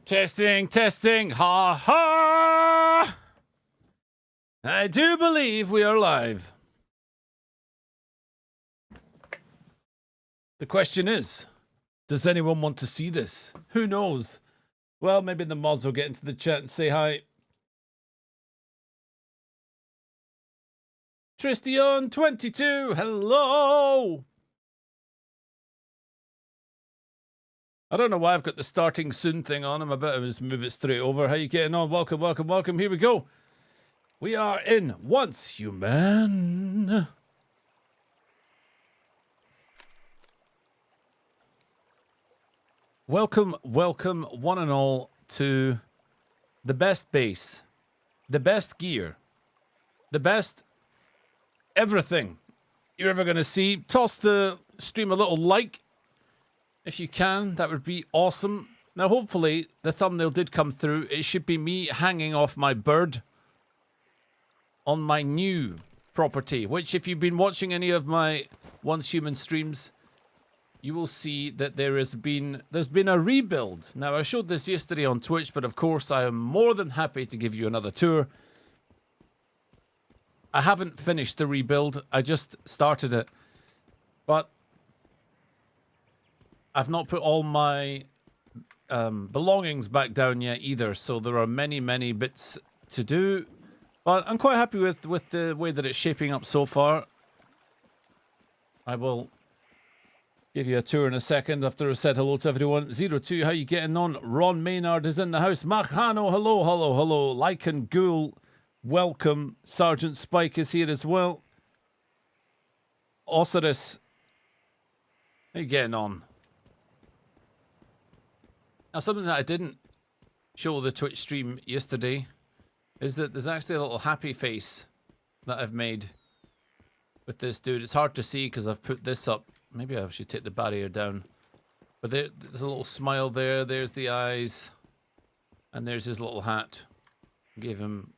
Testing, testing, ha ha! I do believe we are live. The question is, does anyone want to see this? Who knows? Well, maybe the mods will get into the chat and say hi. Tristion22, hello! I don't know why I've got the starting soon thing on. I'm about to just move it straight over. How you getting on? Welcome, welcome, welcome. Here we go. We are in Once Human. Welcome, welcome, one and all, to the best base, the best gear, the best everything you're ever going to see. Toss the stream a little like. If you can, that would be awesome. Now, hopefully, the thumbnail did come through. It should be me hanging off my bird on my new property, which, if you've been watching any of my Once Human streams, you will see that there's been a rebuild. Now, I showed this yesterday on Twitch, but of course, I am more than happy to give you another tour. I haven't finished the rebuild. I just started it. But I've not put all my belongings back down yet either, so there are many, many bits to do. But I'm quite happy with the way that it's shaping up so far. I will give you a tour in a second after I've said hello to everyone. 02, how you getting on? Ron Maynard is in the house. Mahano, hello, hello, hello. Lycan Ghoul, welcome. Sergeant Spike is here as well. Osiris, how you getting on? Now, something that I didn't show the Twitch stream yesterday is that there's actually a little happy face that I've made with this dude. It's hard to see because I've put this up. Maybe I should take the barrier down. But there's a little smile there. There's the eyes. And there's his little hat. Gave him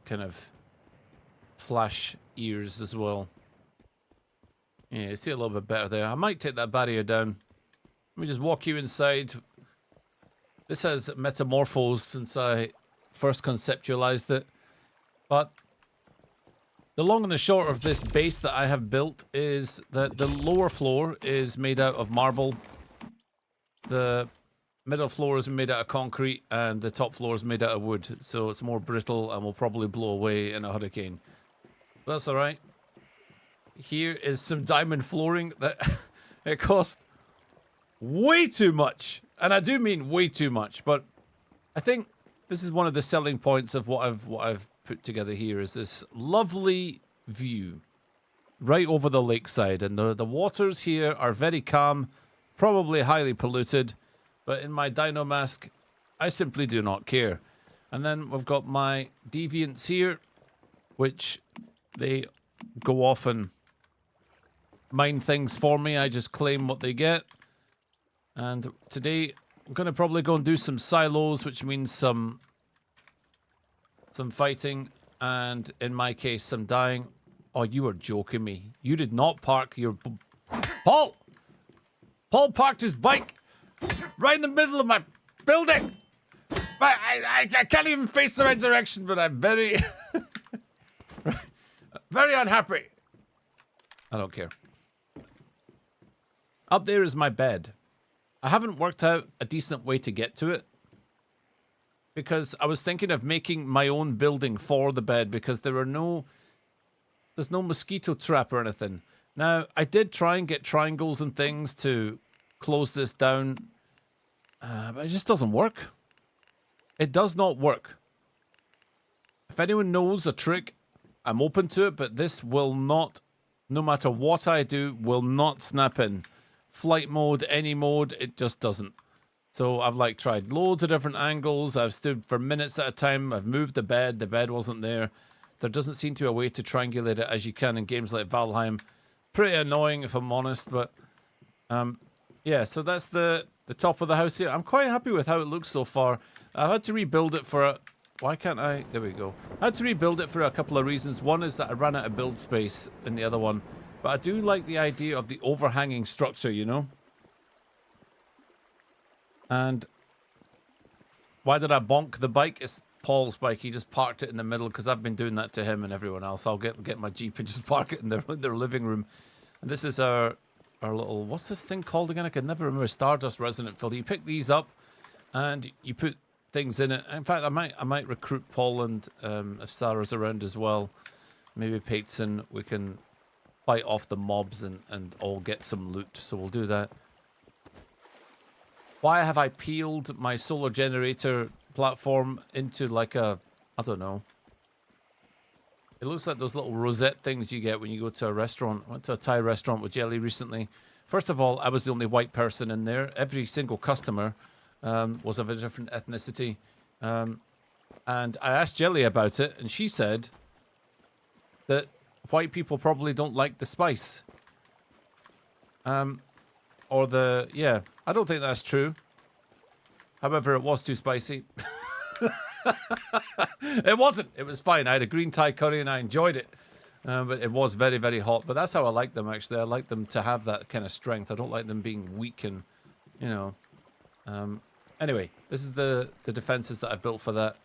kind of flash ears as well. Yeah, you see a little bit better there. I might take that barrier down. Let me just walk you inside. This has metamorphosed since I first conceptualized it. But the long and the short of this base that I have built is that the lower floor is made out of marble. The middle floor is made out of concrete, and the top floor is made out of wood. So it's more brittle and will probably blow away in a hurricane. But that's alright. Here is some diamond flooring that it cost way too much. And I do mean way too much, but I think this is one of the selling points of what I've put together here is this lovely view right over the lakeside. And the waters here are very calm, probably highly polluted, but in my dino mask, I simply do not care. And then we've got my deviants here, which they go off and mine things for me. I just claim what they get. And today, I'm going to probably go and do some silos, which means some fighting, and in my case, some dying. Oh, you are joking me. You did not park your... Paul! Paul parked his bike right in the middle of my building! I can't even face the right direction, but I'm very... very unhappy. I don't care. Up there is my bed. I haven't worked out a decent way to get to it because I was thinking of making my own building for the bed because there's no mosquito trap or anything. Now, I did try and get triangles and things to close this down, but it just doesn't work. It does not work. If anyone knows a trick, I'm open to it, but this will not, no matter what I do, will not snap in. Flight mode, any mode, it just doesn't. So I've tried loads of different angles. I've stood for minutes at a time. I've moved the bed wasn't there. There doesn't seem to be a way to triangulate it as you can in games like Valheim. Pretty annoying if I'm honest, but yeah, so that's the top of the house here. I'm quite happy with how it looks so far. I've had to rebuild it for why can't I? There we go. I had to rebuild it for a couple of reasons. One is that I ran out of build space in the other one. But I do like the idea of the overhanging structure, you know? And Why did I bonk the bike? It's Paul's bike. He just parked it in the middle because I've been doing that to him and everyone else. I'll get my Jeep and just park it in their living room. And this is our little, what's this thing called again? I can never remember. Stardust Resonant Filter. You pick these up and you put things in it. In fact, I might recruit Paul and if Sarah's around as well. Maybe Peyton, we can fight off the mobs and all get some loot. So we'll do that. Why have I peeled my solar generator platform into like a, I don't know. It looks like those little rosette things you get when you go to a restaurant. I went to a Thai restaurant with Jelly recently. First of all, I was the only white person in there. Every single customer was of a different ethnicity. And I asked Jelly about it, and she said that white people probably don't like the spice. Or the, yeah, I don't think that's true. However, it was too spicy. It wasn't. It was fine. I had a green Thai curry and I enjoyed it. But it was very, very hot. But that's how I like them, actually. I like them to have that kind of strength. I don't like them being weak and, you know. Anyway, this is the defenses that I built for that.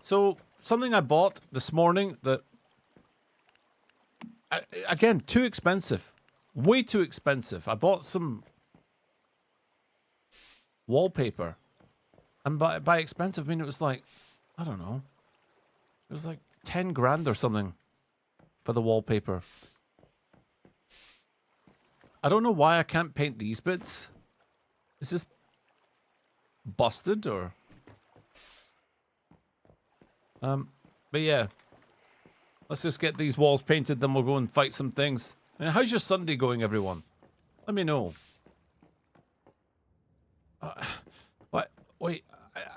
So, something I bought this morning that, again, too expensive. Way too expensive. I bought some wallpaper. And by expensive, I mean it was like, I don't know. It was like 10 grand or something for the wallpaper. I don't know why I can't paint these bits. Is this busted or? But yeah. Let's just get these walls painted, then we'll go and fight some things. And how's your Sunday going, everyone? Let me know. What? Wait,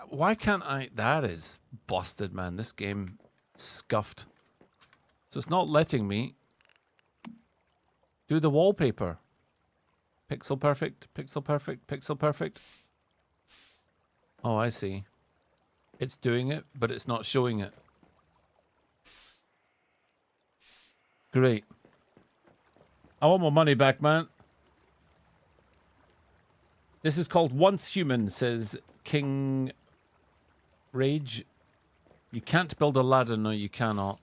why can't I? That is busted, man. This game scuffed. So it's not letting me do the wallpaper. Pixel perfect, pixel perfect, pixel perfect. Oh, I see. It's doing it, but it's not showing it. Great. I want my money back, man. This is called Once Human, says King Rage. You can't build a ladder. No, you cannot.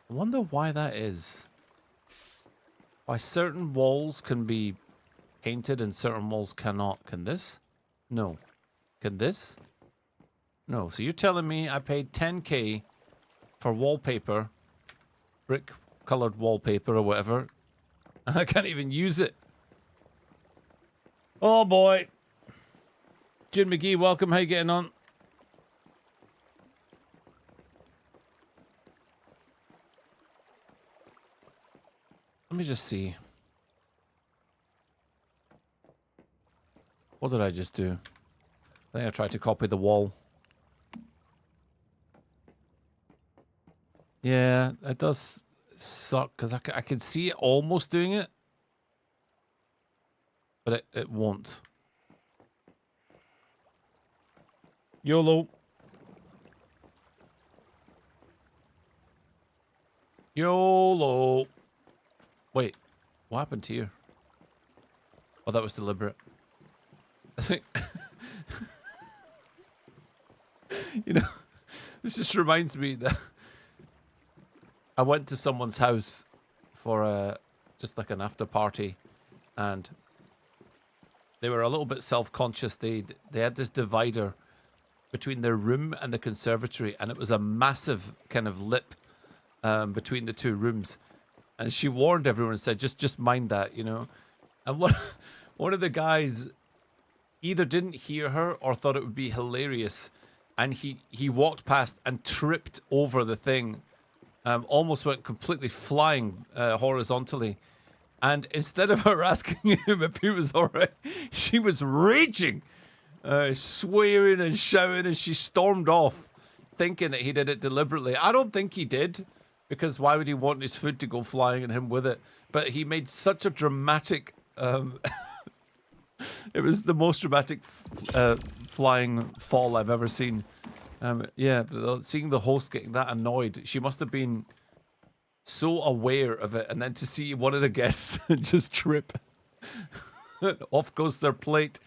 I wonder why that is. Why certain walls can be painted and certain walls cannot. Can this? No. Can this? No. So you're telling me I paid 10k for wallpaper, brick colored wallpaper or whatever, and I can't even use it. Oh boy. Jim McGee, welcome. How you getting on? Let me just see. What did I just do? I think I tried to copy the wall. Yeah, it does suck because I can see it almost doing it. But it won't. YOLO. YOLO. Wait, what happened here? Oh, that was deliberate. I think... You know, this just reminds me that I went to someone's house for just like an after party, and they were a little bit self-conscious. They had this divider between their room and the conservatory, and it was a massive kind of lip between the two rooms. And she warned everyone and said, just mind that, you know. And one of the guys either didn't hear her or thought it would be hilarious, and he walked past and tripped over the thing, almost went completely flying horizontally. And instead of her asking him if he was all right, she was raging, swearing and shouting, and she stormed off, thinking that he did it deliberately. I don't think he did, because why would he want his food to go flying and him with it? But he made such a dramatic... it was the most dramatic flying fall I've ever seen. Yeah, seeing the host getting that annoyed, she must have been so aware of it, and then to see one of the guests just trip. Off goes their plate.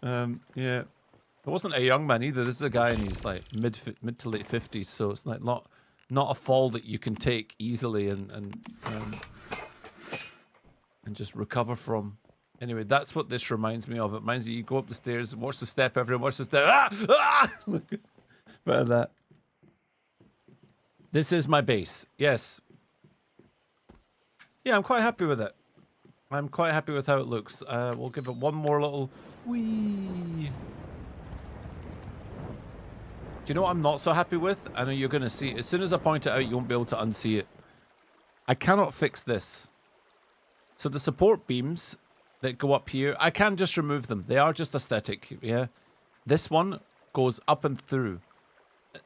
Yeah. It wasn't a young man either. This is a guy in his like mid to late 50s, so it's like not a fall that you can take easily and just recover from. Anyway, that's what this reminds me of. It reminds you go up the stairs, watch the step, everyone watch the step. Ah! Ah! Look at that. This is my base. Yes. Yeah, I'm quite happy with it. I'm quite happy with how it looks. We'll give it one more little wee. Do you know what I'm not so happy with? I know you're going to see it. As soon as I point it out, you won't be able to unsee it. I cannot fix this. So the support beams that go up here, I can just remove them. They are just aesthetic, yeah? This one goes up and through,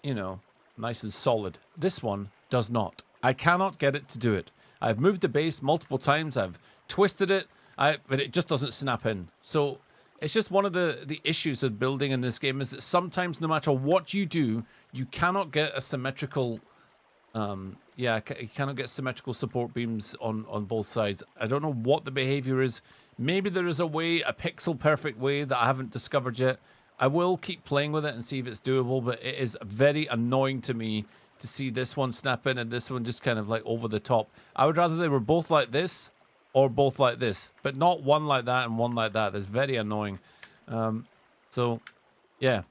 you know, nice and solid. This one does not. I cannot get it to do it. I've moved the base multiple times. I've twisted it, but it just doesn't snap in. So it's just one of the issues with building in this game is that sometimes no matter what you do, you cannot get a symmetrical, you cannot get symmetrical support beams on both sides. I don't know what the behavior is. Maybe there is a way, a pixel perfect way that I haven't discovered yet. I will keep playing with it and see if it's doable, but it is very annoying to me to see this one snap in and this one just kind of like over the top. I would rather they were both like this or both like this, but not one like that and one like that. That's very annoying. So, yeah.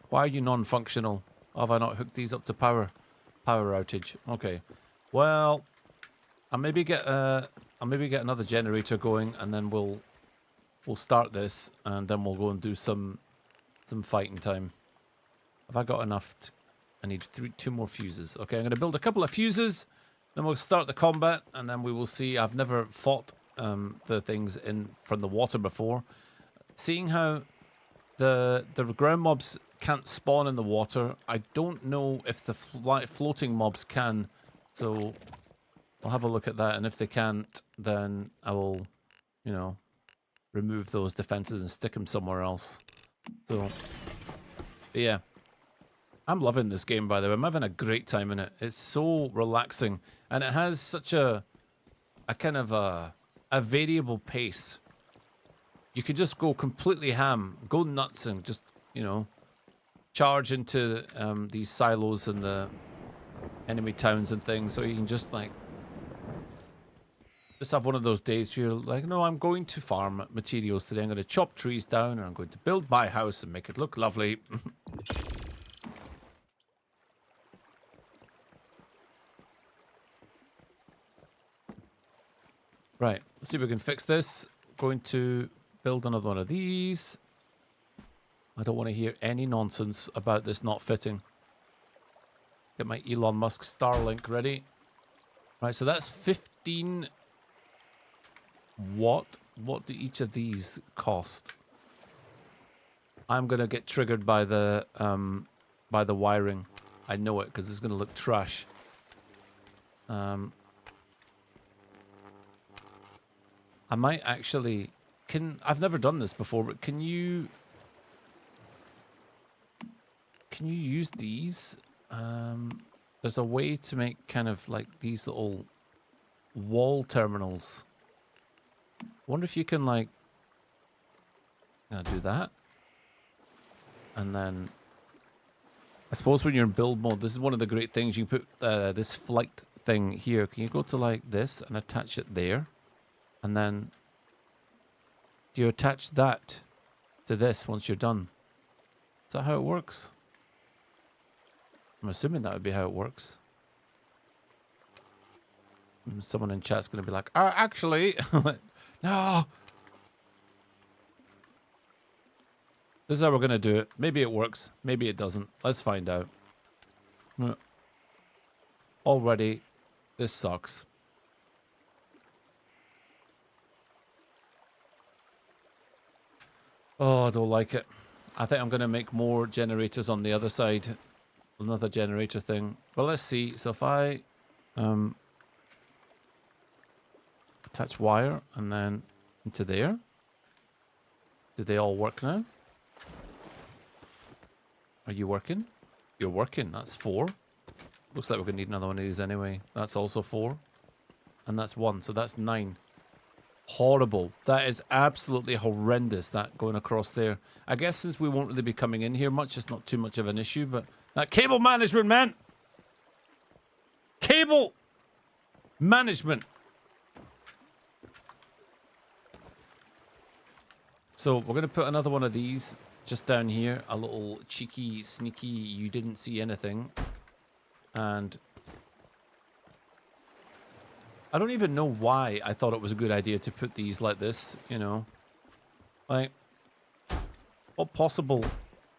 Why are you non-functional? Have I not hooked these up to power outage? Okay. Well, I'll maybe get another generator going, and then we'll start this, and then we'll go and do some fighting time. Have I got enough? I need two more fuses. Okay, I'm going to build a couple of fuses. Then we'll start the combat, and then we will see. I've never fought the things from the water before. Seeing how the ground mobs can't spawn in the water, I don't know if the floating mobs can. So I'll have a look at that, and if they can't, then I will, you know, remove those defenses and stick them somewhere else. So, yeah. I'm loving this game, by the way. I'm having a great time in it. It's so relaxing. And it has such a kind of a variable pace. You could just go completely ham, go nuts, and just, you know, charge into these silos and the enemy towns and things. So you can just, like, just have one of those days where you're like, no, I'm going to farm materials today. I'm going to chop trees down, and I'm going to build my house and make it look lovely. Right, let's see if we can fix this. Going to build another one of these. I don't want to hear any nonsense about this not fitting. Get my Elon Musk Starlink ready. Right, so that's 15 watt. What do each of these cost? I'm gonna get triggered by the wiring. I know it because it's gonna look trash. I might actually I've never done this before, but can you use these? There's a way to make kind of like these little wall terminals. Wonder if you can like do that. And then I suppose when you're in build mode, this is one of the great things. You put this flight thing here. Can you go to like this and attach it there? And then do you attach that to this once you're done? Is that how it works? I'm assuming that would be how it works. Someone in chat's going to be like, actually, no. This is how we're going to do it. Maybe it works. Maybe it doesn't. Let's find out. Already, this sucks. Oh, I don't like it. I think I'm going to make more generators on the other side. Another generator thing. Well, let's see. So if I attach wire and then into there. Do they all work now? Are you working? You're working. That's 4. Looks like we're going to need another one of these anyway. That's also 4. And that's 1. So that's 9. Horrible. That is absolutely horrendous, that going across there. I guess since we won't really be coming in here much, it's not too much of an issue, but that cable management, man! Cable management! So we're going to put another one of these just down here. A little cheeky, sneaky, you didn't see anything. And I don't even know why I thought it was a good idea to put these like this, you know. Like, what possible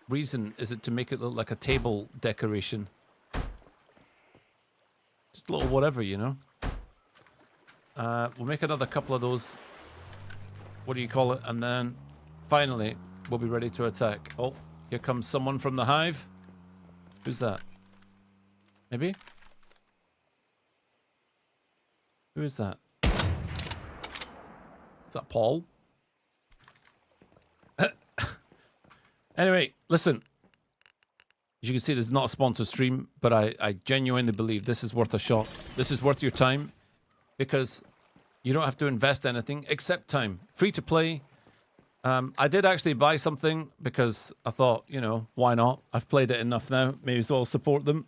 reason is it to make it look like a table decoration? Just a little whatever, you know. We'll make another couple of those. What do you call it? And then finally, we'll be ready to attack. Oh, here comes someone from the hive. Who's that? Maybe? Who is that? Is that Paul? Anyway, listen. As you can see, this is not a sponsored stream, but I genuinely believe this is worth a shot. This is worth your time because you don't have to invest anything except time. Free to play. I did actually buy something because I thought, you know, why not? I've played it enough now. May as well support them.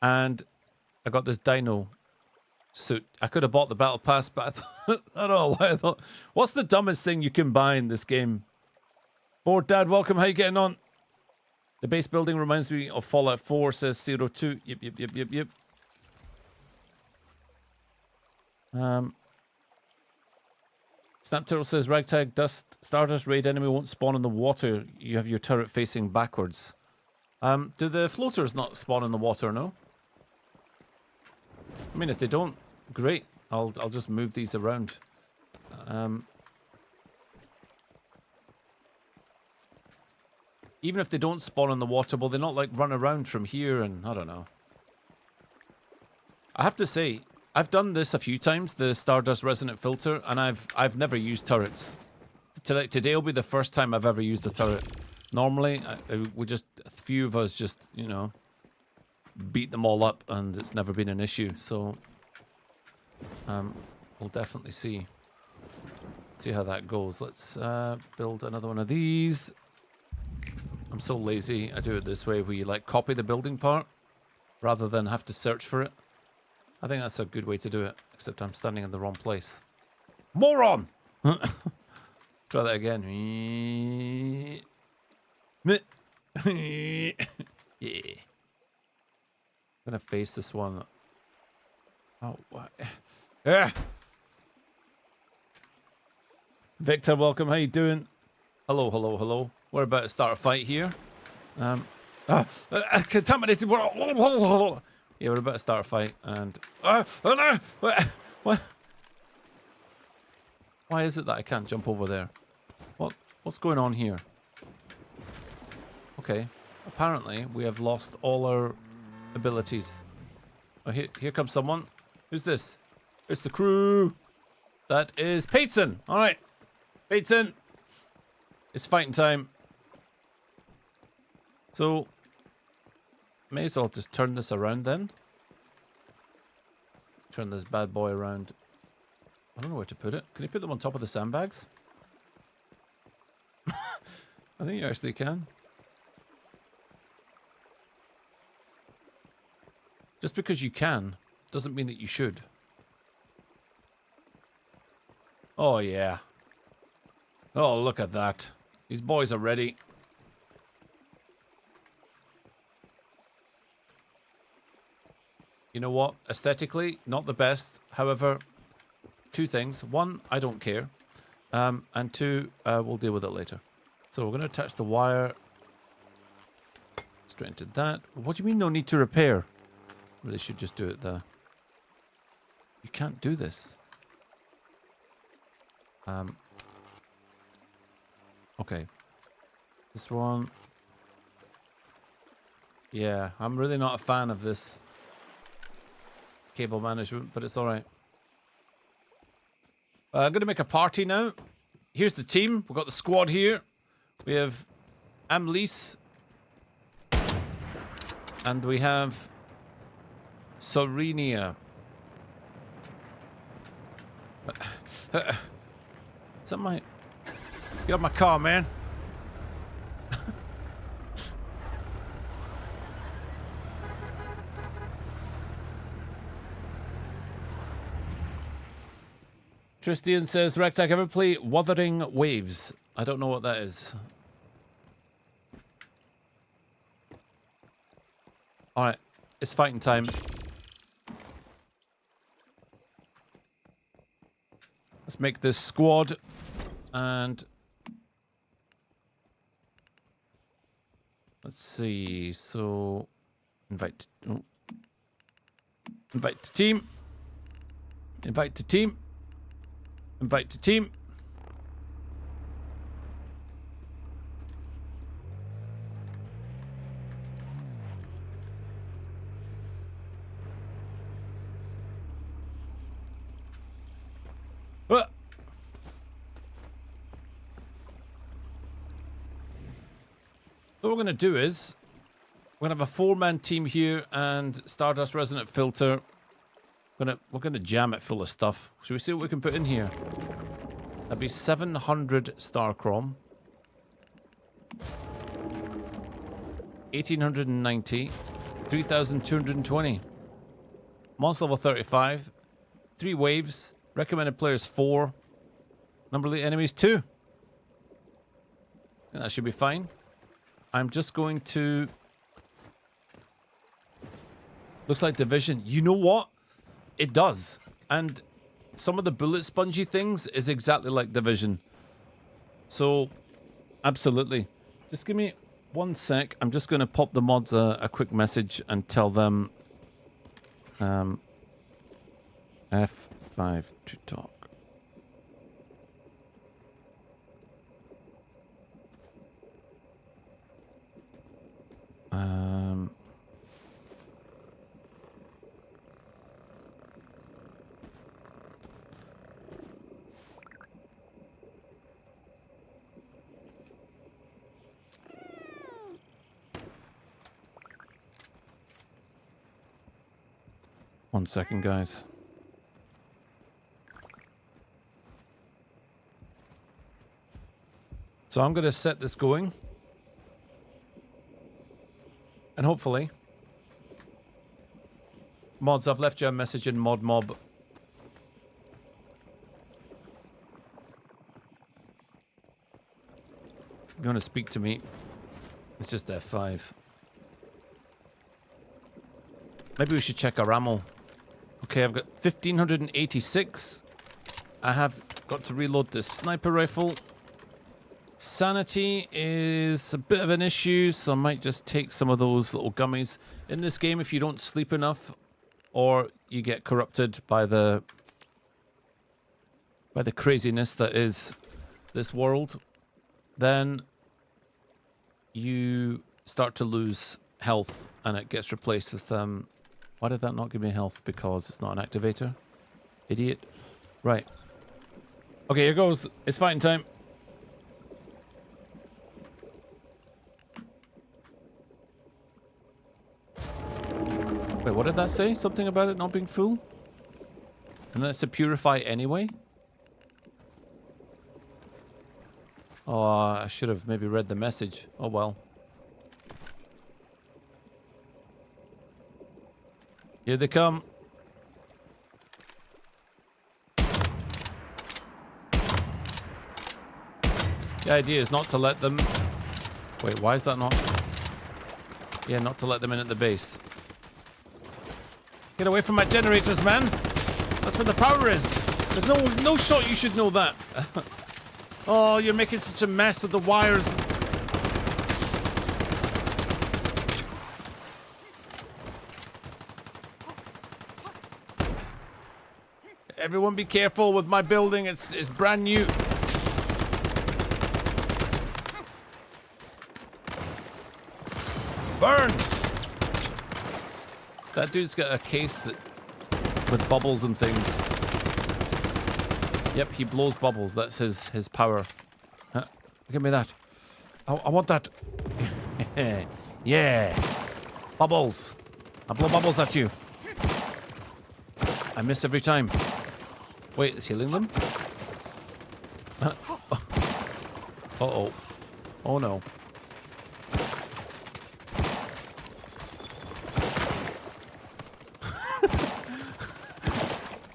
And I got this dino suit. I could have bought the battle pass, but I thought, I don't know why I thought, what's the dumbest thing you can buy in this game? Bored Dad, welcome. How you getting on? The base building reminds me of Fallout 4, says 02. Yep. Snap Turtle says Ragtag Dust Stardust raid enemy won't spawn in the water. You have your turret facing backwards. Do the floaters not spawn in the water, no? I mean, if they don't, great. I'll just move these around. Even if they don't spawn in the water, will they not like run around from here and I don't know. I have to say, I've done this a few times, the Stardust Resonant Filter, and I've never used turrets. Today will be the first time I've ever used a turret. Normally, we just, a few of us just, you know, beat them all up, and it's never been an issue. So, we'll definitely see how that goes. Let's build another one of these. I'm so lazy. I do it this way, where you like copy the building part rather than have to search for it. I think that's a good way to do it, except I'm standing in the wrong place. Moron! Try that again. Yeah. I'm gonna face this one. Oh, what? Victor, welcome. How you doing? Hello. We're about to start a fight here. Contaminated world. Yeah, we're about to start a fight, and what? Why is it that I can't jump over there? What's going on here? Okay, apparently we have lost all our abilities. Oh, here comes someone. Who's this? It's the crew. That is Payton. All right, Payton. It's fighting time. So, may as well just turn this around then. Turn this bad boy around. I don't know where to put it. Can you put them on top of the sandbags? I think you actually can. Just because you can doesn't mean that you should. Oh, yeah. Oh, look at that. These boys are ready. You know what? Aesthetically, not the best. However, two things. One, I don't care. And two, we'll deal with it later. So we're going to attach the wire straight into that. What do you mean no need to repair? Really should just do it there. You can't do this. Okay. This one. Yeah, I'm really not a fan of this cable management, but it's alright. I'm going to make a party now. Here's the team. We've got the squad here. We have Amlise. And we have Sorenia. Is that my... Get off my car, man. Tristian says, Rectac, ever play Wuthering Waves? I don't know what that is. Alright, it's fighting time. Let's make this squad and let's see. So invite to team. Invite to team. Invite to team. So what we're going to do is we're going to have a 4-man team here and Stardust Resonant Filter. We're going to jam it full of stuff. Should we see what we can put in here? That'd be 700 Star Chrome. 1890. 3220. Monster level 35. 3 waves. Recommended players 4. Number of enemies 2. I think that should be fine. I'm just going to... Looks like Division. You know what? It does. And some of the bullet spongy things is exactly like Division. So, absolutely. Just give me 1 sec. I'm just going to pop the mods a quick message and tell them F5 to talk. One second, guys. So I'm going to set this going. And hopefully... Mods, I've left you a message in Mod Mob. If you want to speak to me, it's just F5. Maybe we should check our ammo. Okay, I've got 1586. I have got to reload this sniper rifle. Sanity is a bit of an issue, so I might just take some of those little gummies. In this game, if you don't sleep enough, or you get corrupted by the craziness that is this world, then you start to lose health, and it gets replaced with why did that not give me health? Because it's not an activator. Idiot. Right. Okay, here goes. It's fighting time. Wait, what did that say? Something about it not being full? And that's to purify anyway? Oh, I should have maybe read the message. Oh well. Here they come. The idea is not to let them... Wait, why is that not... Yeah, not to let them in at the base. Get away from my generators, man! That's where the power is! There's no shot you should know that. Oh, you're making such a mess of the wires. Everyone be careful with my building, it's brand new. Burn! That dude's got a case that with bubbles and things. Yep, he blows bubbles. That's his power. Give me that. I want that. Yeah. Bubbles. I blow bubbles at you. I miss every time. Wait, it's healing them? Uh-oh. Oh no.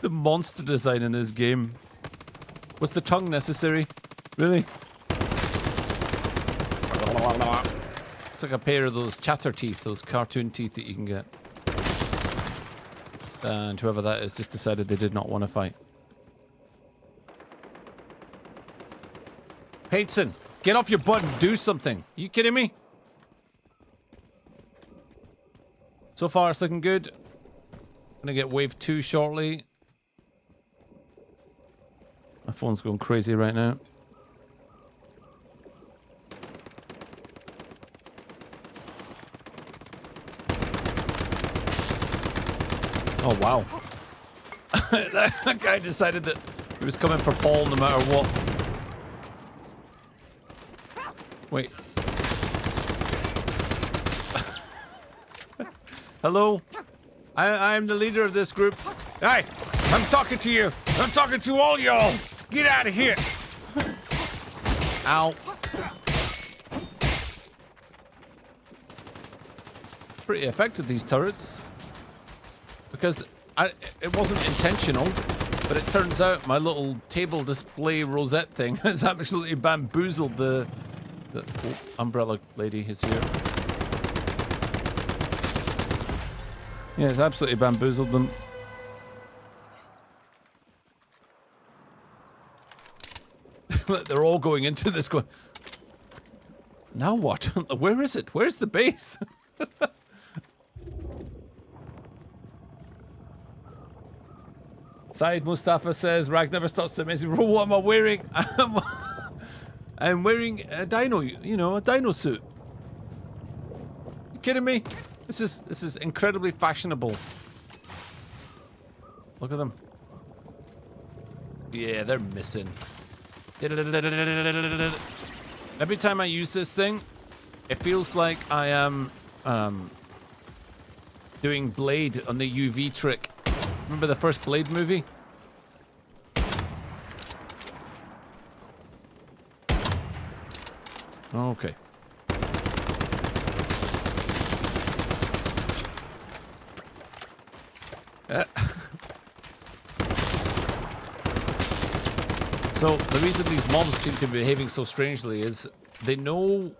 The monster design in this game. Was the tongue necessary? Really? It's like a pair of those chatter teeth, those cartoon teeth that you can get. And whoever that is just decided they did not want to fight. Payton, get off your butt and do something. Are you kidding me? So far it's looking good. Gonna get wave 2 shortly. My phone's going crazy right now. Oh, wow. That guy decided that he was coming for Paul no matter what. Wait. Hello? I'm the leader of this group. Hey, I'm talking to you. I'm talking to all y'all. Get out of here. Ow. Pretty effective, these turrets. Because it wasn't intentional, but it turns out my little table display rosette thing has absolutely bamboozled the umbrella lady is here. Yeah, it's absolutely bamboozled them. They're all going into this going, now what? Where is it? Where's the base? Saeed Mustafa says, Rag never stops to amaze me. What am I wearing? I'm wearing a dino, you know, a dino suit. You kidding me? This is incredibly fashionable. Look at them. Yeah, they're missing. Every time I use this thing, it feels like I am doing Blade on the UV trick. Remember the first Blade movie? Okay. So the reason these mobs seem to be behaving so strangely is they know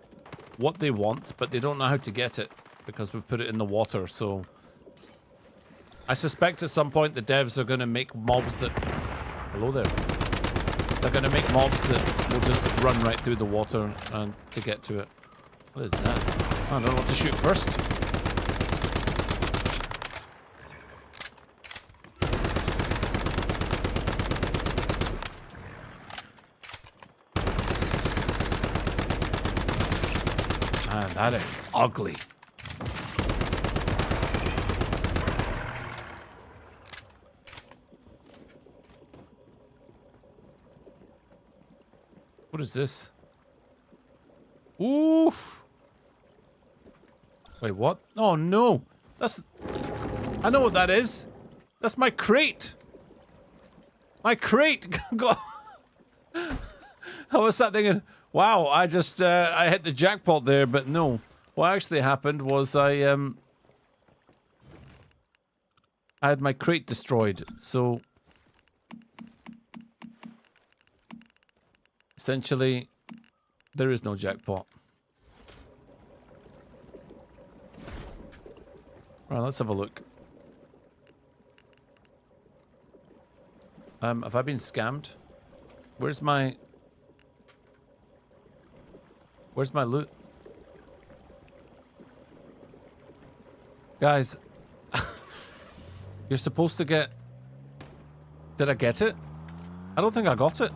what they want, but they don't know how to get it because we've put it in the water. So I suspect at some point the devs are going to make mobs that... Hello there. They're going to make mobs that will just run right through the water and to get to it. What is that? I don't know what to shoot first. Man, that is ugly. What is this? Oof. Wait, what? Oh no. That's... I know what that is. That's my crate. My crate. God. I was sat thinking, wow, I just I hit the jackpot there, but no. What actually happened was I had my crate destroyed, so essentially there is no jackpot. Right, let's have a look. Have I been scammed? Where's my loot? Guys, you're supposed to get... Did I get it? I don't think I got it.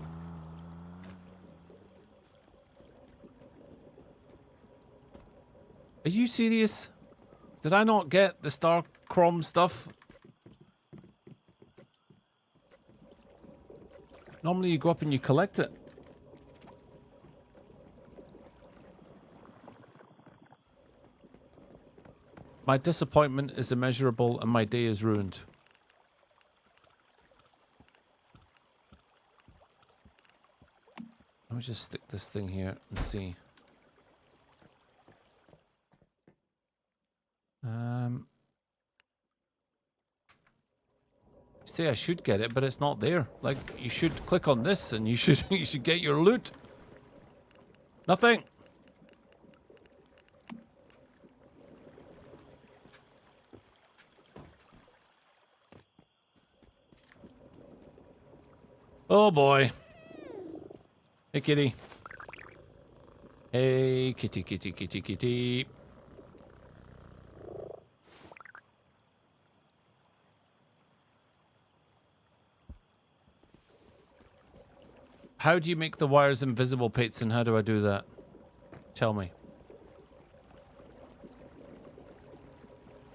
Are you serious? Did I not get the Star Chrome stuff? Normally you go up and you collect it. My disappointment is immeasurable and my day is ruined. me just stick this thing here and see. See, I should get it, but it's not there. Like, you should click on this and you should you should get your loot. Nothing. Oh boy. Hey kitty. Hey kitty, kitty, kitty, kitty. How do you make the wires invisible, Pates, and how do I do that? Tell me.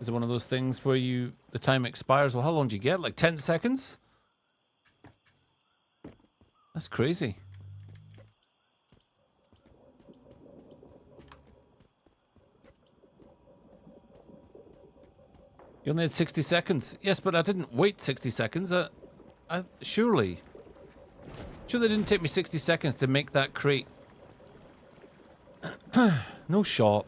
Is it one of those things where the time expires? Well, how long do you get? Like 10 seconds? That's crazy. You only had 60 seconds. Yes, but I didn't wait 60 seconds. Surely it didn't take me 60 seconds to make that crate. No shot.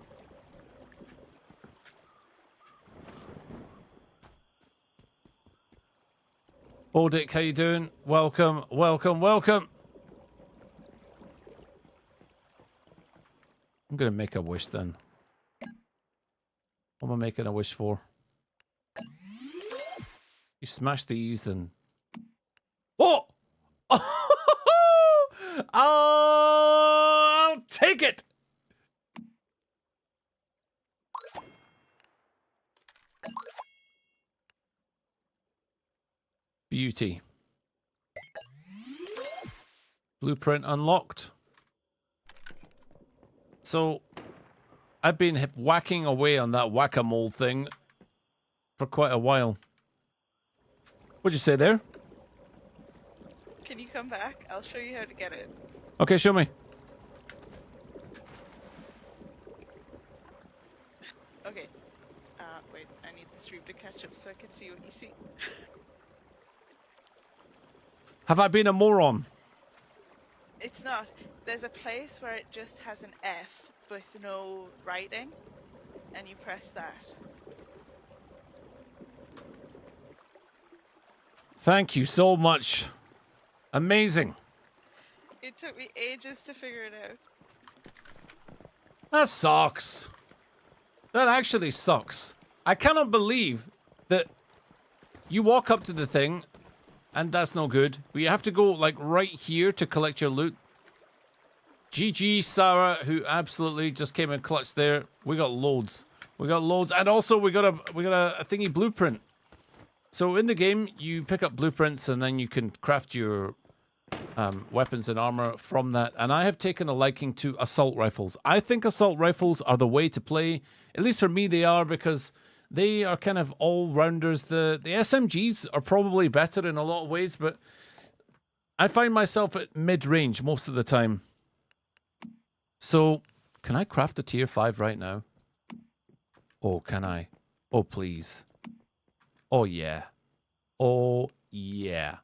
Oh, Dick, how you doing? Welcome, welcome, welcome. I'm gonna make a wish then. What am I making a wish for? You smash these and... Oh! I'll take it! Beauty. Blueprint unlocked. So, I've been whacking away on that whack-a-mole thing for quite a while. What'd you say there? Can you come back? I'll show you how to get it. Okay, show me. Okay. Wait, I need the stream to catch up so I can see what you see. Have I been a moron? It's not. There's a place where it just has an F with no writing, and you press that. Thank you so much. Amazing. It took me ages to figure it out. That sucks. That actually sucks. I cannot believe that you walk up to the thing and that's no good. But you have to go like right here to collect your loot. GG Sarah, who absolutely just came in clutch there. We got loads. We got loads. And also we got a thingy blueprint. So in the game, you pick up blueprints and then you can craft your weapons and armor from that. And I have taken a liking to assault rifles. I think assault rifles are the way to play. At least for me, they are, because they are kind of all-rounders. The SMGs are probably better in a lot of ways, but I find myself at mid-range most of the time. So, can I craft a tier 5 right now? Oh, can I? Oh, please. Oh, yeah. Oh, yeah.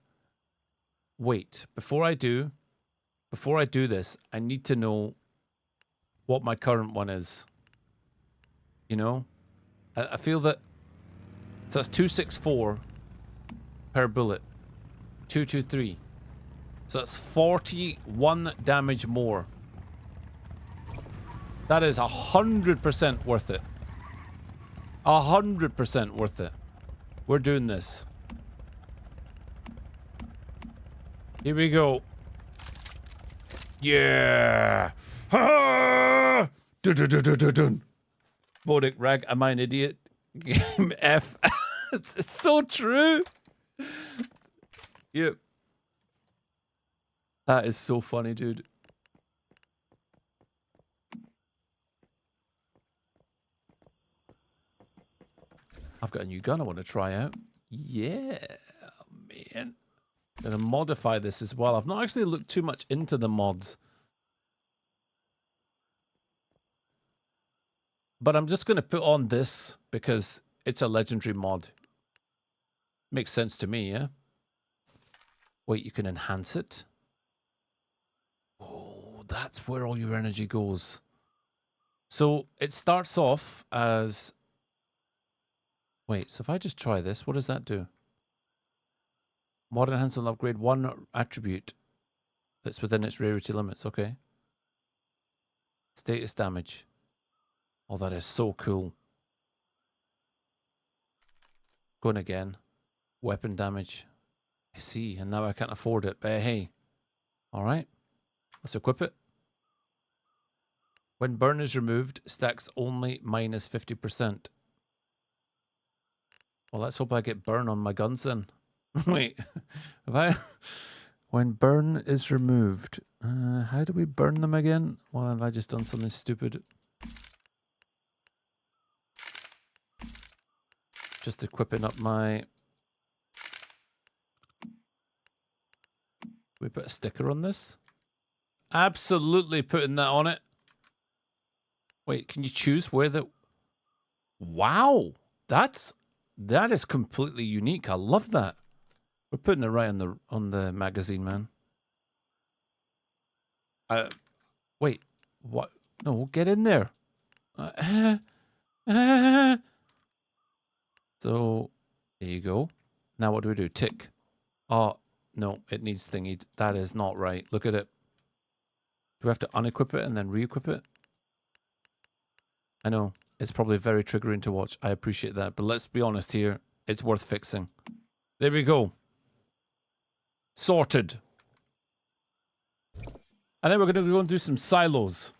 Wait, before I do this, I need to know what my current one is. You know? I feel that... So that's 264 per bullet. 223. So that's 41 damage more. That is 100% worth it. 100% worth it. We're doing this. Here we go. Yeah. Ha! Dun. Bodic rag, am I an idiot? Game F. It's so true. Yep. That is so funny, dude. I've got a new gun I want to try out. Yeah, man. I'm going to modify this as well. I've not actually looked too much into the mods. But I'm just going to put on this because it's a legendary mod. Makes sense to me, yeah? Wait, you can enhance it? Oh. that's where all your energy goes. So it starts off as... Wait, so if I just try this, what does that do? Modern enhancement will upgrade one attribute that's within its rarity limits. Okay. Status damage. Oh, that is so cool. Going again. Weapon damage. I see, and now I can't afford it. But hey. Alright. Let's equip it. When burn is removed, stacks only minus 50%. Well, let's hope I get burn on my guns then. Wait. Have I... When burn is removed. How do we burn them again? Well, have I just done something stupid? Just equipping up my... We put a sticker on this? Absolutely putting that on it. Wait, can you choose where the... Wow! That is completely unique. I love that. We're putting it right on the magazine, man. Wait, what? No, get in there. So, there you go. Now what do we do? Tick. Oh, no, it needs thingied. That is not right. Look at it. Do we have to unequip it and then re-equip it? I know. It's probably very triggering to watch. I appreciate that. But let's be honest here. It's worth fixing. There we go. Sorted. And then we're going to go and do some silos.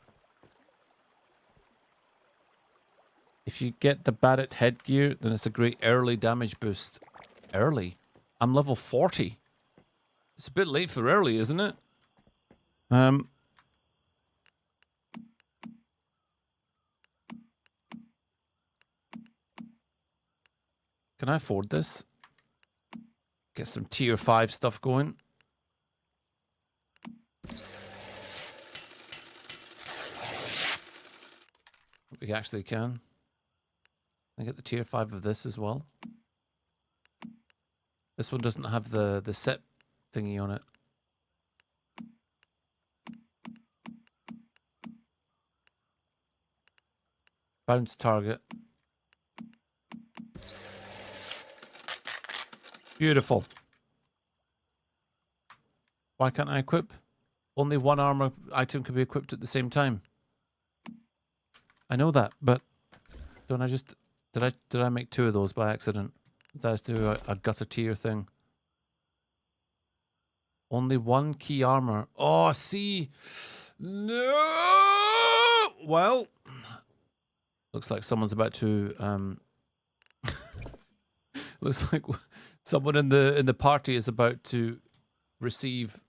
If you get the Barrett headgear, then it's a great early damage boost. Early? I'm level 40. It's a bit late for early, isn't it? Can I afford this? Get some tier 5 stuff going. We actually can. I get the tier 5 of this as well. This one doesn't have the set thingy on it. Bounce target. Beautiful. Why can't I equip? Only one armor item can be equipped at the same time. I know that, but don't I just... Did I make 2 of those by accident? That's to a gutter tier thing. Only 1 key armor. Oh, see. No. Well, looks like someone's about to. Looks like someone in the party is about to receive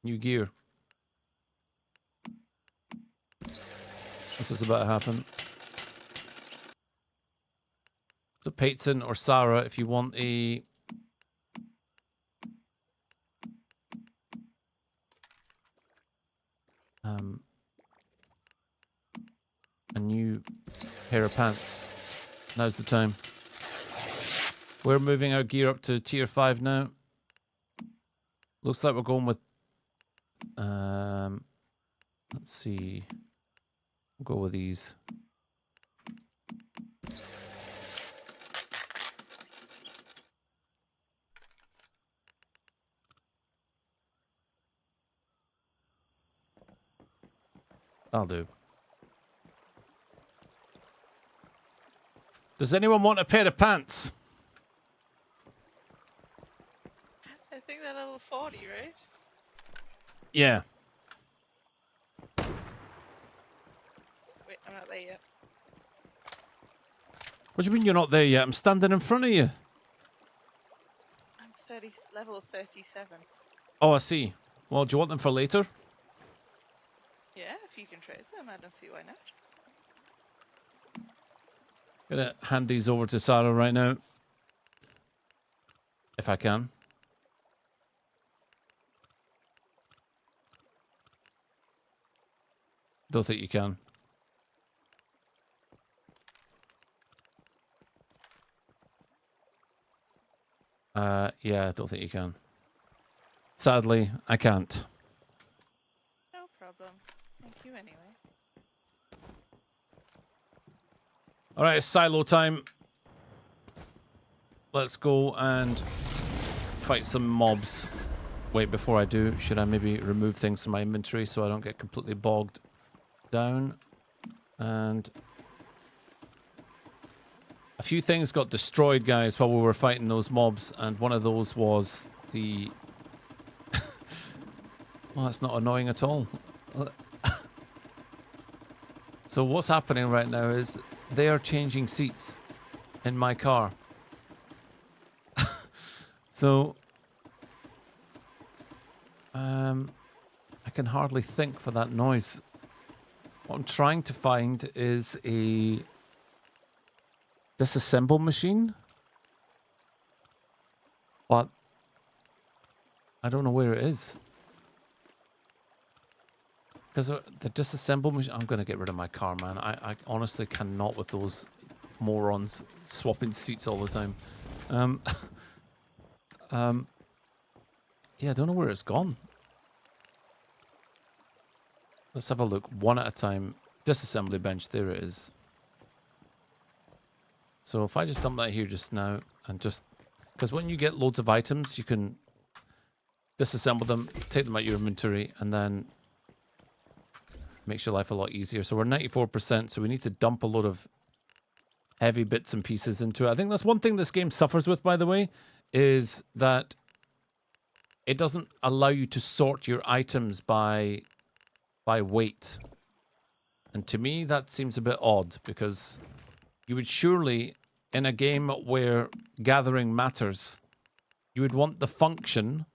new gear. This is about to happen. So Peyton or Sarah, if you want a new pair of pants, now's the time. We're moving our gear up to tier 5 now. Looks like we're going with let's see. We'll go with these. I'll do. Does anyone want a pair of pants? I think they're level 40, right? Yeah. Wait, I'm not there yet. What do you mean you're not there yet? I'm standing in front of you. I'm level 37. Oh, I see. Well, do you want them for later? Yeah, if you can trade them, I don't see why not. Gonna hand these over to Sarah right now. If I can. Don't think you can. Yeah, I don't think you can. Sadly, I can't. No problem. Thank you anyway. All right, it's silo time. Let's go and fight some mobs. Wait, before I do, should I maybe remove things from my inventory so I don't get completely bogged down? And a few things got destroyed, guys, while we were fighting those mobs, and one of those was the... Well, that's not annoying at all. So what's happening right now is they are changing seats in my car. So I can hardly think for that noise. What I'm trying to find is a disassemble machine, but I don't know where it is. Because the disassemble machine... I'm going to get rid of my car, man. I honestly cannot with those morons swapping seats all the time. Yeah, I don't know where it's gone. Let's have a look. One at a time. Disassembly bench. There it is. So if I just dump that here just now and just... Because when you get loads of items, you can disassemble them, take them out your inventory, and then... makes your life a lot easier. So we're 94%, so we need to dump a lot of heavy bits and pieces into it. I think that's one thing this game suffers with, by the way, is that it doesn't allow you to sort your items by weight. And to me, that seems a bit odd, because you would surely, in a game where gathering matters, you would want the function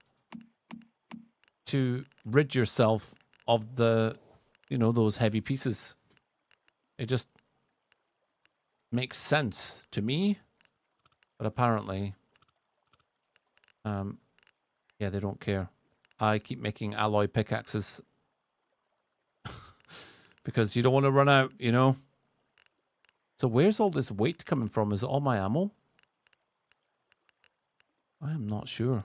to rid yourself of the... you know, those heavy pieces. It just makes sense to me, but apparently, yeah, they don't care. I keep making alloy pickaxes because you don't want to run out, you know. So where's all this weight coming from? Is it all my ammo? I am not sure.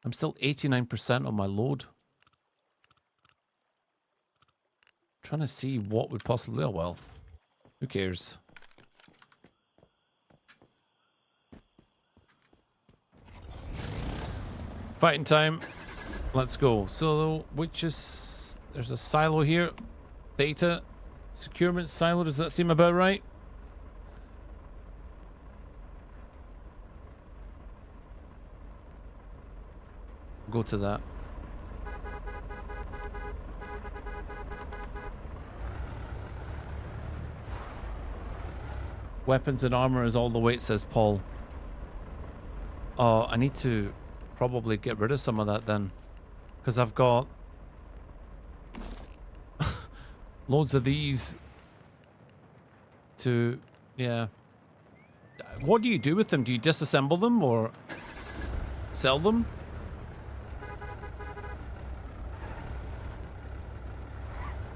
I'm still 89% on my load. Trying to see what would possibly... oh, well. Who cares? Fighting time. Let's go. So, which is... there's a silo here. Data. Securement silo. Does that seem about right? Go to that. Weapons and armor is all the weight, says Paul. Oh, I need to probably get rid of some of that then. Because I've got loads of these to... yeah. What do you do with them? Do you disassemble them or sell them?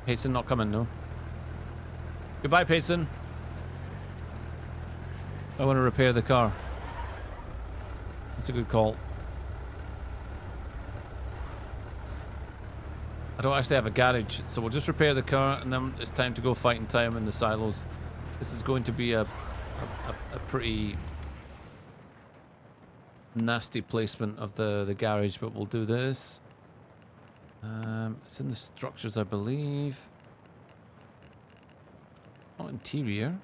Payton not coming, no. Goodbye, Payton. I want to repair the car. That's a good call. I don't actually have a garage, so we'll just repair the car and then it's time to go fighting time in the silos. This is going to be a pretty nasty placement of the garage, but we'll do this. It's in the structures, I believe. Not interior.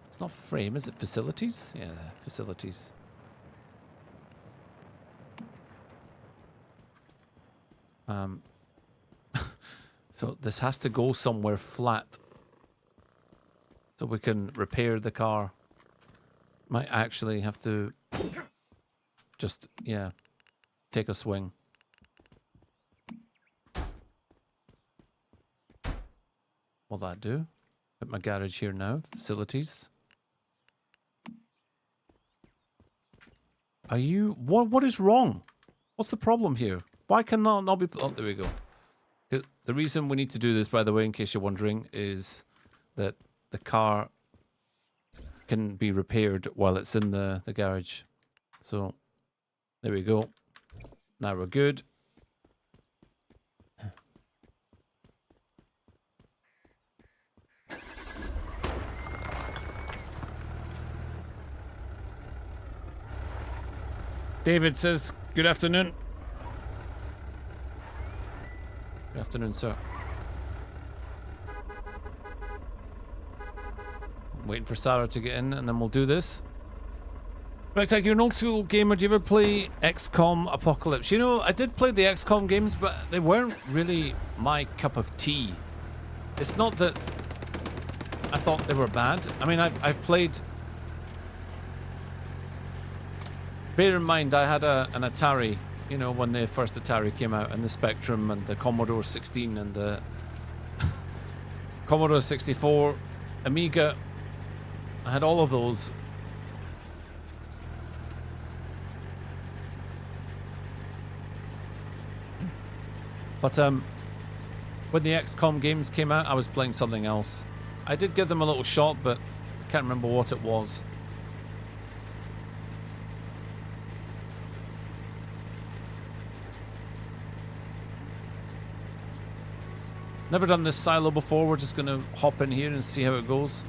It's not frame, is it? Facilities? Yeah, facilities. So this has to go somewhere flat so we can repair the car. Might actually have to just, yeah, take a swing. What'll that do? Put my garage here now. Facilities. Are you... What is wrong? What's the problem here? Why can that not be... oh, there we go. The reason we need to do this, by the way, in case you're wondering, is that the car can be repaired while it's in the garage. So, there we go. Now we're good. David says, good afternoon. Good afternoon, sir. I'm waiting for Sarah to get in, and then we'll do this. Right, you're an old school gamer. Do you ever play XCOM Apocalypse? You know, I did play the XCOM games, but they weren't really my cup of tea. It's not that I thought they were bad. I mean, I've played... Bear in mind, I had an Atari, you know, when the first Atari came out, and the Spectrum, and the Commodore 16, and the Commodore 64, Amiga. I had all of those. But when the XCOM games came out, I was playing something else. I did give them a little shot, but I can't remember what it was. Never done this silo before. We're just going to hop in here and see how it goes.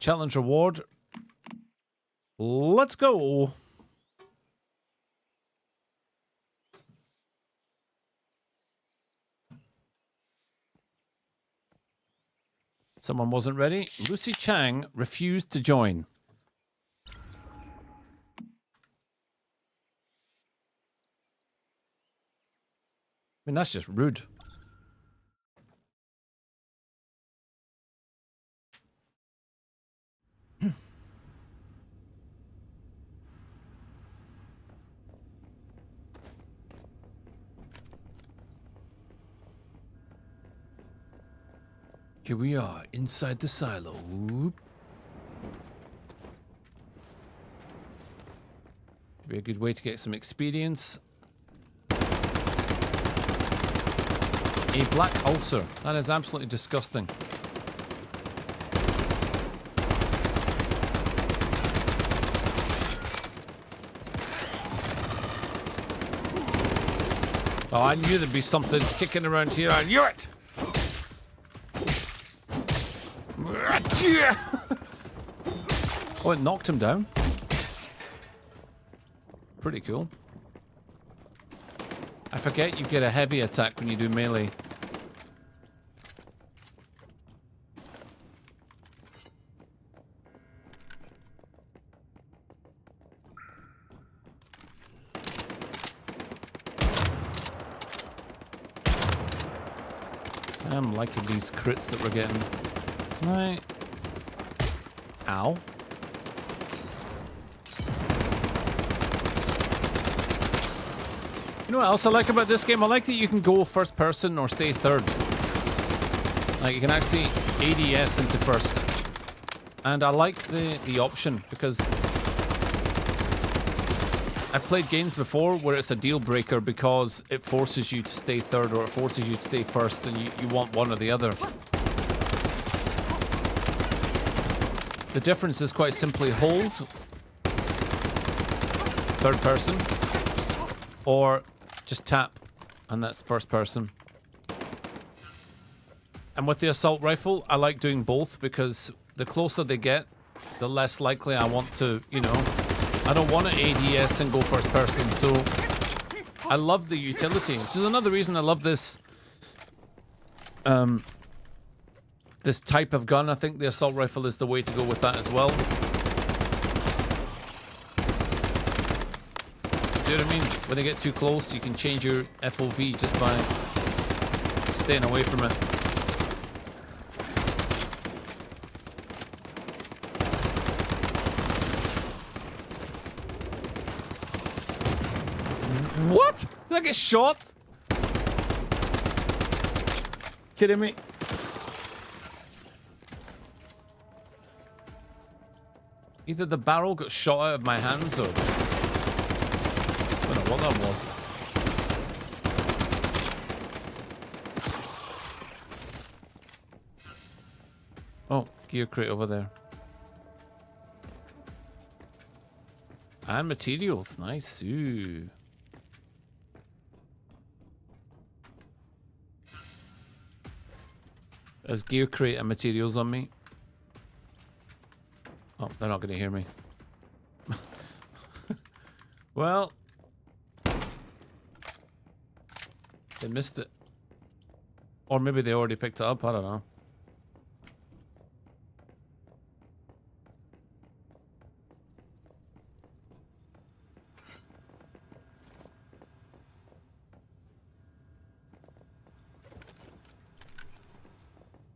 Challenge reward. Let's go. Someone wasn't ready. Lucy Chang refused to join. I mean, that's just rude. Here we are, inside the silo. Whoop. Be a good way to get some experience. A black ulcer. That is absolutely disgusting. Oh, I knew there'd be something kicking around here. I knew it! Oh, it knocked him down. Pretty cool. I forget you get a heavy attack when you do melee. I'm liking these crits that we're getting. Right. Ow. You know what else I like about this game? I like that you can go first person or stay third. Like, you can actually ADS into first. And I like the option because I've played games before where it's a deal breaker because it forces you to stay third or it forces you to stay first and you want one or the other. The difference is quite simply hold, third person, or just tap, and that's first person. And with the assault rifle, I like doing both because the closer they get, the less likely I want to, you know, I don't want to ADS and go first person, so I love the utility, which is another reason I love this this type of gun. I think the assault rifle is the way to go with that as well. See what I mean? When they get too close, you can change your FOV just by staying away from it. What? Did I get shot? Kidding me? Either the barrel got shot out of my hands or... I don't know what that was. Oh, gear crate over there. And materials. Nice. Ooh. There's gear crate and materials on me. Oh, they're not going to hear me. Well, they missed it. Or maybe they already picked it up. I don't know.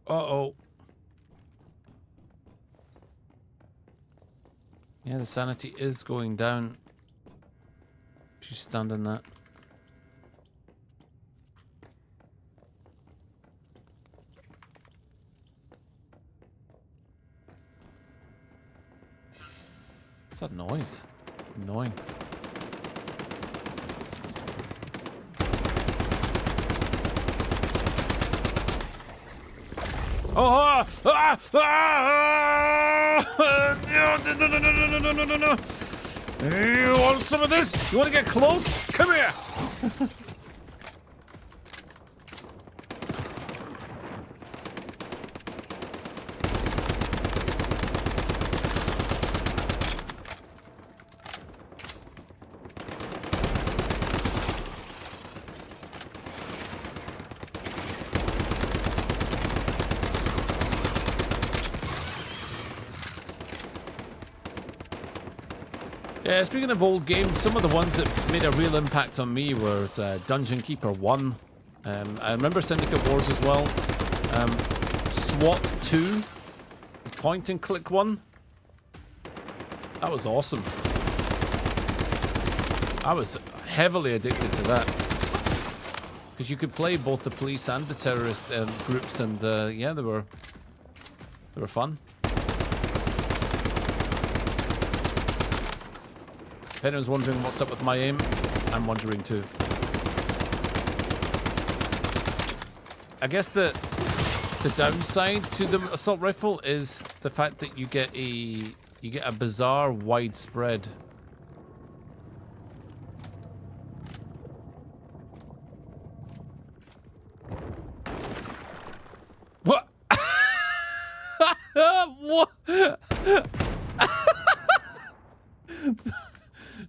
Uh-oh. Yeah, the sanity is going down. She's standing that. What's that noise? Annoying. Oh! Ah! Ah! No! You want some of this? You want to get close? Come here! Yeah, speaking of old games, some of the ones that made a real impact on me were Dungeon Keeper 1. I remember Syndicate Wars as well. SWAT 2, the point and click one. That was awesome. I was heavily addicted to that. Because you could play both the police and the terrorist groups, and yeah, they were fun. If anyone's wondering what's up with my aim, I'm wondering too. I guess the downside to the assault rifle is the fact that you get a bizarre widespread. What? What?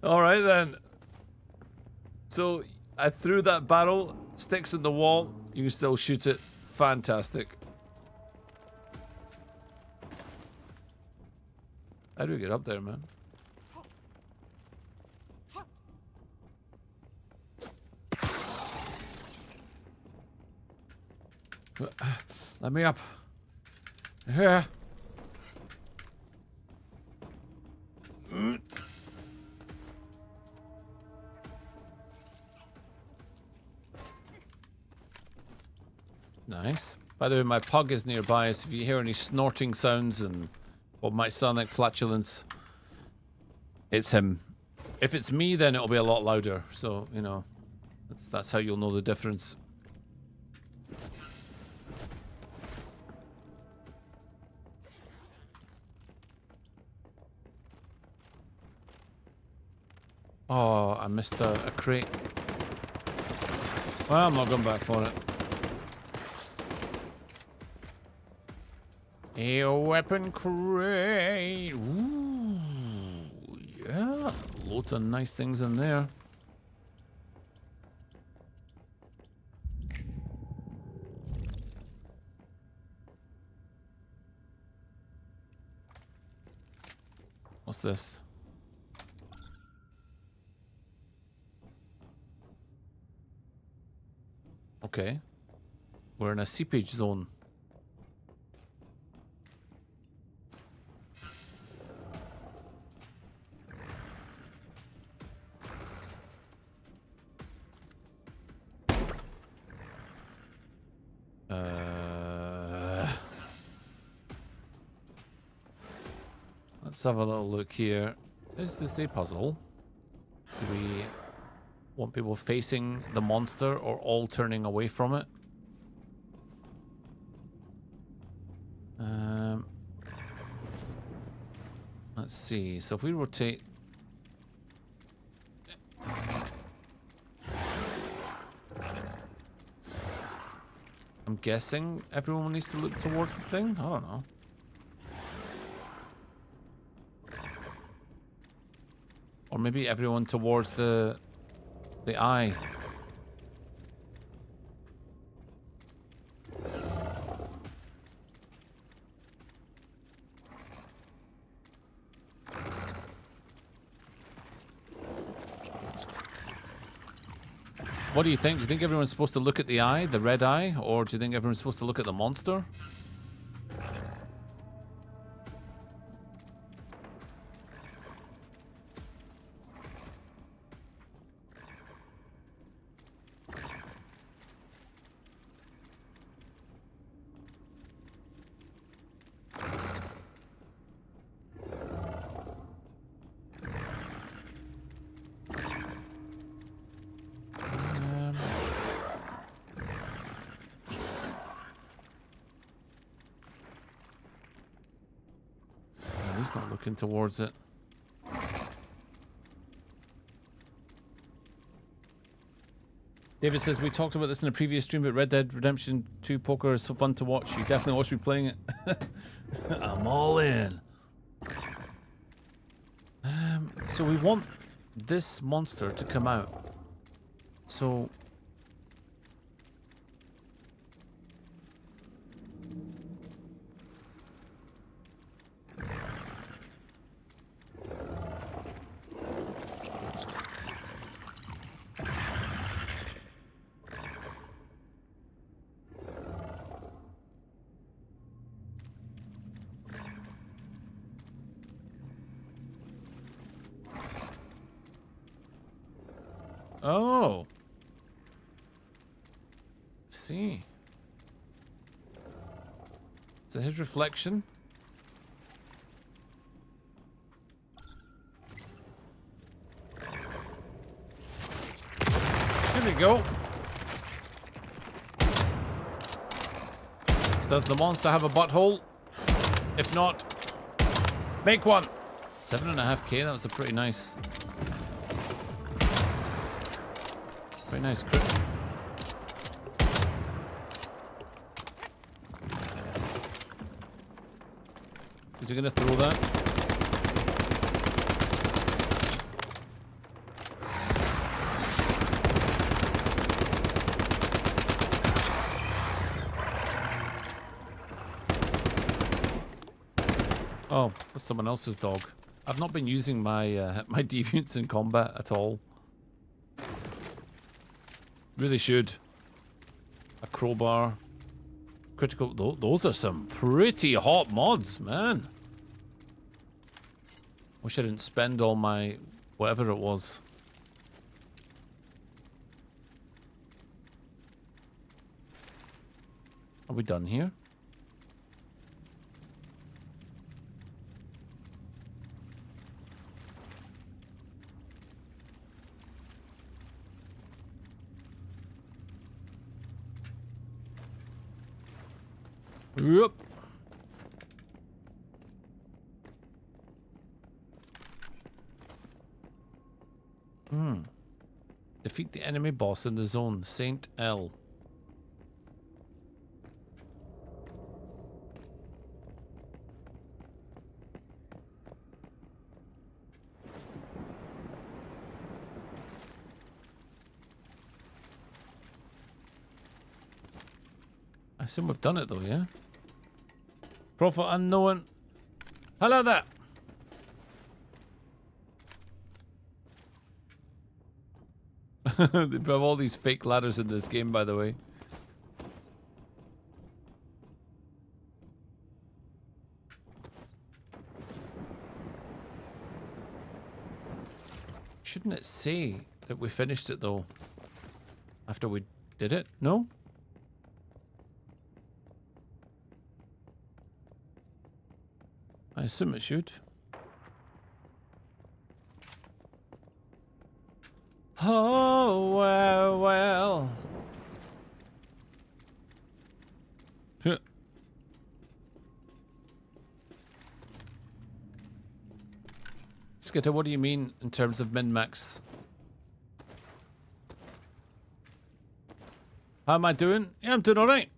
All right then. So I threw that barrel, sticks in the wall. You can still shoot it. Fantastic. How do we get up there, man? Let me up. Yeah. Nice. By the way, my pug is nearby, so if you hear any snorting sounds and what might sound like flatulence, it's him. If it's me, then it'll be a lot louder. So, you know, that's how you'll know the difference. Oh, I missed a crate. Well, I'm not going back for it. A weapon crate. Ooh, yeah. Loads of nice things in there. What's this? Okay. We're in a seepage zone. Let's have a little look here. Is this a puzzle? Do we want people facing the monster or all turning away from it? Let's see. So if we rotate guessing everyone needs to look towards the thing. I don't know. Or maybe everyone towards the eye. What do you think? Do you think everyone's supposed to look at the eye, the red eye, or do you think everyone's supposed to look at the monster? He's not looking towards it. David says, we talked about this in a previous stream, but Red Dead Redemption 2 poker is so fun to watch. You definitely watch me playing it. I'm all in. So we want this monster to come out. So... Oh. See. So his reflection. Here we go. Does the monster have a butthole? If not, make one. 7.5k, that was a pretty nice... Very nice crit. Is he gonna throw that? Oh, that's someone else's dog. I've not been using my my deviants in combat at all. Really should. A crowbar. Critical. Those are some pretty hot mods, man. Wish I didn't spend all my whatever it was. Are we done here? Yep. Defeat the enemy boss in the zone, Saint L. I assume we've done it though, yeah? Prophet unknown. Hello there. They have all these fake ladders in this game, by the way. Shouldn't it say that we finished it though? After we did it? No? I assume it should. Oh, well, well. Skitter, what do you mean in terms of min-max? How am I doing? Yeah, I'm doing alright.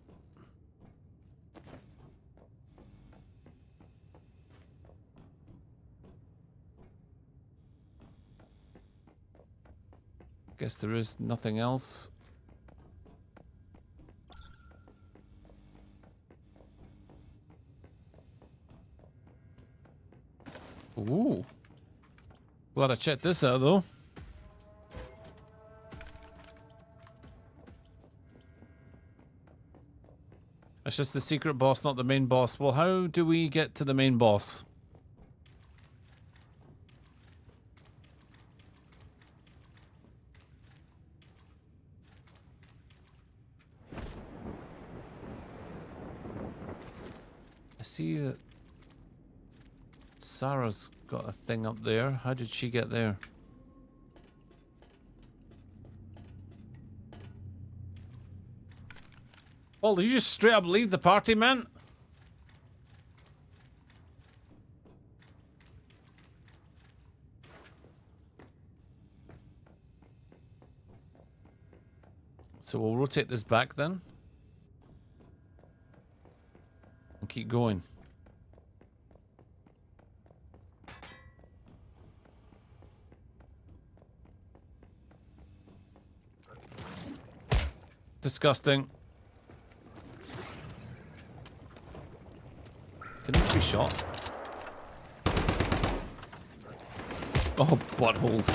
Guess there is nothing else. Ooh. Glad I checked this out though. It's just the secret boss, not the main boss. Well, how do we get to the main boss? I see that Sarah's got a thing up there. How did she get there? Oh, did you just straight up leave the party, man? So we'll rotate this back then. And keep going. Disgusting. Can these be shot? Oh, buttholes.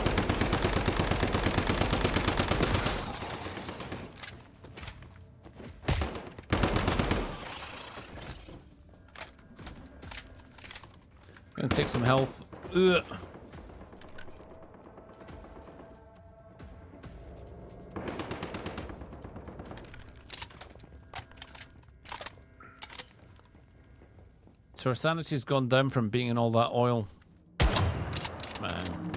Gonna take some health. Ugh. So our sanity's gone down from being in all that oil. Man.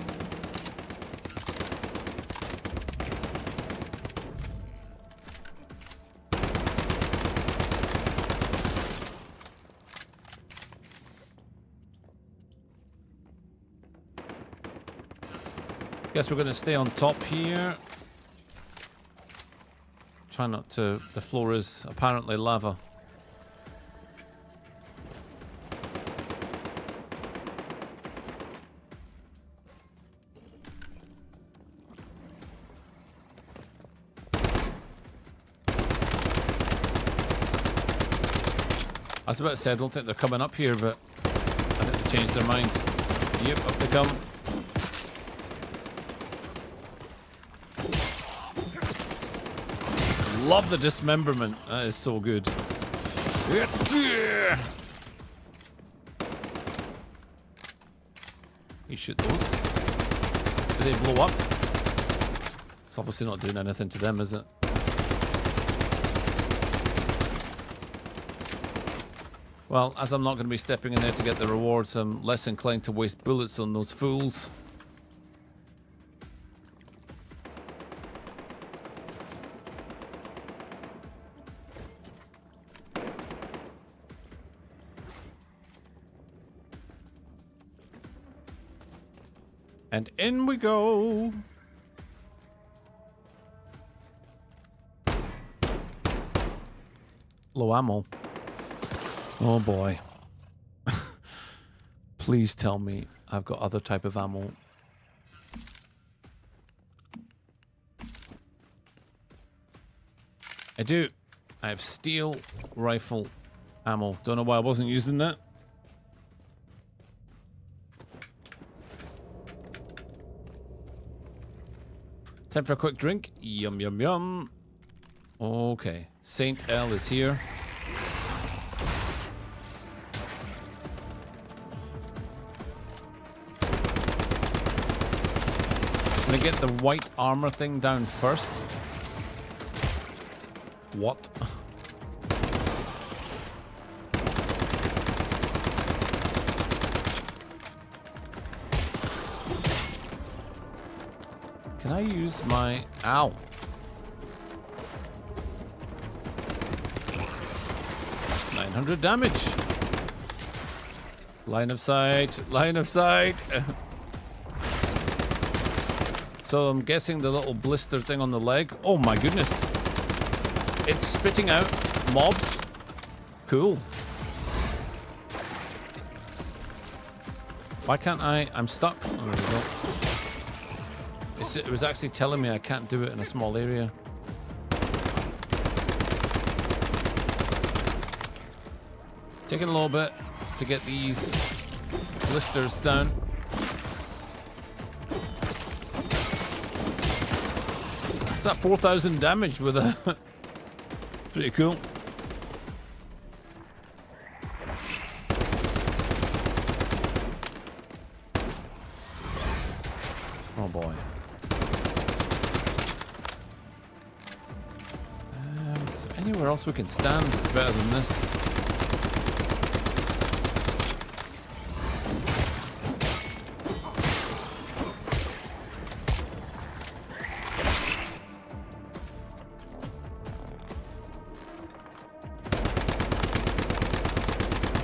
Guess we're going to stay on top here. Try not to... The floor is apparently lava. I was about to say, I don't think they're coming up here, but I think they changed their mind. Yep, up they come. Love the dismemberment. That is so good. You shoot those. Do they blow up? It's obviously not doing anything to them, is it? Well, as I'm not going to be stepping in there to get the rewards, I'm less inclined to waste bullets on those fools. And in we go. Low ammo. Oh boy. Please tell me I've got other type of ammo. I do. I have steel rifle ammo. Don't know why I wasn't using that. Time for a quick drink. Yum, yum, yum. Okay. Saint L is here. I'm gonna get the white armor thing down first. What? Can I use my... Ow. $900 damage. Line of sight. Line of sight. So I'm guessing the little blister thing on the leg. Oh my goodness. It's spitting out mobs. Cool. Why can't I? I'm stuck. Oh, there we go. It was actually telling me I can't do it in a small area. Taking a little bit to get these blisters down. It's at 4,000 damage with a... Pretty cool. Oh boy. Is there anywhere else we can stand that's better than this?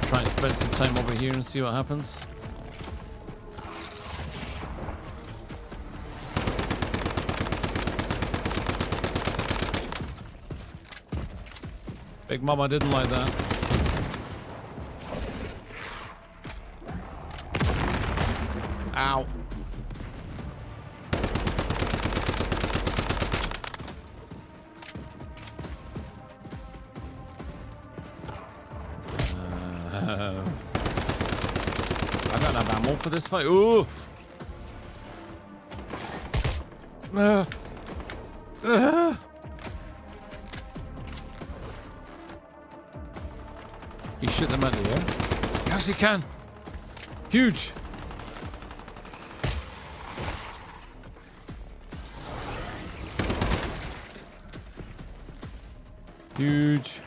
Try and spend some time over here and see what happens. Big Mama didn't like that. Ow. I don't have ammo for this fight. Ooh. He shoot them out of the air. Yes, he can. Huge. Huge.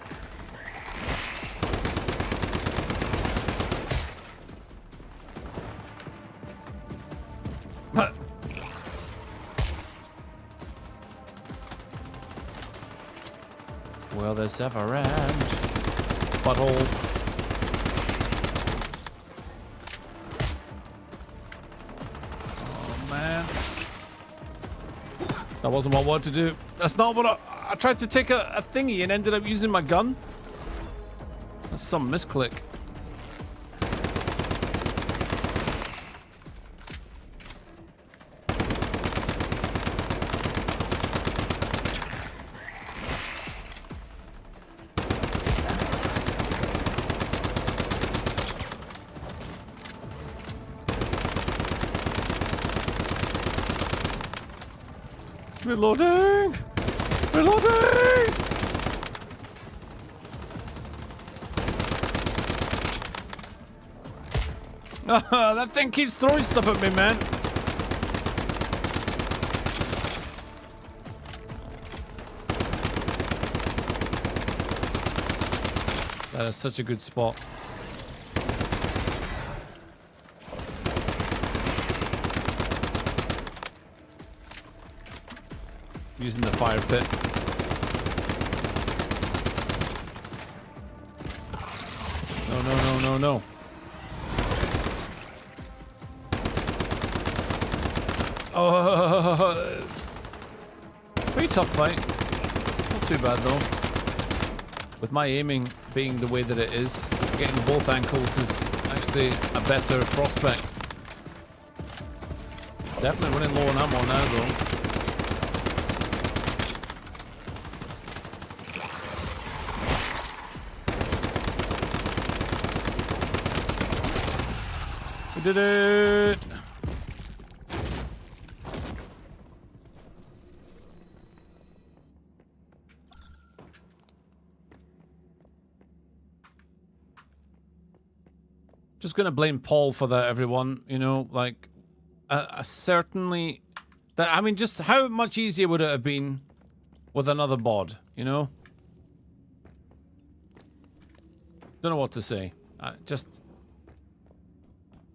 Well, there's Avalanche. Butthole. Oh, man. That wasn't what I wanted to do. That's not what I tried to take a thingy and ended up using my gun. That's some misclick. Reloading! Reloading! That thing keeps throwing stuff at me, man. That is such a good spot. Using the fire pit. No, no, no, no, no. Oh, it's a pretty tough fight. Not too bad though. With my aiming being the way that it is, getting both ankles is actually a better prospect. Definitely running low on ammo now though. We did it! Just gonna blame Paul for that, everyone. You know, like, certainly... That, I mean, just how much easier would it have been with another bod, you know? Don't know what to say. Just...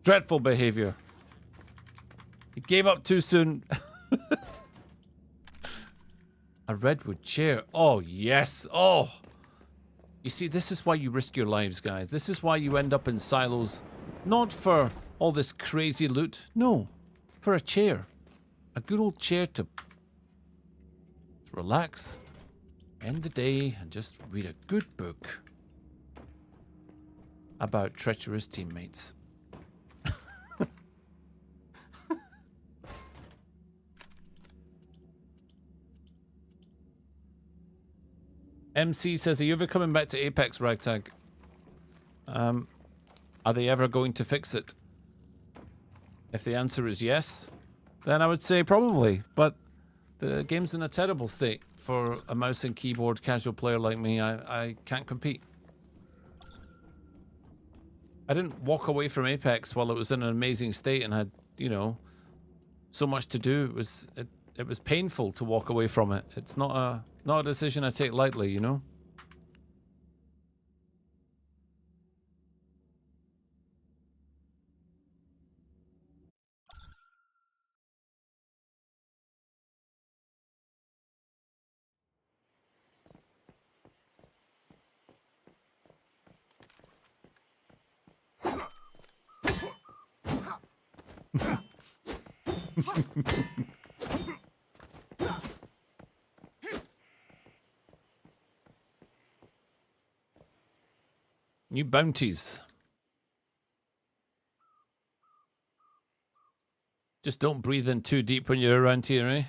Dreadful behavior. He gave up too soon. A redwood chair. Oh, yes. Oh. You see, this is why you risk your lives, guys. This is why you end up in silos. Not for all this crazy loot. No. For a chair. A good old chair to relax, end the day, and just read a good book about treacherous teammates. MC says, are you ever coming back to Apex, Ragtag? Are they ever going to fix it? If the answer is yes, then I would say probably. But the game's in a terrible state for a mouse and keyboard casual player like me. I can't compete. I didn't walk away from Apex while it was in an amazing state and had, you know, so much to do. It was painful to walk away from it. It's not a decision I take lightly, you know? New bounties. Just don't breathe in too deep when you're around here, eh?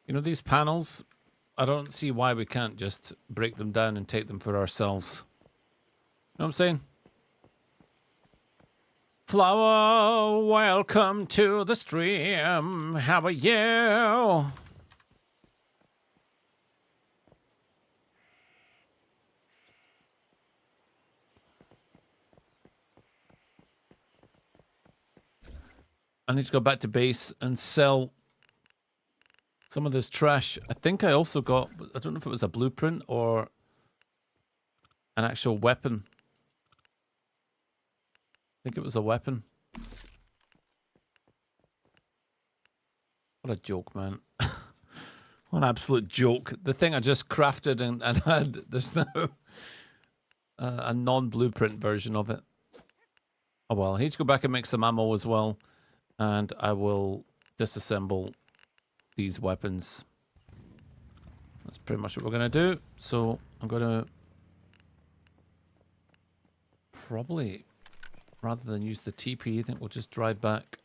You know, these panels, I don't see why we can't just break them down and take them for ourselves. You know what I'm saying? Flower, welcome to the stream. How are you? I need to go back to base and sell some of this trash. I think I also got, I don't know if it was a blueprint or an actual weapon. I think it was a weapon. What a joke, man. What an absolute joke. The thing I just crafted and had, there's now a non-blueprint version of it. Oh well, I need to go back and make some ammo as well. And I will disassemble these weapons. That's pretty much what we're going to do. So I'm going to probably, rather than use the TP, I think we'll just drive back.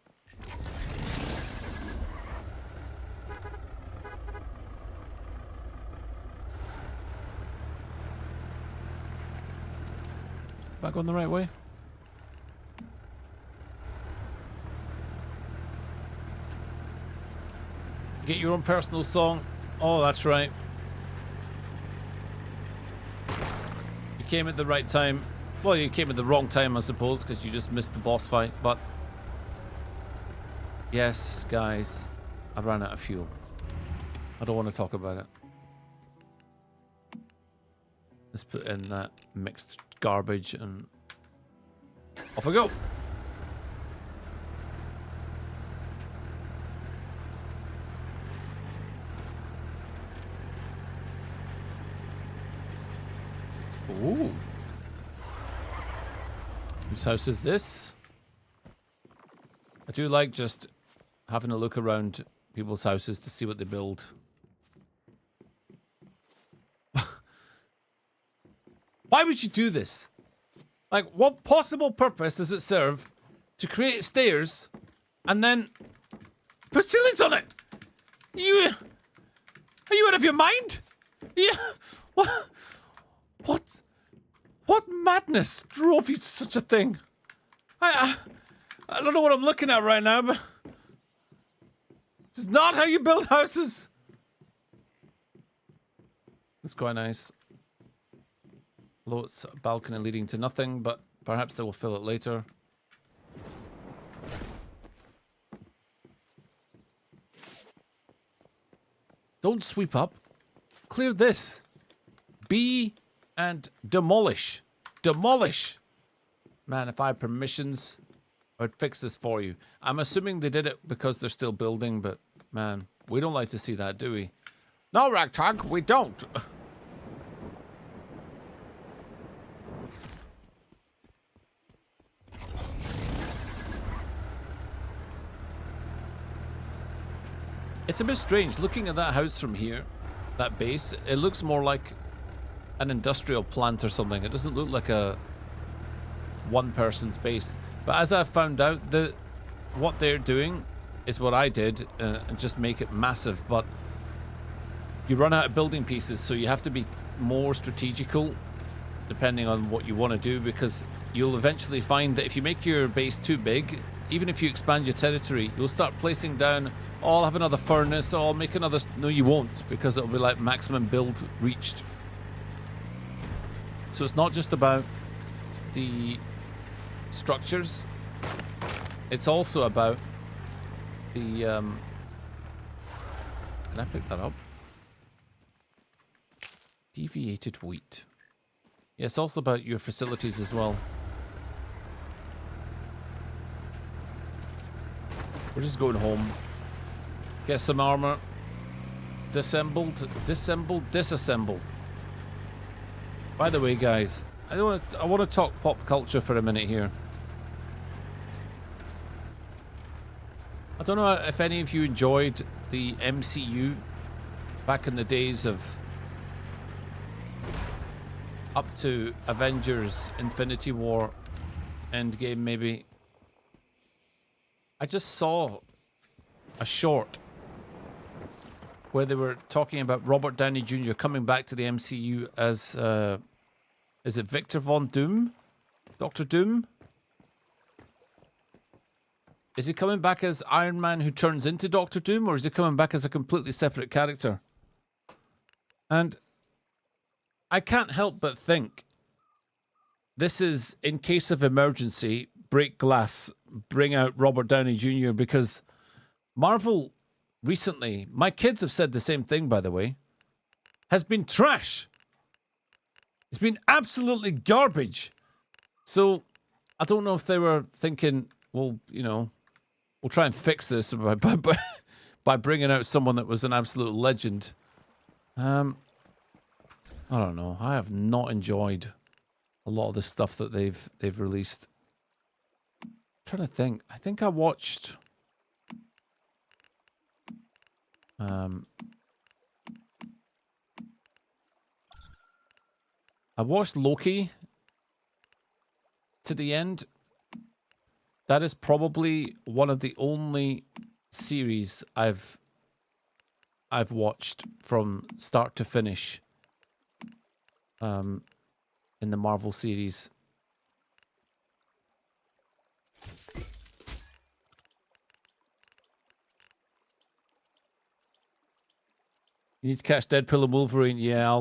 Back on the right way. Get your own personal song. Oh, that's right. You came at the right time. Well, you came at the wrong time, I suppose, because you just missed the boss fight. But yes, guys, I ran out of fuel. I don't want to talk about it. Let's put in that mixed garbage and off we go. Ooh. Whose house is this? I do like just having a look around people's houses to see what they build. Why would you do this? Like, what possible purpose does it serve to create stairs and then put ceilings on it? Are you out of your mind? Yeah. What madness drove you to such a thing? I don't know what I'm looking at right now, but it's not how you build houses. It's quite nice. Although it's a balcony leading to nothing, but perhaps they will fill it later. Don't sweep up. Clear this. Be and demolish. Demolish. Man, if I had permissions, I would fix this for you. I'm assuming they did it because they're still building, but man, We don't like to see that, do we? No, Ragtag, we don't. It's a bit strange looking at that house from here, that base. It looks more like an industrial plant or something. It doesn't look like a one-person's base. But as I've found out, what they're doing is what I did, and just make it massive. But you run out of building pieces, so you have to be more strategical depending on what you want to do, because you'll eventually find that if you make your base too big, even if you expand your territory, you'll start placing down, oh, I'll have another furnace, oh, I'll make another... No, you won't, because it'll be like maximum build reached. So it's not just about the structures, it's also about the... Can I pick that up? Deviated wheat. Yeah, it's also about your facilities as well. We're just going home. Get some armor. Disassembled. By the way, guys, I want to talk pop culture for a minute here. I don't know if any of you enjoyed the MCU back in the days of up to Avengers Infinity War Endgame, maybe. I just saw a short where they were talking about Robert Downey Jr. coming back to the MCU as, is it Victor Von Doom? Doctor Doom? Is he coming back as Iron Man who turns into Doctor Doom, or is he coming back as a completely separate character? And I can't help but think this is, in case of emergency, break glass, bring out Robert Downey Jr., because Marvel recently, my kids have said the same thing, by the way, has been trash. It's been absolutely garbage. So I don't know if they were thinking, well, you know, we'll try and fix this by bringing out someone that was an absolute legend. I don't know. I have not enjoyed a lot of the stuff that they've released. I'm trying to think. I think I watched Loki to the end. That is probably one of the only series I've watched from start to finish in the Marvel series. You need to catch Deadpool and Wolverine. Yeah,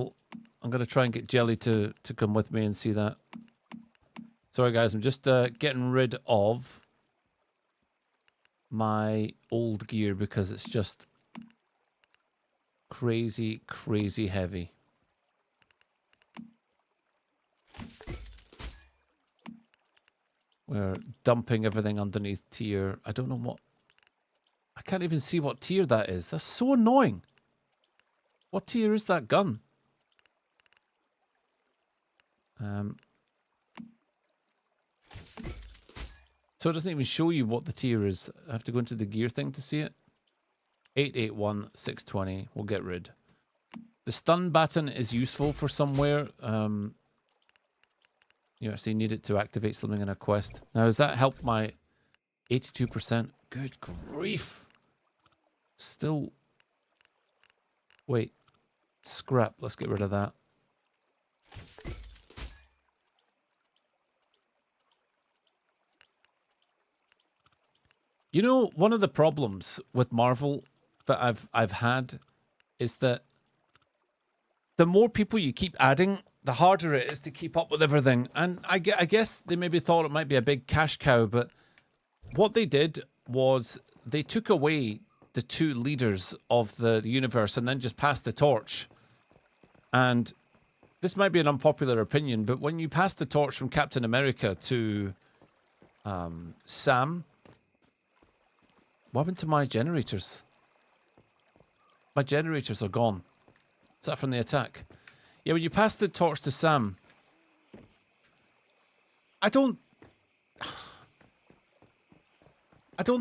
I'm going to try and get Jelly to come with me and see that. Sorry, guys. I'm just getting rid of my old gear because it's just crazy, crazy heavy. We're dumping everything underneath tier. I don't know what... I can't even see what tier that is. That's so annoying. What tier is that gun? So it doesn't even show you what the tier is. I have to go into the gear thing to see it. 881, 620. We'll get rid. The stun baton is useful for somewhere. You actually need it to activate something in a quest. Now, has that helped my 82%? Good grief. Still... Wait. Scrap. Let's get rid of that. You know, one of the problems with Marvel that I've had is that the more people you keep adding, the harder it is to keep up with everything. And I guess they maybe thought it might be a big cash cow, but what they did was they took away the two leaders of the universe and then just passed the torch. And this might be an unpopular opinion, but when you pass the torch from Captain America to Sam... What happened to my generators? My generators are gone. Is that from the attack? Yeah, when you pass the torch to Sam, I don't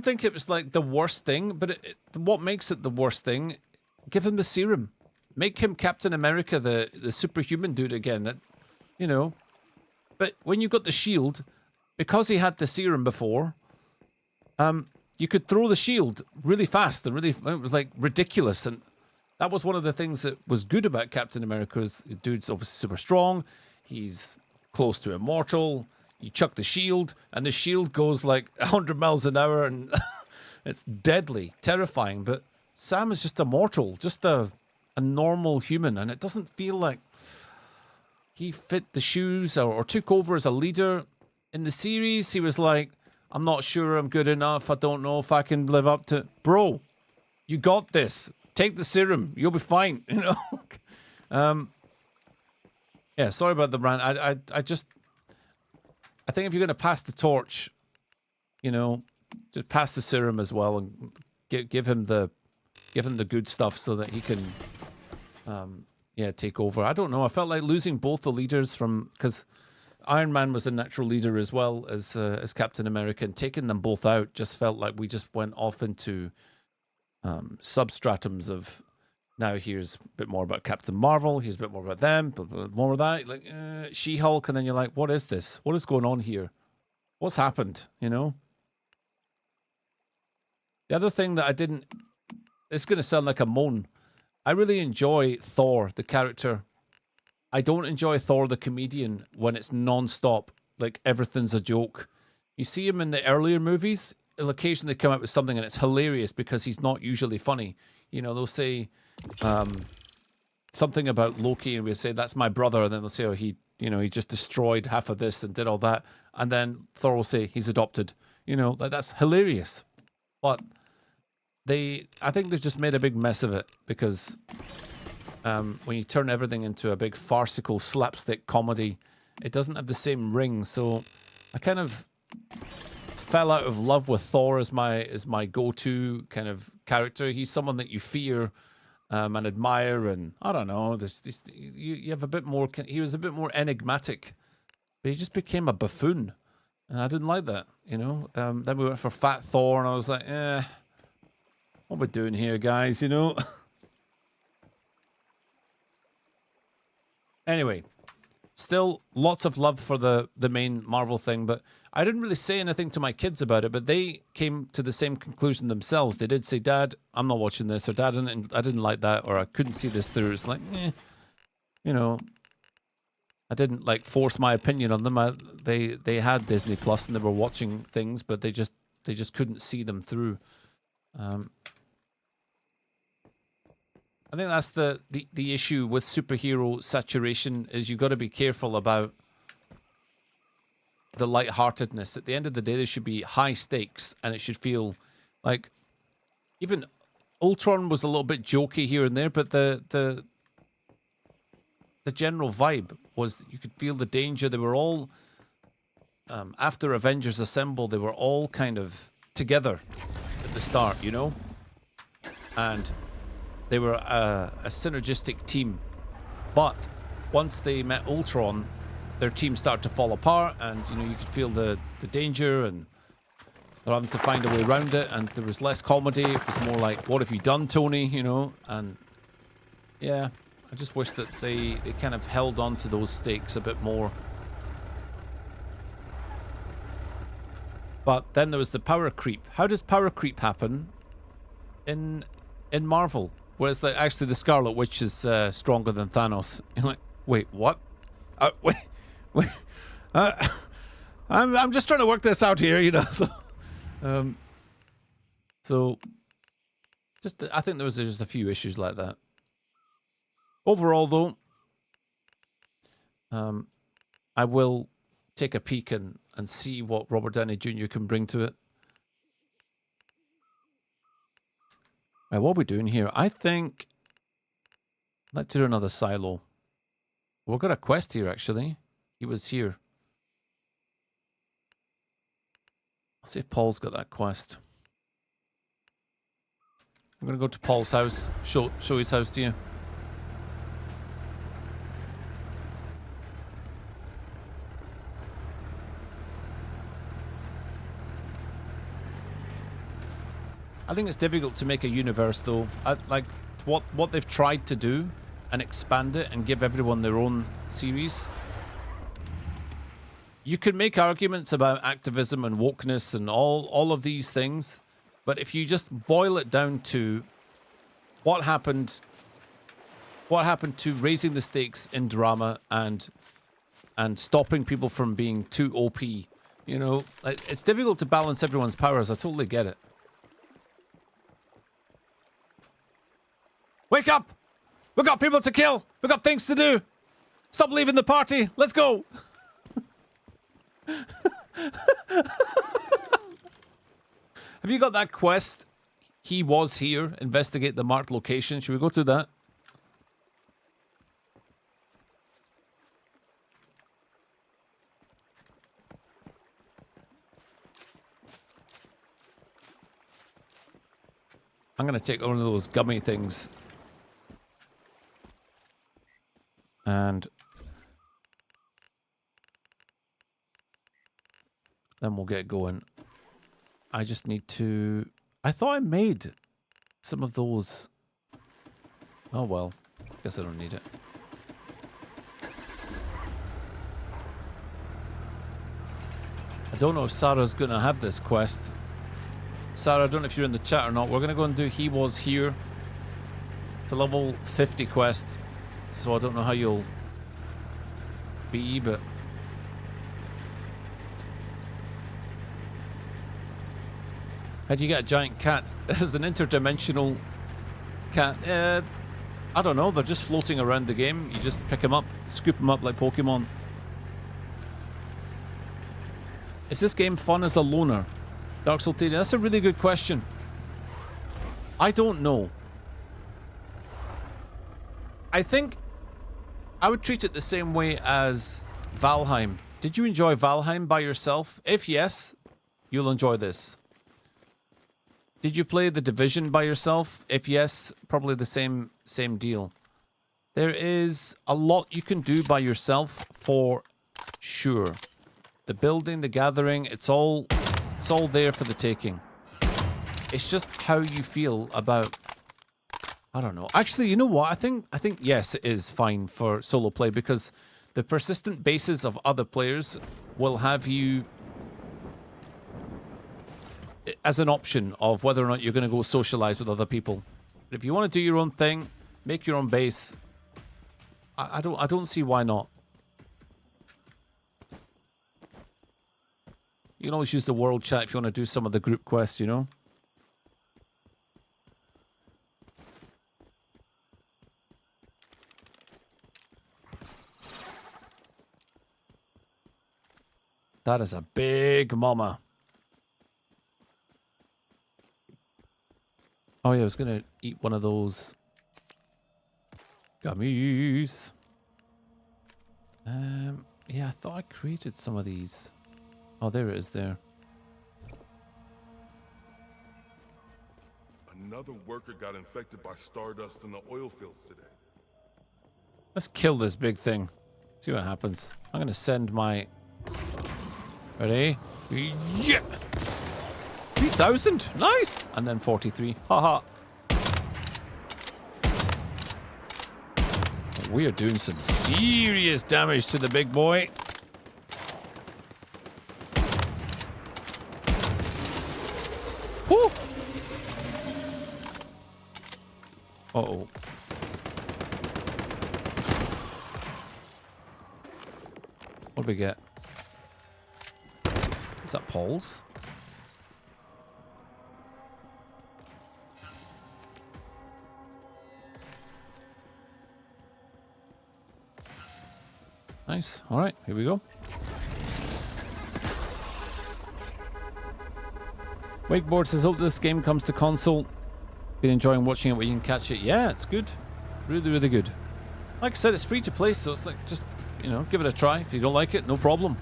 think it was like the worst thing, but what makes it the worst thing? Give him the serum. Make him Captain America, the superhuman dude again. That, you know. But when you got the shield, because he had the serum before, you could throw the shield really fast and really, it was like ridiculous. And that was one of the things that was good about Captain America. Is the dude's obviously super strong. He's close to immortal. You chuck the shield, and the shield goes like 100 miles an hour, and it's deadly, terrifying. But Sam is just a mortal, just a normal human, and it doesn't feel like he fit the shoes or took over as a leader. In the series, he was like, I'm not sure I'm good enough. I don't know if I can live up to... Bro, you got this. Take the serum. You'll be fine, you know? Yeah, sorry about the rant. I think if you're going to pass the torch, you know, just pass the serum as well and give him the good stuff so that he can, take over. I don't know. I felt like losing both the leaders because Iron Man was a natural leader as well as Captain America, and taking them both out just felt like we just went off into substratums of. Now here's a bit more about Captain Marvel. Here's a bit more about them. More of that. Like She-Hulk, and then you're like, what is this? What is going on here? What's happened? You know. The other thing that I didn't. It's going to sound like a moan. I really enjoy Thor, the character. I don't enjoy Thor, the comedian, when it's non-stop. Like everything's a joke. You see him in the earlier movies. He'll occasionally come out with something, and it's hilarious because he's not usually funny. You know, they'll say something about Loki, and we'll say that's my brother, and then they'll say, oh, he just destroyed half of this and did all that, and then Thor will say he's adopted. You know, that's hilarious. But I think they've just made a big mess of it because when you turn everything into a big farcical slapstick comedy, it doesn't have the same ring. So I kind of fell out of love with Thor as my go-to kind of character. He's someone that you fear and admire, and I don't know. You have a bit more. He was a bit more enigmatic, but he just became a buffoon, and I didn't like that. You know. Then we went for Fat Thor, and I was like, what are we doing here, guys? You know. Anyway, still lots of love for the main Marvel thing, but I didn't really say anything to my kids about it, but they came to the same conclusion themselves. They did say, Dad, I'm not watching this, or Dad, I didn't like that, or I couldn't see this through. It's like, you know, I didn't like force my opinion on them. They had Disney Plus and they were watching things, but they just couldn't see them through. I think that's the issue with superhero saturation is you got to be careful about the lightheartedness. At the end of the day, there should be high stakes, and it should feel like even Ultron was a little bit jokey here and there, but the general vibe was you could feel the danger. They were all after Avengers Assemble, they were all kind of together at the start, you know, and they were a synergistic team. But once they met Ultron, their team started to fall apart, and you know you could feel the danger, and they're having to find a way around it. And there was less comedy; it was more like, "What have you done, Tony?" You know. And yeah, I just wish that they kind of held on to those stakes a bit more. But then there was the power creep. How does power creep happen in Marvel? Whereas like actually the Scarlet Witch is stronger than Thanos. You're like, wait, what? Wait. I'm just trying to work this out here, you know. So, just I think there was just a few issues like that. Overall, though, I will take a peek and see what Robert Downey Jr. can bring to it. Right, what are we doing here? I think let's do another silo. We've got a quest here, actually. He was here. I'll see if Paul's got that quest. I'm gonna go to Paul's house. Show his house to you. I think it's difficult to make a universe, though. Like what they've tried to do, and expand it and give everyone their own series. You can make arguments about activism and wokeness and all of these things, but if you just boil it down to what happened to raising the stakes in drama and stopping people from being too OP, you know, it's difficult to balance everyone's powers. I totally get it. Wake up! We've got people to kill! We've got things to do! Stop leaving the party! Let's go! Have you got that quest? He was here. Investigate the marked location. Should we go to that? I'm going to take one of those gummy things. And then we'll get going. I just need to... I thought I made some of those. Oh well. Guess I don't need it. I don't know if Sarah's going to have this quest. Sarah, I don't know if you're in the chat or not. We're going to go and do He Was Here. It's a level 50 quest. So I don't know how you'll be, but... How'd you get a giant cat? As an interdimensional cat? I don't know. They're just floating around the game. You just pick them up, scoop them up like Pokemon. Is this game fun as a loner? Dark Soul Theory? That's a really good question. I don't know. I think I would treat it the same way as Valheim. Did you enjoy Valheim by yourself? If yes, you'll enjoy this. Did you play The Division by yourself? If yes, probably the same deal. There is a lot you can do by yourself for sure. The building, the gathering, it's all there for the taking. It's just how you feel about... I don't know. Actually, you know what? I think yes, it is fine for solo play because the persistent bases of other players will have you as an option of whether or not you're going to go socialize with other people. But if you want to do your own thing, make your own base. I don't see why not. You can always use the world chat if you want to do some of the group quests, you know? That is a big mama. Oh yeah, I was gonna eat one of those gummies. Yeah, I thought I created some of these. Oh, there it is there. Another worker got infected by stardust in the oil fields today. Let's kill this big thing. See what happens. I'm gonna send my... Ready? Yeah! 3,000! Nice! And then 43. Haha. We are doing some serious damage to the big boy. Woo! Uh-oh. What do we get? Is that Paul's? Nice. All right, here we go. Wakeboard says, hope this game comes to console. Been enjoying watching it where you can catch it. Yeah, it's good. Really, really good. Like I said, it's free to play, so it's like, just, you know, give it a try. If you don't like it, no problem.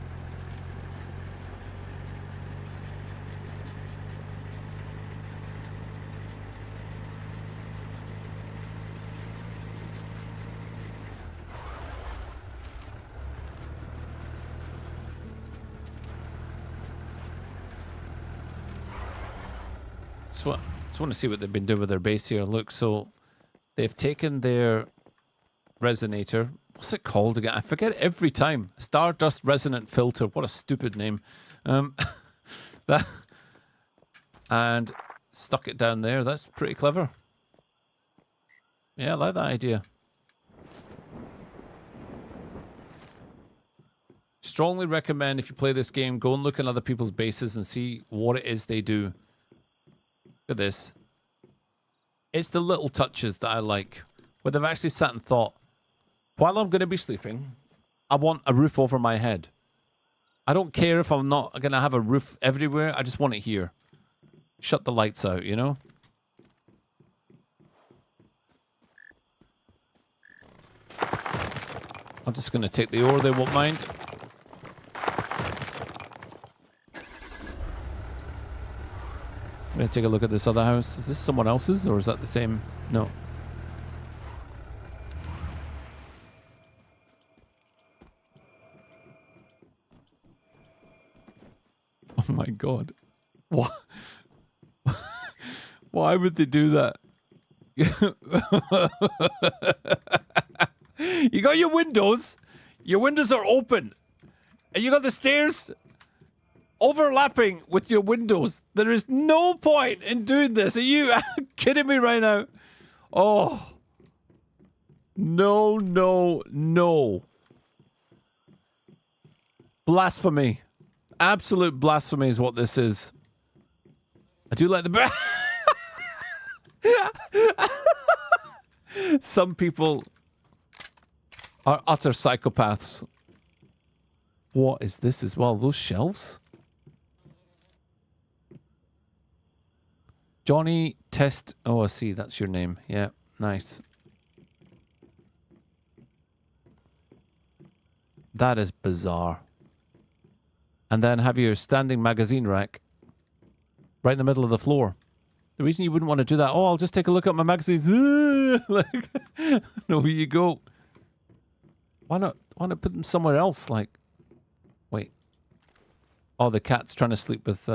Just want to see what they've been doing with their base here. Look, so they've taken their resonator. What's it called again? I forget every time. Stardust resonant filter. What a stupid name. That and stuck it down there. That's pretty clever. Yeah, I like that idea. Strongly recommend if you play this game, go and look at other people's bases and see what it is they do. Look at this. It's the little touches that I like, where they've actually sat and thought, while I'm going to be sleeping, I want a roof over my head. I don't care if I'm not going to have a roof everywhere. I just want it here. Shut the lights out, you know? I'm just going to take the ore, they won't mind. I'm going to take a look at this other house. Is this someone else's or is that the same? No. Oh my god. What? Why would they do that? You got your windows. Your windows are open. And you got the stairs overlapping with your windows. There is no point in doing this. Are you kidding me right now? Oh. No, no, no. Blasphemy. Absolute blasphemy is what this is. I do like the... Some people are utter psychopaths. What is this as well? Those shelves? Johnny Test. Oh, I see. That's your name. Yeah, nice. That is bizarre. And then have your standing magazine rack right in the middle of the floor. The reason you wouldn't want to do that, oh, I'll just take a look at my magazines. Like, no, here you go. Why not put them somewhere else? Like, wait. Oh, the cat's trying to sleep with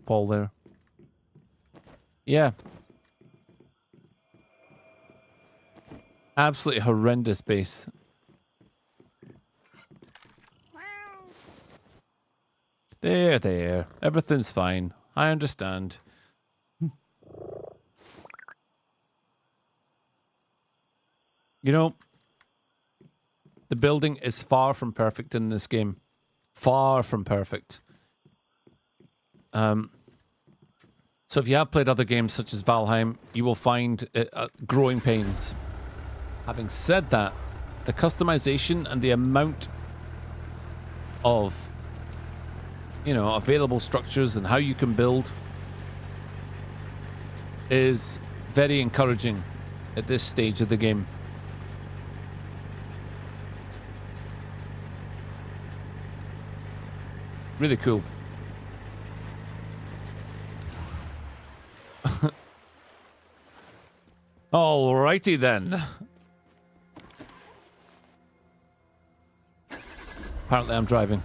Paul there. Yeah. Absolutely horrendous base. There. Everything's fine. I understand. You know, the building is far from perfect in this game. Far from perfect. So if you have played other games such as Valheim, you will find growing pains. Having said that, the customization and the amount of, you know, available structures and how you can build is very encouraging at this stage of the game. Really cool. Alrighty then. Apparently I'm driving.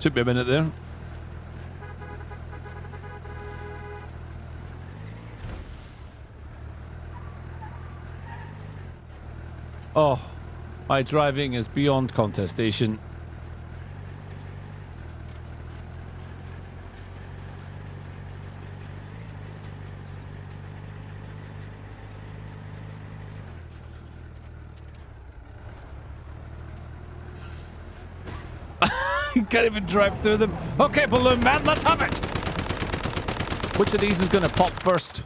Took me a minute there. Oh, my driving is beyond contestation. You can't even drive through them. Okay, Balloon Man, let's have it! Which of these is going to pop first?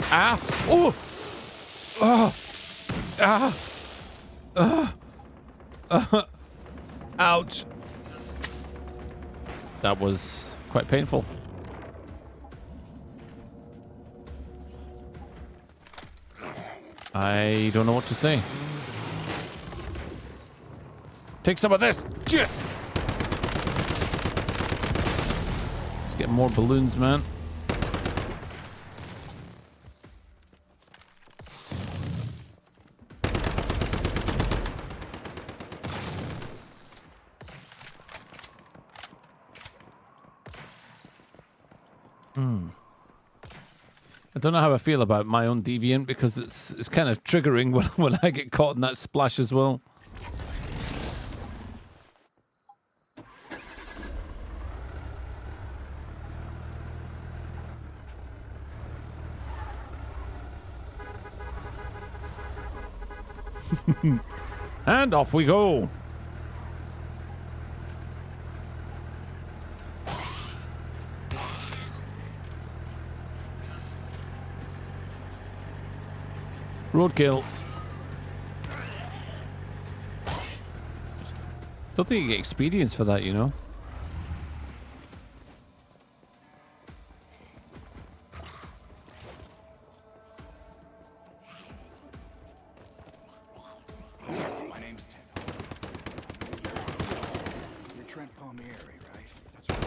Ah! Oh! Oh! Ah! Ouch! That was quite painful. I don't know what to say. Take some of this! Let's get more balloons, man. I don't know how I feel about my own deviant because it's kind of triggering when I get caught in that splash as well. And off we go. Roadkill. Don't think you get experience for that, you know. My name's Ted. You're Trent Palmieri, right? That's right.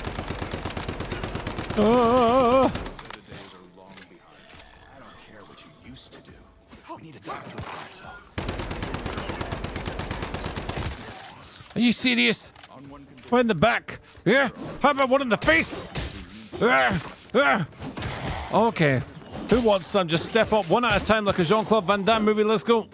Ah! The days are long behind. I don't care what you used to do. We need a doctor with myself. Are you serious? On one condition. One in the back. Yeah. How about one in the face? Okay. Who wants some? Just step up one at a time like a Jean-Claude Van Damme movie. Let's go.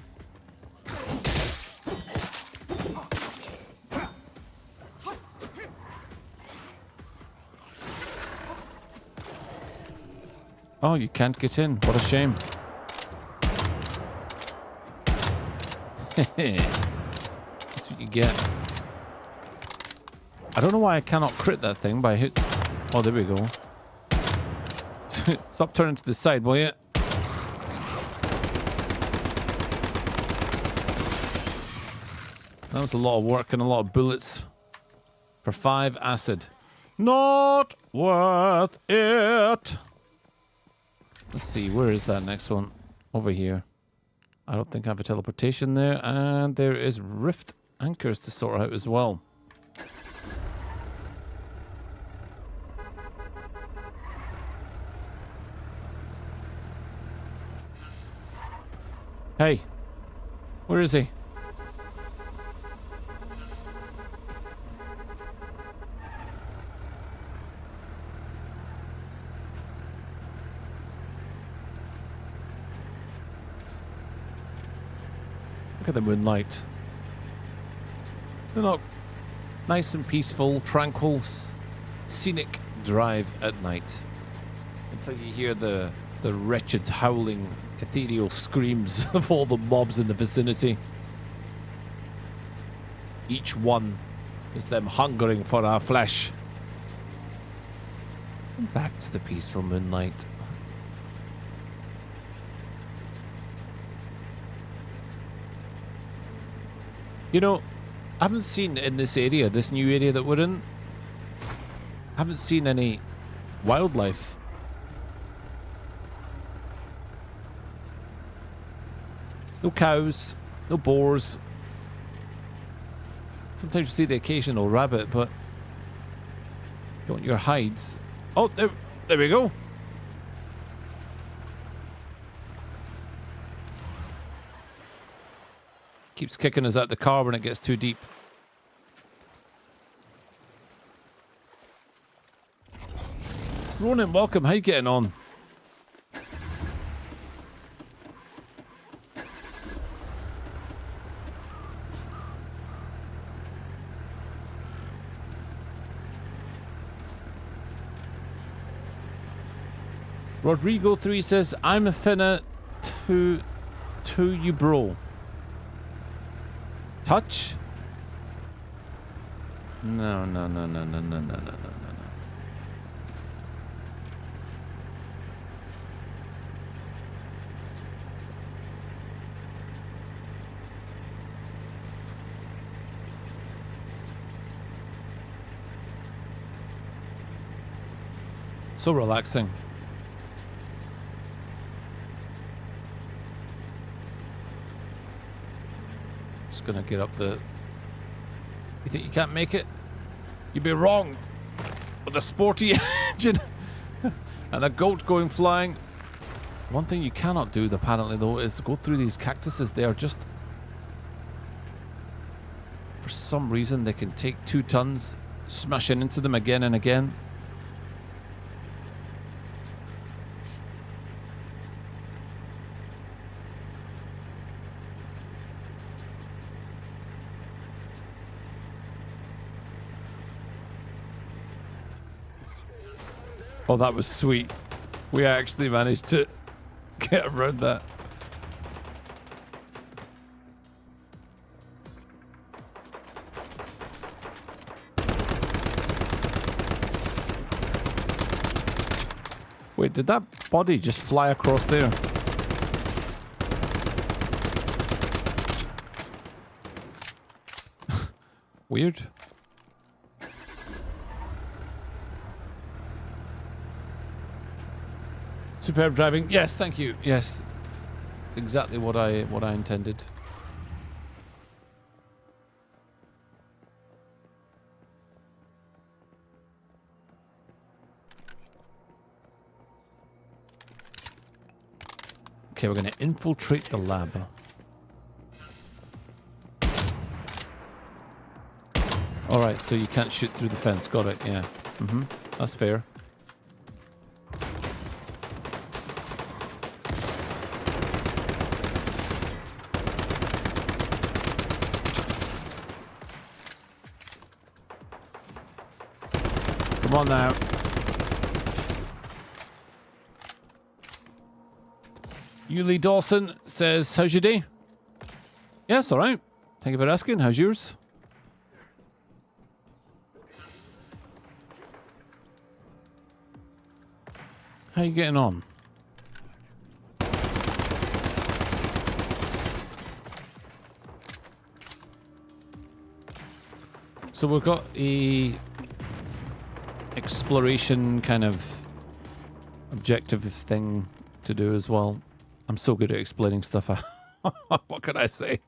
Oh, you can't get in. What a shame. That's what you get. I don't know why I cannot crit that thing by hit. Oh, there we go. Stop turning to the side, will you? That was a lot of work and a lot of bullets for 5 acid. Not worth it. Let's see, where is that next one? Over here. I don't think I have a teleportation there, and there is rift anchors to sort out as well. Hey, where is he? Look at the moonlight. They're not nice and peaceful, tranquil, scenic drive at night. Until you hear the wretched howling, ethereal screams of all the mobs in the vicinity. Each one is them hungering for our flesh. And back to the peaceful moonlight. You know, I haven't seen in this area, this new area that we're in, I haven't seen any wildlife. No cows, no boars. Sometimes you see the occasional rabbit, but you want your hides. Oh, there we go. Keeps kicking us out the car when it gets too deep. Ronan, welcome. How you getting on? Rodrigo3 says, I'm a finna to you, bro. Touch? No. So relaxing. Just gonna get up the... You think you can't make it? You'd be wrong. With a sporty engine and a goat going flying. One thing you cannot do, apparently, though, is go through these cactuses. They are just... For some reason, they can take 2 tons, smashing into them again and again. Oh, that was sweet. We actually managed to get around that. Wait, did that body just fly across there? Weird. Superb driving. Yes, thank you. Yes. It's exactly what I intended. Okay, we're going to infiltrate the lab. Alright, so you can't shoot through the fence. Got it, yeah. That's fair. Come on now. Yuli Dawson says, how's your day? Yes, alright. Thank you for asking. How's yours? How you getting on? So we've got a exploration kind of objective thing to do as well. I'm so good at explaining stuff. What can I say?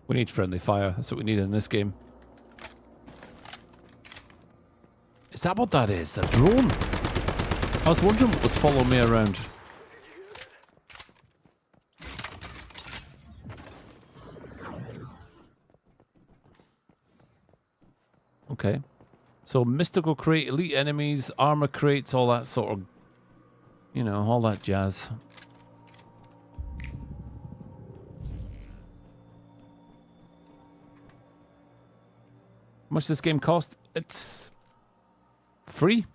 We need friendly fire. That's what we need in this game. Is that what that is? A drone? I was wondering what was following me around. Okay. So mystical crate, elite enemies, armor crates, all that sort of, you know, all that jazz. How much does this game cost? It's free.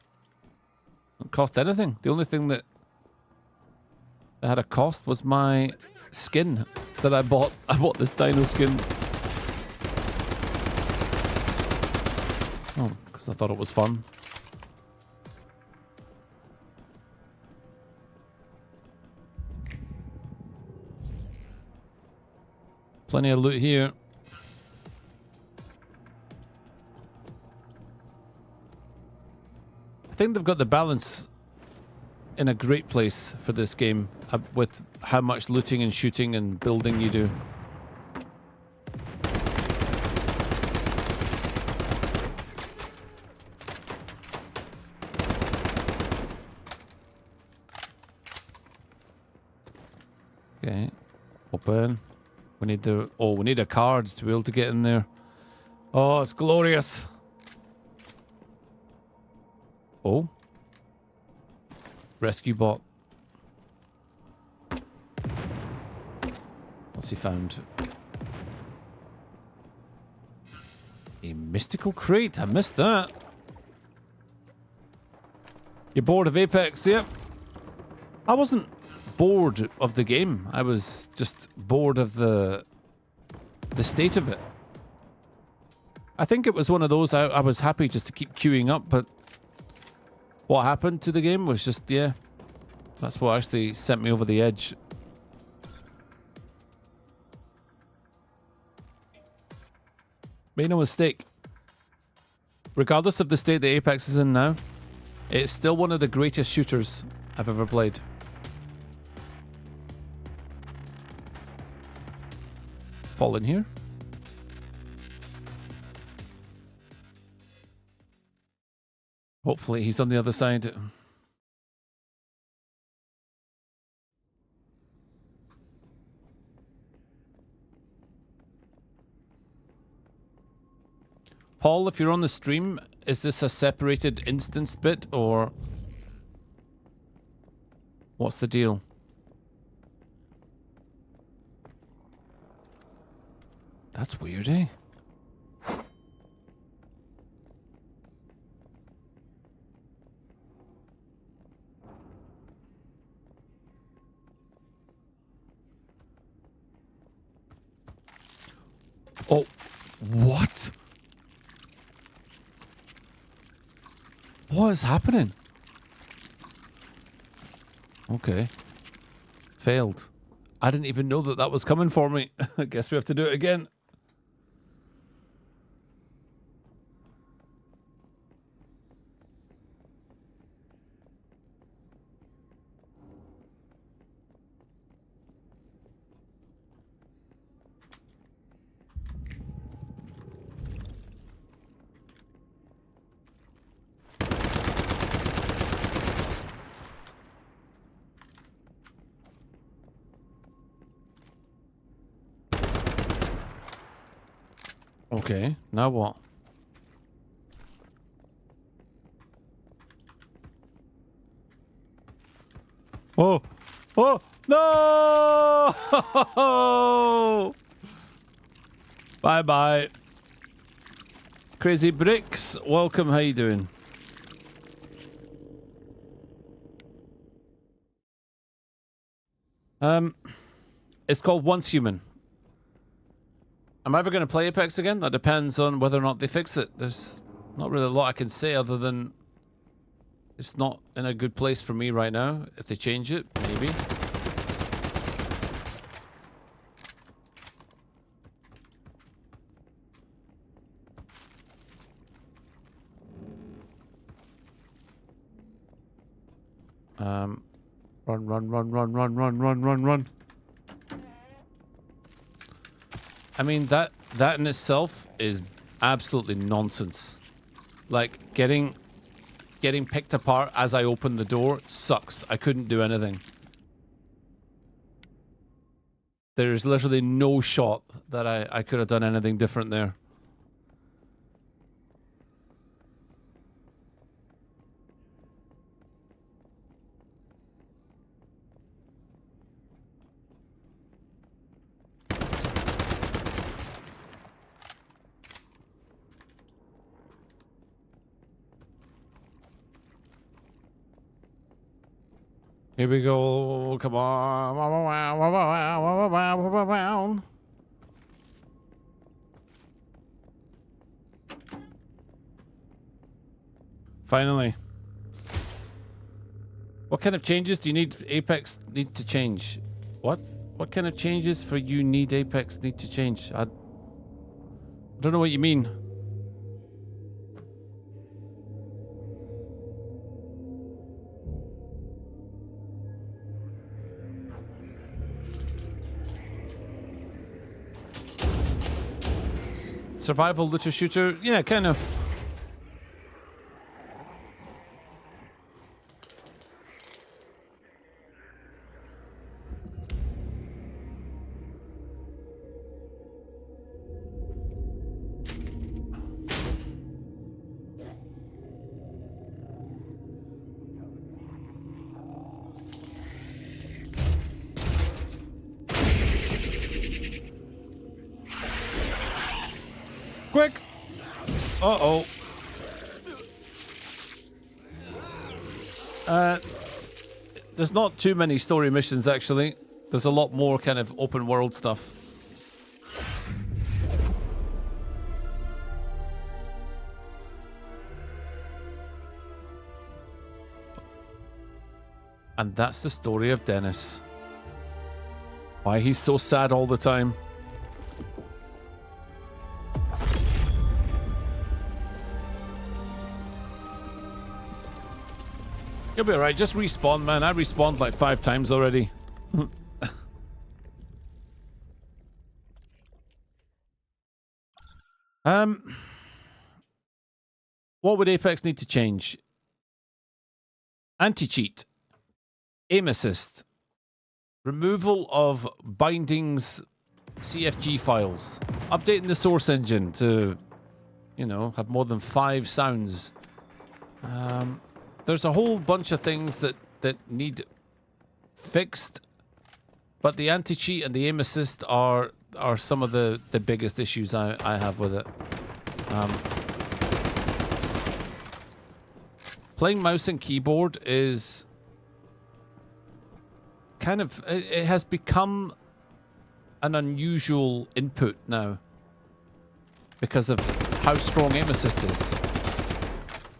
Don't cost anything. The only thing that had a cost was my skin that I bought. I bought this dino skin. Oh, because I thought it was fun. Plenty of loot here. I think they've got the balance in a great place for this game with how much looting and shooting and building you do. Okay, open. We need the we need a card to be able to get in there. Oh, it's glorious. Oh, rescue bot. What's he found? A mystical crate. I missed that. You're bored of Apex, yep. I wasn't bored of the game. I was just bored of the state of it. I think it was one of those I was happy just to keep queuing up, but what happened to the game was just, yeah, that's what actually sent me over the edge. Make no mistake. Regardless of the state that Apex is in now, it's still one of the greatest shooters I've ever played. Is Paul in here? Hopefully he's on the other side. Paul, if you're on the stream, is this a separated instance bit or what's the deal? That's weird, eh? Oh, what? What is happening? Okay. Failed. I didn't even know that that was coming for me. I guess we have to do it again. Okay, now what? Oh! Oh! No! Bye-bye. Crazy Bricks, welcome, how you doing? It's called Once Human. Am I ever going to play Apex again? That depends on whether or not they fix it. There's not really a lot I can say other than it's not in a good place for me right now. If they change it, maybe. Run. I mean, that in itself is absolutely nonsense. Like, getting picked apart as I open the door sucks. I couldn't do anything. There's literally no shot that I could have done anything different there. Here we go. Come on. Finally. What kind of changes do you need Apex need to change? What? What kind of changes for you need Apex need to change? I don't know what you mean. Survival looter shooter? Yeah, kind of. Quick! Uh-oh. There's not too many story missions, actually. There's a lot more kind of open world stuff. And that's the story of Dennis. Why he's so sad all the time. You'll be alright, just respawn, man. I respawned like 5 times already. What would Apex need to change? Anti-cheat. Aim assist. Removal of bindings CFG files. Updating the source engine to, you know, have more than 5 sounds. There's a whole bunch of things that need fixed, but the anti-cheat and the aim assist are some of the biggest issues I have with it. Playing mouse and keyboard is kind of, it has become an unusual input now. because of how strong aim assist is.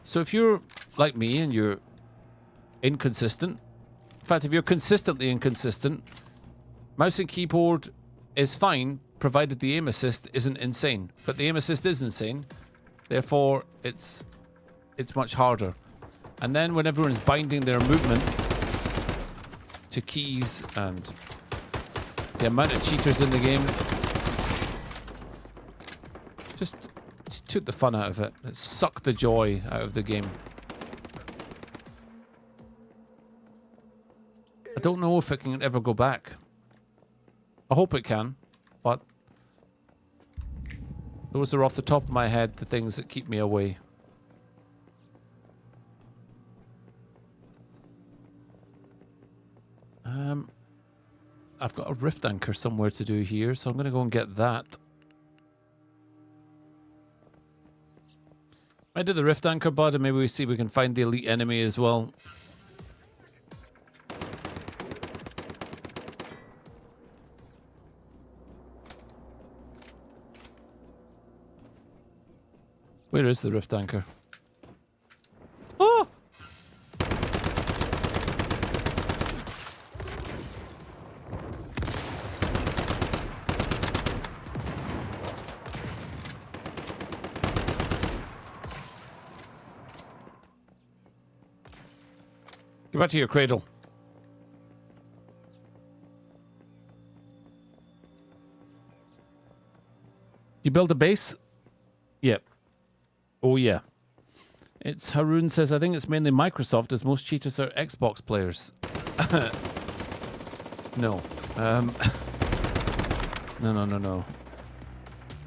So if you're like me and you're inconsistent, in fact, if you're consistently inconsistent, mouse and keyboard is fine, provided the aim assist isn't insane. But the aim assist is insane, therefore it's much harder. And then when everyone's binding their movement to keys and the amount of cheaters in the game, just took the fun out of it. It sucked the joy out of the game. I don't know if it can ever go back. I hope it can, but those are off the top of my head the things that keep me away. I've got a rift anchor somewhere to do here, so I'm going to go and get that. I do the rift anchor, bud, and maybe we see if we can find the elite enemy as well. Where is the rift anchor? Oh! Get back to your cradle. You build a base? Yep. Oh yeah. It's Haroon says, I think it's mainly Microsoft as most cheaters are Xbox players. No. No.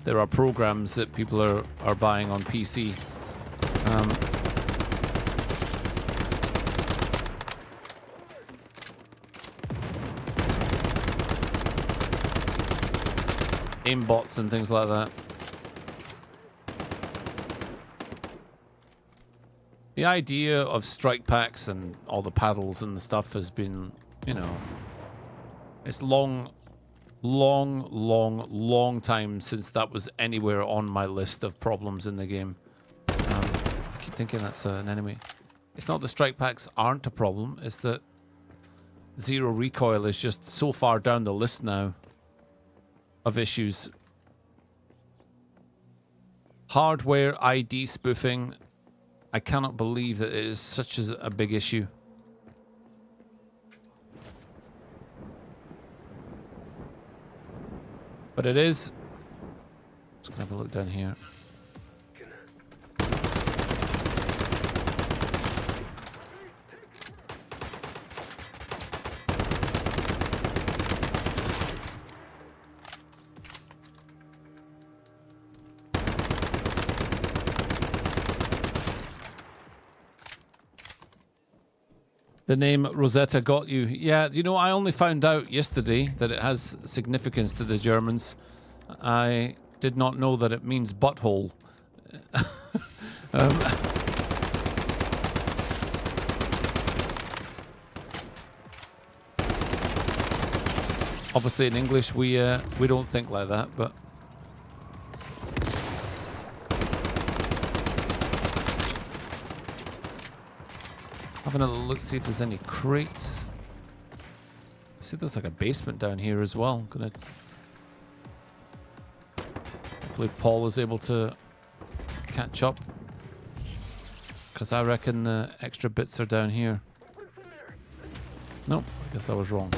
There are programs that people are buying on PC. Aimbots and things like that. The idea of strike packs and all the paddles and the stuff has been, you know, it's long time since that was anywhere on my list of problems in the game. I keep thinking that's an enemy. It's not the strike packs aren't a problem, it's that zero recoil is just so far down the list now of issues. Hardware ID spoofing, I cannot believe that it is such a big issue. But it is. Let's have a look down here. The name Rosetta got you. Yeah, you know, I only found out yesterday that it has significance to the Germans. I did not know that it means butthole. Obviously in English we don't think like that, but having a look, see if there's any crates. See, there's like a basement down here as well. Hopefully Paul is able to catch up, because I reckon the extra bits are down here. Nope, I guess I was wrong.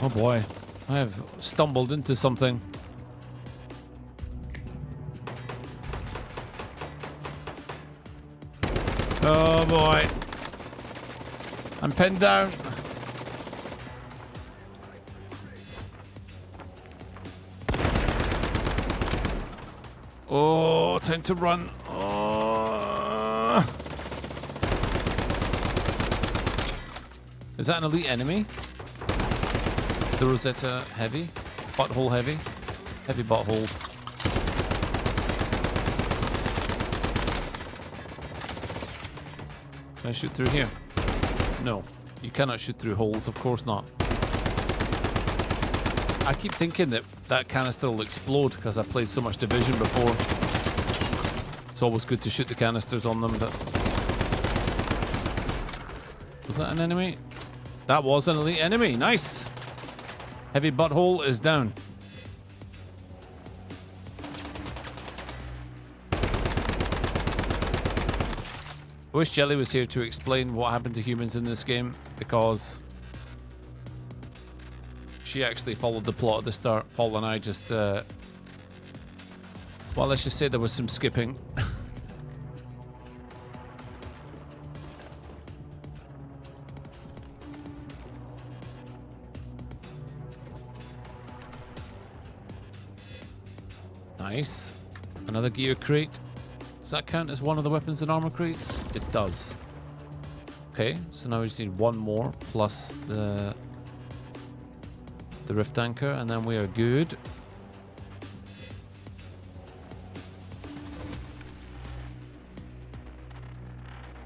Oh boy, I have stumbled into something. Oh boy. I'm pinned down. Oh, time to run. Oh. Is that an elite enemy? The Rosetta heavy? Butthole heavy? Heavy buttholes. Can I shoot through here? No. You cannot shoot through holes, of course not. I keep thinking that that canister will explode because I played so much Division before. It's always good to shoot the canisters on them, but... Was that an enemy? That was an elite enemy. Nice! Heavy butthole is down. I wish Jelly was here to explain what happened to humans in this game, because she actually followed the plot at the start. Paul and I just, well, let's just say there was some skipping. Nice. Another gear crate. Does that count as one of the weapons and armor crates? It does. Okay, so now we just need one more plus the rift anchor, and then we are good.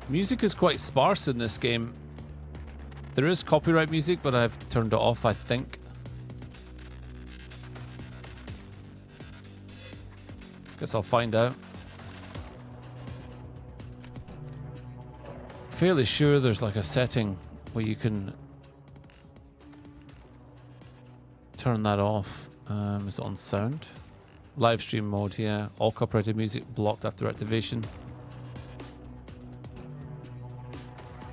Music is quite sparse in this game. There is copyright music, but I've turned it off, I think. Guess I'll find out. Fairly sure there's like a setting where you can turn that off. Is it on sound? Live stream mode, yeah. All copyrighted music blocked after activation.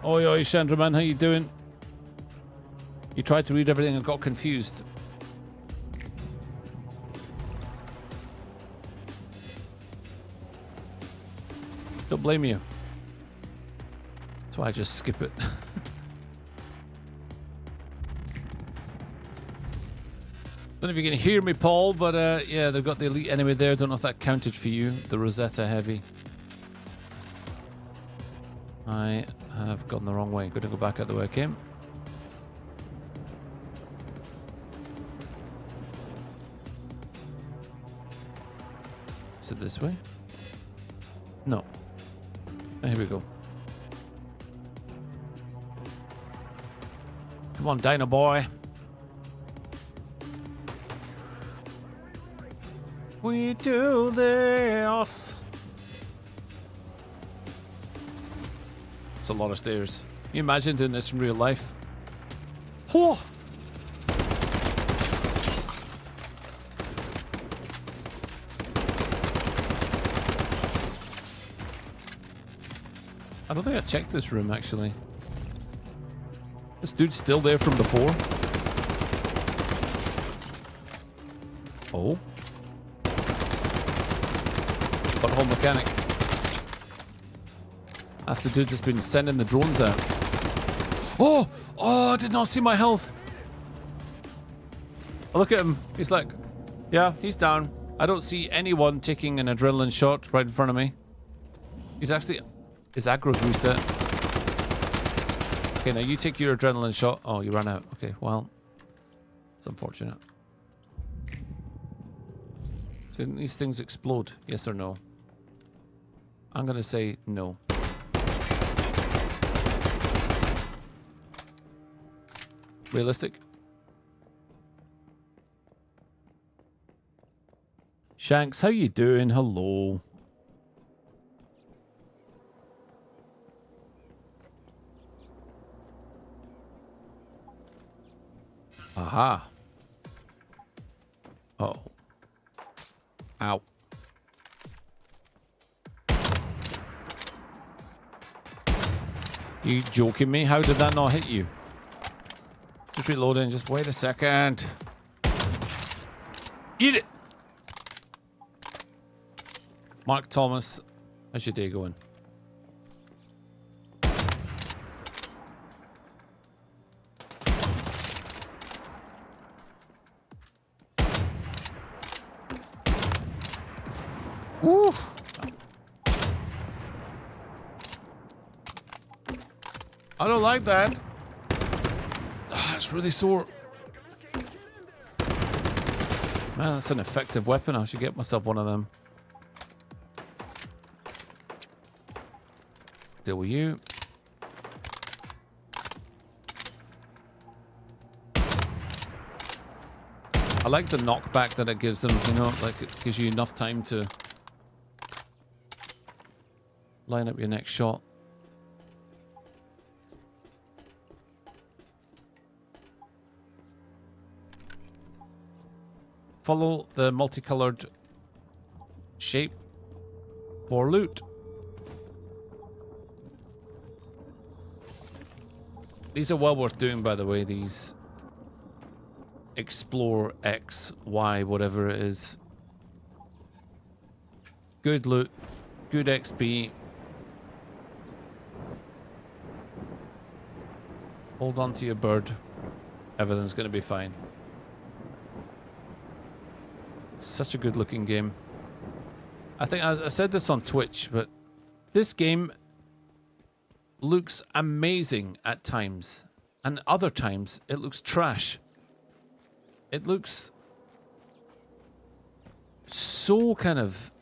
Oi, oi, Chandraman, how you doing? You tried to read everything and got confused. Don't blame you. That's why I just skip it. Don't know if you can hear me, Paul, but yeah, they've got the elite enemy there. Don't know if that counted for you. The Rosetta heavy. I have gone the wrong way. Gonna go back out the way I came. Is it this way? No. Oh, here we go. Come on, Dino boy. We do this. It's a lot of stairs. Can you imagine doing this in real life? Oh. I don't think I checked this room, actually. This dude's still there from before. Oh. Butthole mechanic. That's the dude that's been sending the drones out. Oh! Oh, I did not see my health. Oh, look at him. He's like, yeah, he's down. I don't see anyone taking an adrenaline shot right in front of me. He's actually... His aggro's reset. Okay, now you take your adrenaline shot. Oh, you ran out. Okay, well, it's unfortunate. Didn't these things explode? Yes or no? I'm gonna say no. Realistic? Shanks, how you doing? Hello. Aha. Uh-oh. Ow. You joking me? How did that not hit you? Just reloading. Just wait a second. Eat it! Mark Thomas, how's your day going? Woo! I don't like that. That's really sore. Man, that's an effective weapon. I should get myself one of them. Deal with you. I like the knockback that it gives them, you know, like it gives you enough time to line up your next shot. Follow the multicolored shape for loot. These are well worth doing, by the way, these Explore X, Y, whatever it is. Good loot, good XP. Hold on to your bird. Everything's going to be fine. Such a good looking game. I think I said this on Twitch, but this game looks amazing at times, and other times it looks trash. It looks so kind of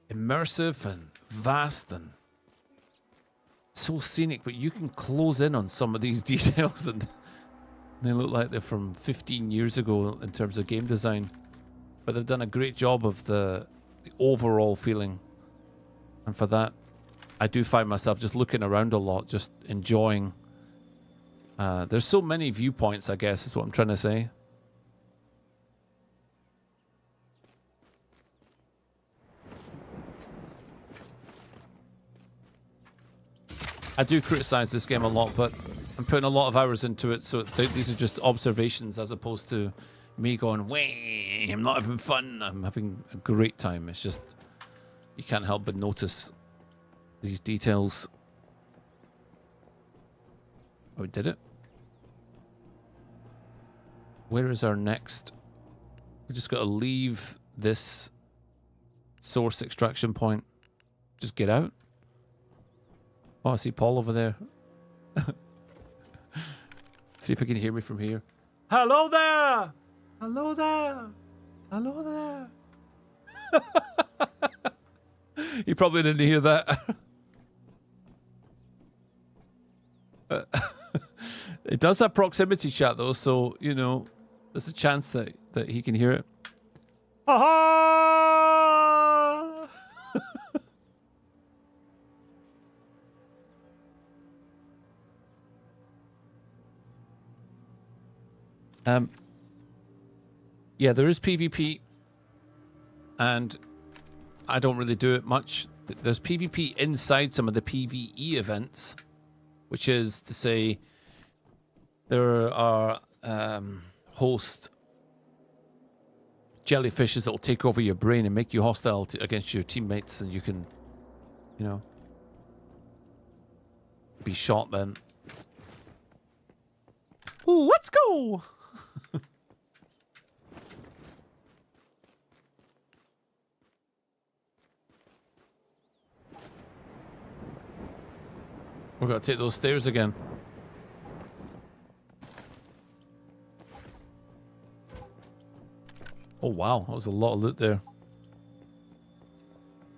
immersive and vast and so scenic, but you can close in on some of these details and they look like they're from 15 years ago in terms of game design. But they've done a great job of the overall feeling. And for that, I do find myself just looking around a lot, just enjoying. There's so many viewpoints, I guess, is what I'm trying to say. I do criticize this game a lot, but I'm putting a lot of hours into it, so these are just observations as opposed to me going, "Way, I'm not having fun." I'm having a great time. It's just you can't help but notice these details. Oh, we did it. Where is our next? We just got to leave this source extraction point. Just get out. Oh, I see Paul over there. See if he can hear me from here. Hello there! Hello there! Hello there! You probably didn't hear that. It does have proximity chat though, so, you know, there's a chance that he can hear it. Ha Yeah, there is PvP, and I don't really do it much. There's PvP inside some of the PvE events, which is to say there are host jellyfishes that will take over your brain and make you hostile against your teammates, and you can, you know, be shot then. Ooh, let's go! We've got to take those stairs again. Oh wow, that was a lot of loot there.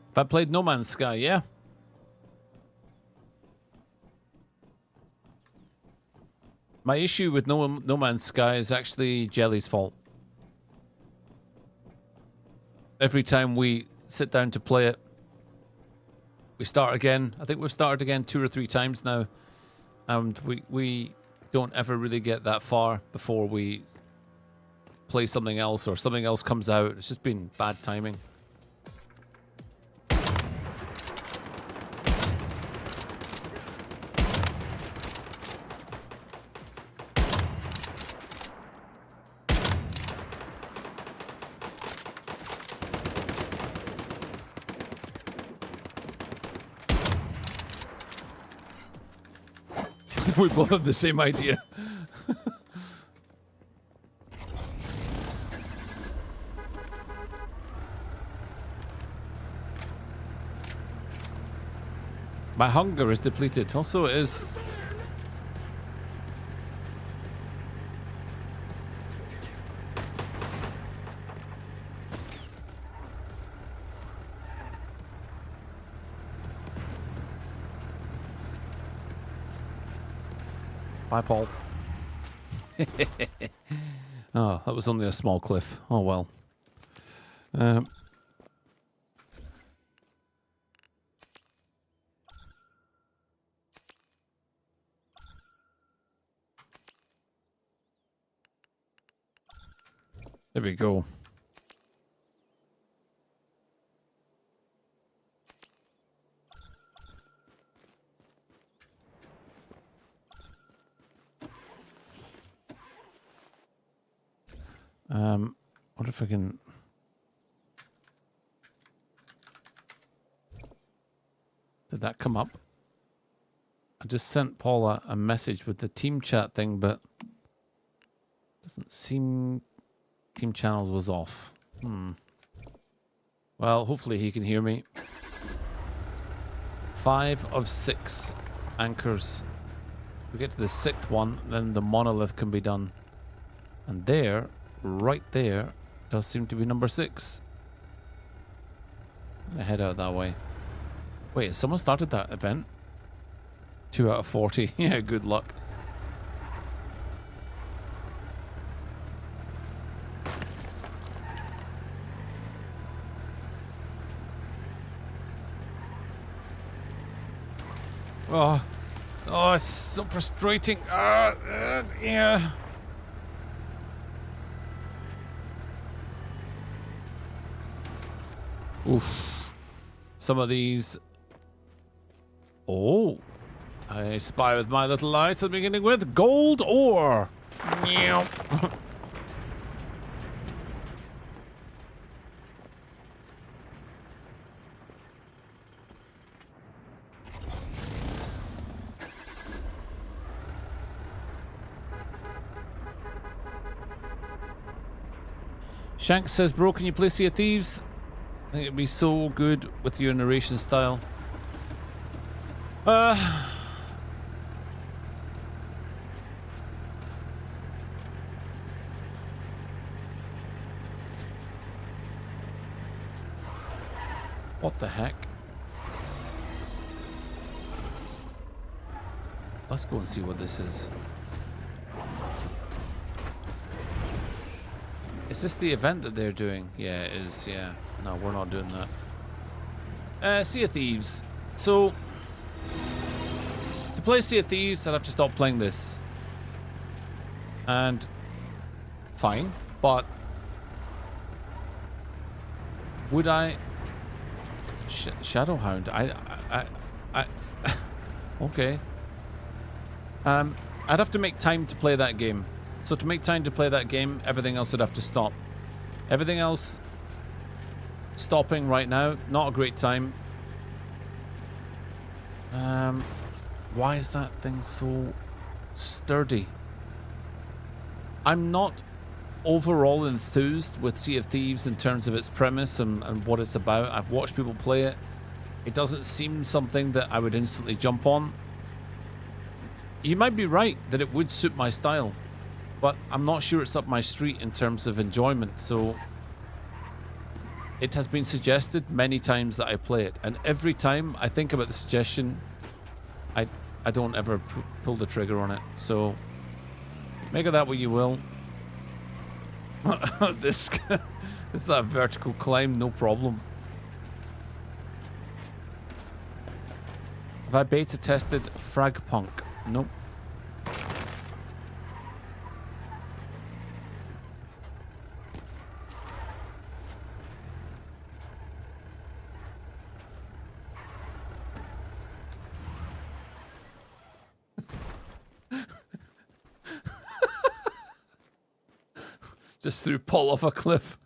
If I played No Man's Sky, yeah. My issue with No Man's Sky is actually Jelly's fault. Every time we sit down to play it, we start again. I think we've started again 2 or 3 times now. And we don't ever really get that far before we play something else or something else comes out. It's just been bad timing. We both have the same idea. My hunger is depleted. Also, it is. Bye, Paul. Oh, that was only a small cliff. Oh, well. There we go. What if I can... Did that come up? I just sent Paula a message with the team chat thing, but doesn't seem team channels was off. Well, hopefully he can hear me. 5 of 6 anchors. If we get to the 6th one, then the monolith can be done. And there, right there, does seem to be number 6. I'm gonna head out that way. Wait, has someone started that event? 2 out of 40. Yeah, good luck. Oh, it's so frustrating. Yeah. Oof. Some of these. Oh, I spy with my little lights at the beginning with gold ore. Meow. Shanks says, bro, can you play Sea of Thieves? I think it'd be so good with your narration style. What the heck? Let's go and see what this is. Is this the event that they're doing? Yeah, it is, yeah. No, we're not doing that. Sea of Thieves. So, to play Sea of Thieves, I'd have to stop playing this. And, fine, but would I... Shadowhound, I okay. I'd have to make time to play that game. So to make time to play that game, everything else would have to stop. Everything else stopping right now, not a great time. Why is that thing so sturdy? I'm not overall enthused with Sea of Thieves in terms of its premise and what it's about. I've watched people play it. It doesn't seem something that I would instantly jump on. You might be right that it would suit my style, but I'm not sure it's up my street in terms of enjoyment. So it has been suggested many times that I play it, and every time I think about the suggestion, I don't ever pull the trigger on it. So make of that what you will. This is that vertical climb, no problem. Have I beta tested Fragpunk? Nope. Just threw Paul off a cliff.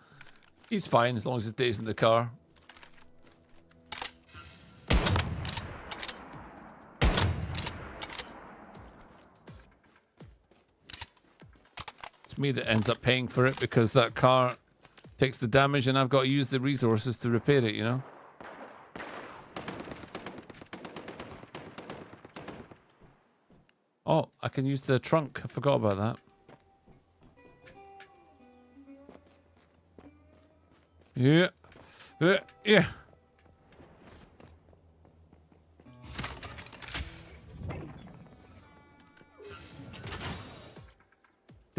He's fine as long as he stays in the car. It's me that ends up paying for it because that car takes the damage and I've got to use the resources to repair it, you know? Oh, I can use the trunk. I forgot about that. Yeah. Yeah.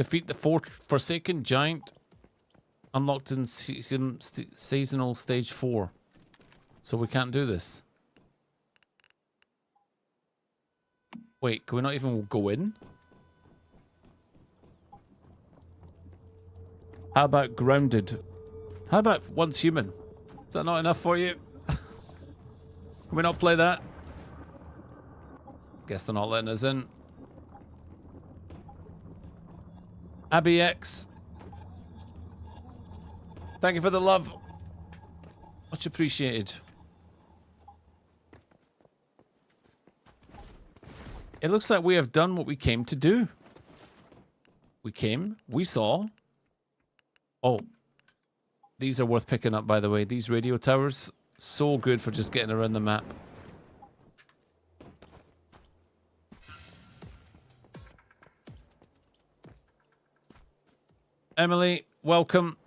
Defeat the Forsaken Giant. Unlocked in seasonal stage 4. So we can't do this. Wait, can we not even go in? How about Grounded? How about Once Human? Is that not enough for you? Can we not play that? Guess they're not letting us in. Abby X. Thank you for the love. Much appreciated. It looks like we have done what we came to do. We came, we saw. Oh, these are worth picking up, by the way. These radio towers, so good for just getting around the map. Emily, welcome.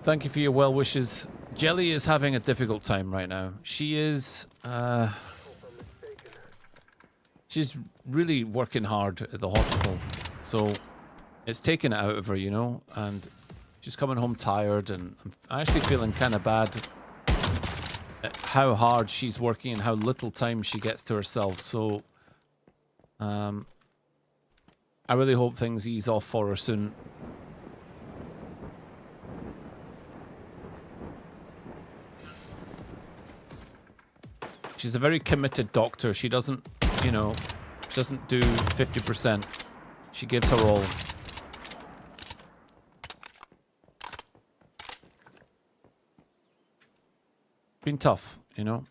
Thank you for your well wishes. Jelly is having a difficult time right now. She is, she's really working hard at the hospital. So it's taken it out of her, you know, and she's coming home tired, and I'm actually feeling kind of bad at how hard she's working and how little time she gets to herself. So, I really hope things ease off for her soon. She's a very committed doctor. She doesn't, you know, she doesn't do 50%. She gives her all. Been tough, you know.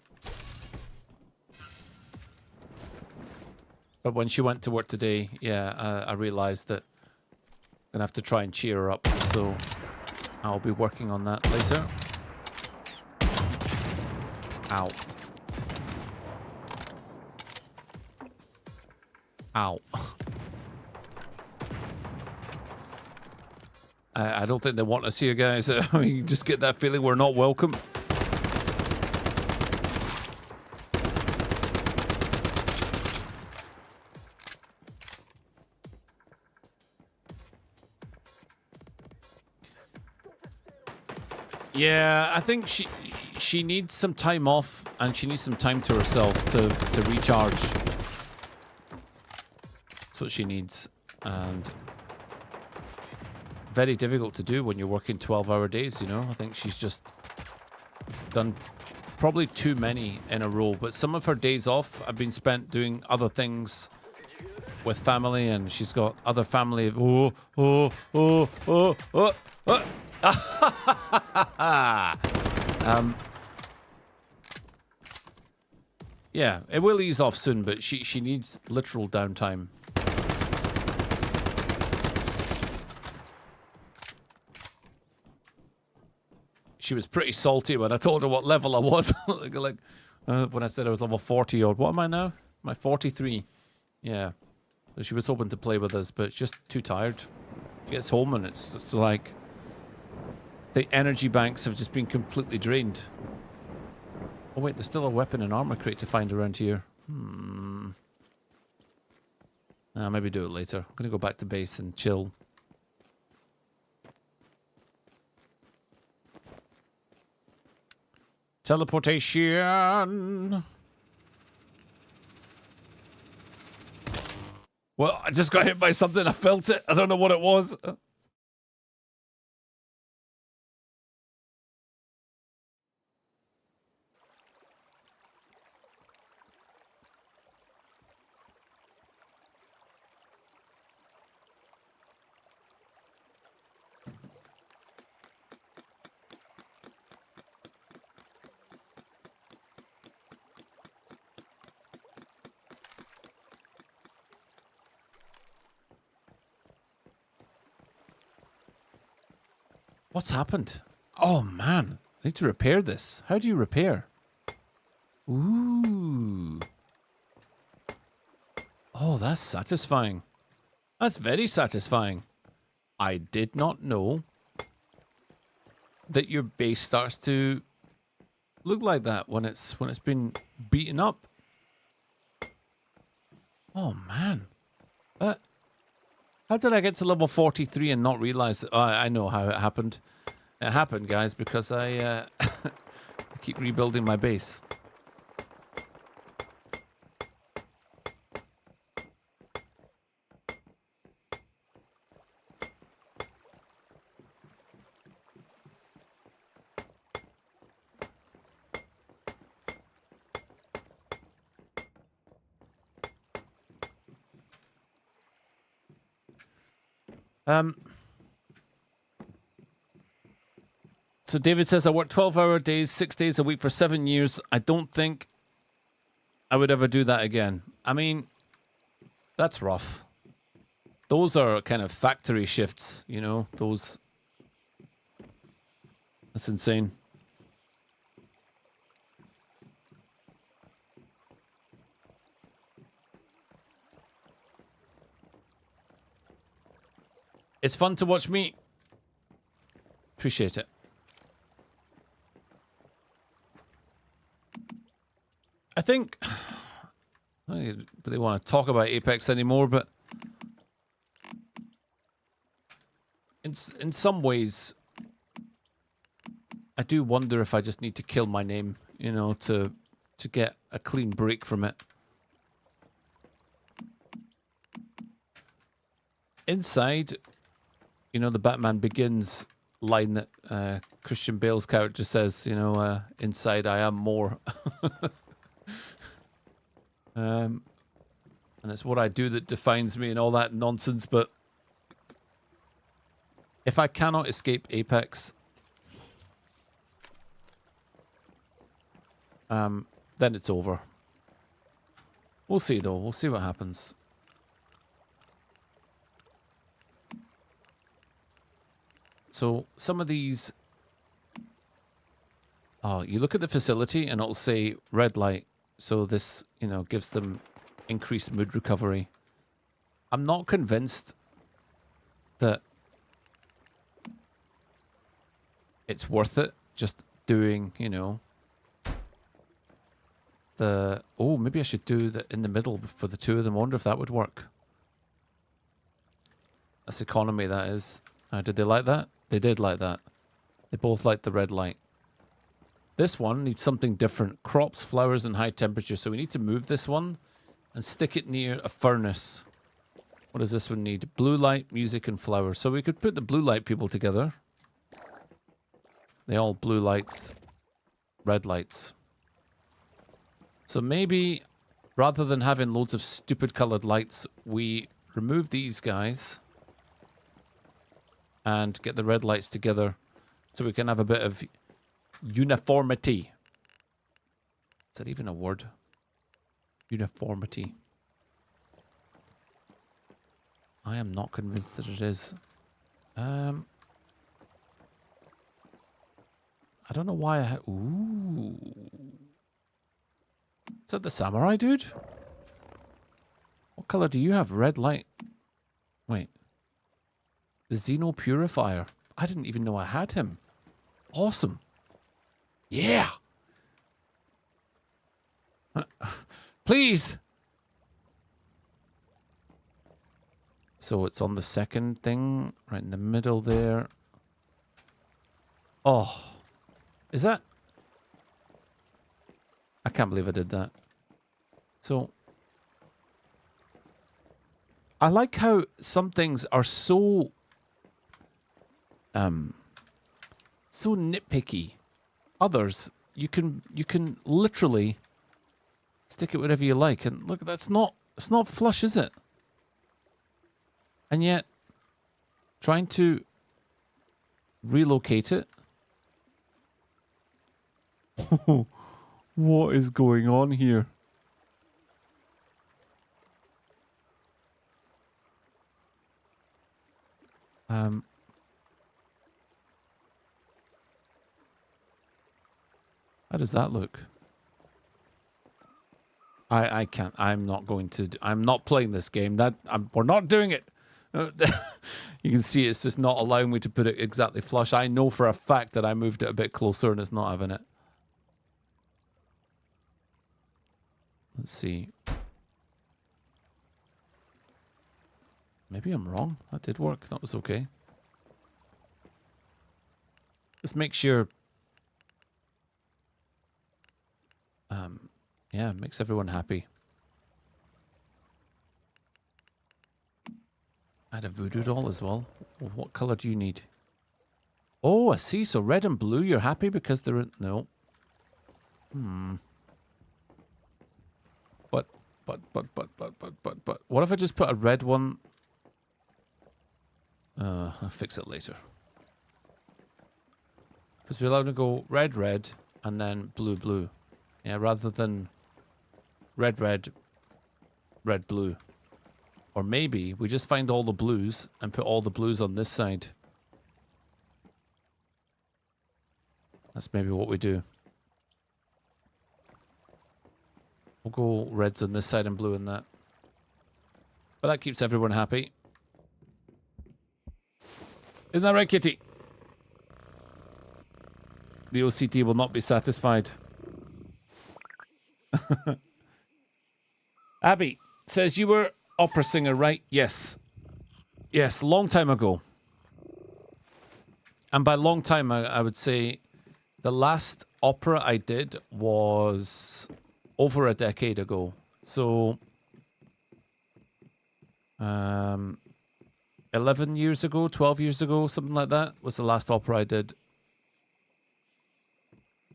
But when she went to work today, yeah, I realized that I'm gonna have to try and cheer her up. So I'll be working on that later. Ow. Ow. I don't think they want us here, guys. I mean, you just get that feeling we're not welcome. Yeah, I think she needs some time off, and she needs some time to herself to recharge. That's what she needs, and very difficult to do when you're working 12-hour days, you know. I think she's just done probably too many in a row, but some of her days off have been spent doing other things with family, and she's got other family. Yeah, it will ease off soon, but she needs literal downtime. She was pretty salty when I told her what level I was. When I said I was level 40 or what am I now? Am I 43? Yeah. So she was hoping to play with us, but just too tired. She gets home and it's like the energy banks have just been completely drained. Oh wait, there's still a weapon and armor crate to find around here. Maybe do it later. I'm gonna go back to base and chill. Teleportation. Well, I just got hit by something. I felt it. I don't know what it was. What's happened? Oh man, I need to repair this. How do you repair? Ooh. Oh, that's satisfying. That's very satisfying. I did not know that your base starts to look like that when it's been beaten up. Oh man. How did I get to level 43 and not realize? Oh, I know how it happened. It happened, guys, because I keep rebuilding my base. So David says, I worked 12-hour days, 6 days a week for 7 years. I don't think I would ever do that again. I mean, that's rough. Those are kind of factory shifts, you know, those. That's insane. It's fun to watch me. Appreciate it. I think I don't really want to talk about Apex anymore, but in some ways, I do wonder if I just need to kill my name, you know, to get a clean break from it. Inside, you know, the Batman Begins line that Christian Bale's character says, you know, inside I am more. And it's what I do that defines me and all that nonsense, but if I cannot escape Apex, then it's over. We'll see though, we'll see what happens. So some of these, oh, you look at the facility and it'll say red light. So this, you know, gives them increased mood recovery. I'm not convinced that it's worth it just doing, you know, the... Oh, maybe I should do that in the middle for the two of them. I wonder if that would work. That's economy, that is. Did they like that? They did like that. They both like the red light. This one needs something different. Crops, flowers, and high temperature. So we need to move this one and stick it near a furnace. What does this one need? Blue light, music, and flowers. So we could put the blue light people together. They all blue lights, red lights. So maybe rather than having loads of stupid colored lights, we remove these guys and get the red lights together so we can have a bit of uniformity. Is that even a word? Uniformity. I am not convinced that it is. I don't know why I... Ooh. Is that the samurai dude? What color do you have? Red light. Wait. The Xeno Purifier. I didn't even know I had him. Awesome. Yeah. Please. So it's on the second thing, right in the middle there. Oh. Is that... I can't believe I did that. So... I like how some things are so... so nitpicky. Others, you can literally stick it wherever you like. And look, it's not flush, is it? And yet, trying to relocate it. What is going on here? How does that look? I can't. I'm not going to. I'm not playing this game. We're not doing it. You can see it's just not allowing me to put it exactly flush. I know for a fact that I moved it a bit closer and it's not having it. Let's see. Maybe I'm wrong. That did work. That was okay. This makes sure... yeah, makes everyone happy. Add a voodoo doll as well. What color do you need? Oh, I see. So red and blue, you're happy because they're in... No. But. What if I just put a red one? I'll fix it later. Because we're allowed to go red, red, and then blue, blue. Yeah, rather than red, red, red, blue. Or maybe we just find all the blues and put all the blues on this side. That's maybe what we do. We'll go reds on this side and blue on that. But that keeps everyone happy. Isn't that right, Kitty? The OCD will not be satisfied. Abby says you were opera singer, right? Yes. Yes, long time ago. And by long time, I would say the last opera I did was over a decade ago. So, 11 years ago, 12 years ago, something like that was the last opera I did.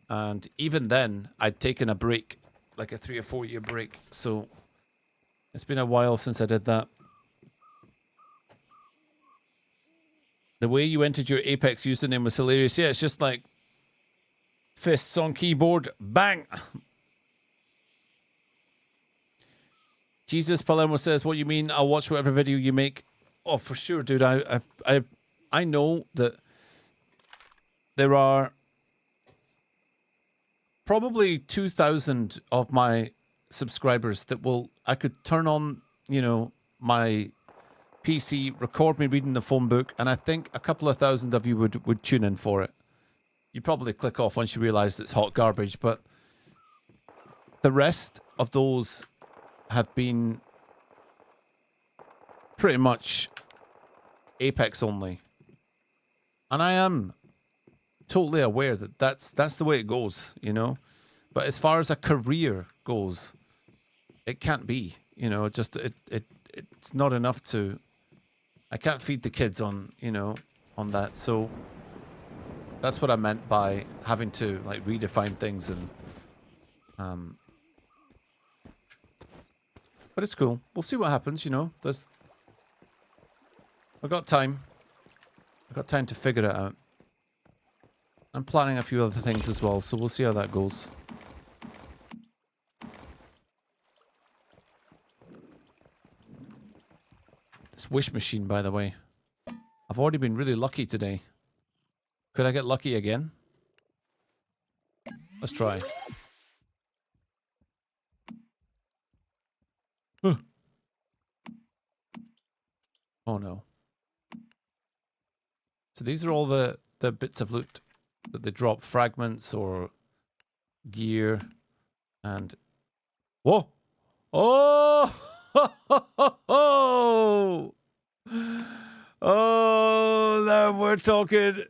And even then, I'd taken a break, like a 3 or 4 year break. So, it's been a while since I did that. The way you entered your Apex username was hilarious. Yeah, it's just like fists on keyboard, bang. Jesus Palermo says, "What you mean? I'll watch whatever video you make." Oh, for sure, dude. I know that there are probably 2,000 of my subscribers that I could turn on, you know, my PC, record me reading the phone book, and I think a couple of thousand of you would tune in for it. You probably click off once you realize it's hot garbage, but the rest of those have been pretty much Apex only. And I am totally aware that that's the way it goes, you know. But as far as a career goes, it can't be, you know. It's not enough to. I can't feed the kids on, you know, on that. So that's what I meant by having to like redefine things and but it's cool. We'll see what happens, you know. I've got time. I've got time to figure it out. I'm planning a few other things as well, so we'll see how that goes. This wish machine, by the way. I've already been really lucky today. Could I get lucky again? Let's try. Oh no. So these are all the bits of loot that they drop, fragments or gear and whoa. Oh oh, now we're talking.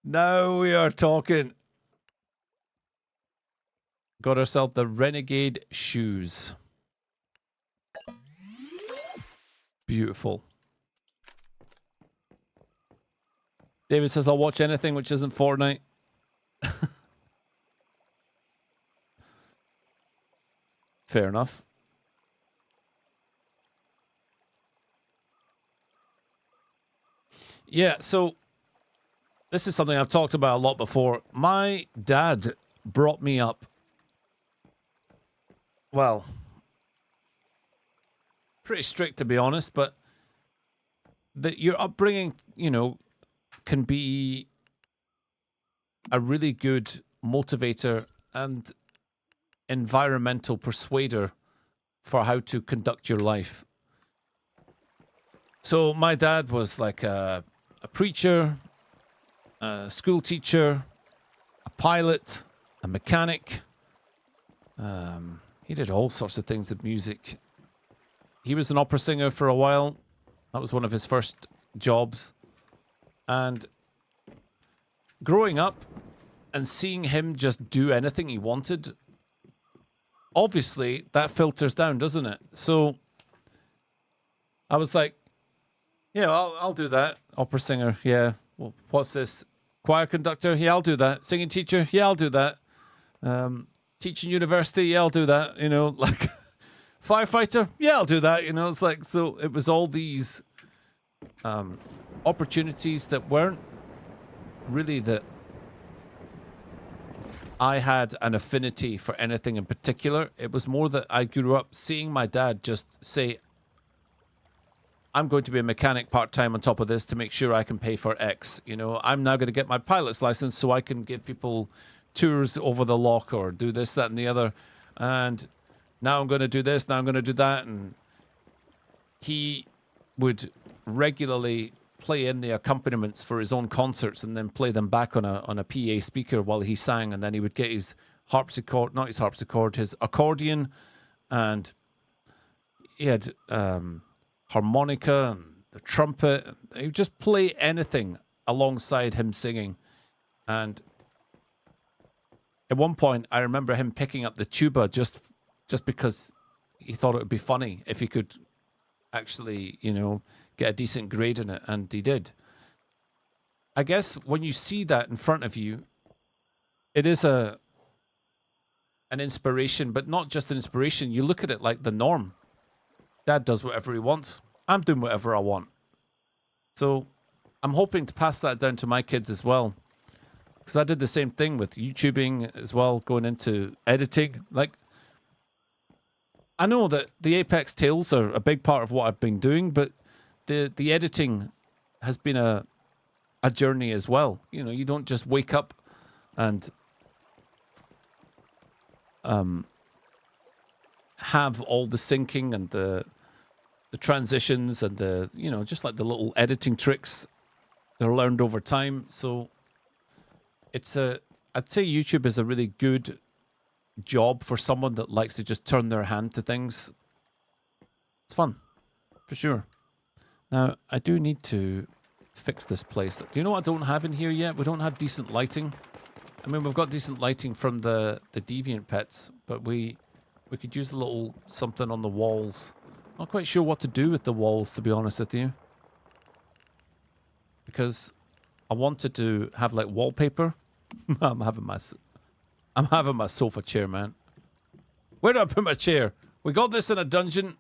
Now we are talking. Got ourselves the Renegade shoes. Beautiful. David says, I'll watch anything which isn't Fortnite. Fair enough. Yeah, so this is something I've talked about a lot before. My dad brought me up. Well, pretty strict to be honest, but your upbringing, you know, can be a really good motivator and environmental persuader for how to conduct your life. So my dad was like a preacher, a school teacher, a pilot, a mechanic. He did all sorts of things with music. He was an opera singer for a while. That was one of his first jobs. And growing up and seeing him just do anything he wanted, obviously that filters down, doesn't it? So I was like, yeah, I'll do that. Opera singer, yeah. Well, what's this? Choir conductor, yeah, I'll do that. Singing teacher, yeah, I'll do that. Teaching university, yeah, I'll do that. You know, like firefighter, yeah, I'll do that. You know, it's like, so it was all these opportunities that weren't really that I had an affinity for anything in particular. It was more that I grew up seeing my dad just say, I'm going to be a mechanic part-time on top of this to make sure I can pay for X. You know, I'm now going to get my pilot's license so I can give people tours over the loch or do this, that, and the other. And now I'm going to do this, now I'm going to do that. And he would regularly play in the accompaniments for his own concerts and then play them back on a PA speaker while he sang. And then he would get his harpsichord, not his harpsichord, his accordion. And he had harmonica and the trumpet. He would just play anything alongside him singing. And at one point, I remember him picking up the tuba just because he thought it would be funny if he could actually, you know, get a decent grade in it, and he did. I guess when you see that in front of you, it is an inspiration, but not just an inspiration. You look at it like the norm. Dad does whatever he wants. I'm doing whatever I want. So I'm hoping to pass that down to my kids as well. Because I did the same thing with YouTubing as well, going into editing. Like, I know that the Apex Tales are a big part of what I've been doing, but the editing has been a journey as well. You know, you don't just wake up and have all the syncing and the transitions and the, you know, just like the little editing tricks that are learned over time. So I'd say YouTube is a really good job for someone that likes to just turn their hand to things. It's fun, for sure. Now, I do need to fix this place. Do you know what I don't have in here yet? We don't have decent lighting. I mean, we've got decent lighting from the Deviant Pets, but we could use a little something on the walls. Not quite sure what to do with the walls, to be honest with you. Because I wanted to have like wallpaper. I'm having my sofa chair, man. Where do I put my chair? We got this in a dungeon.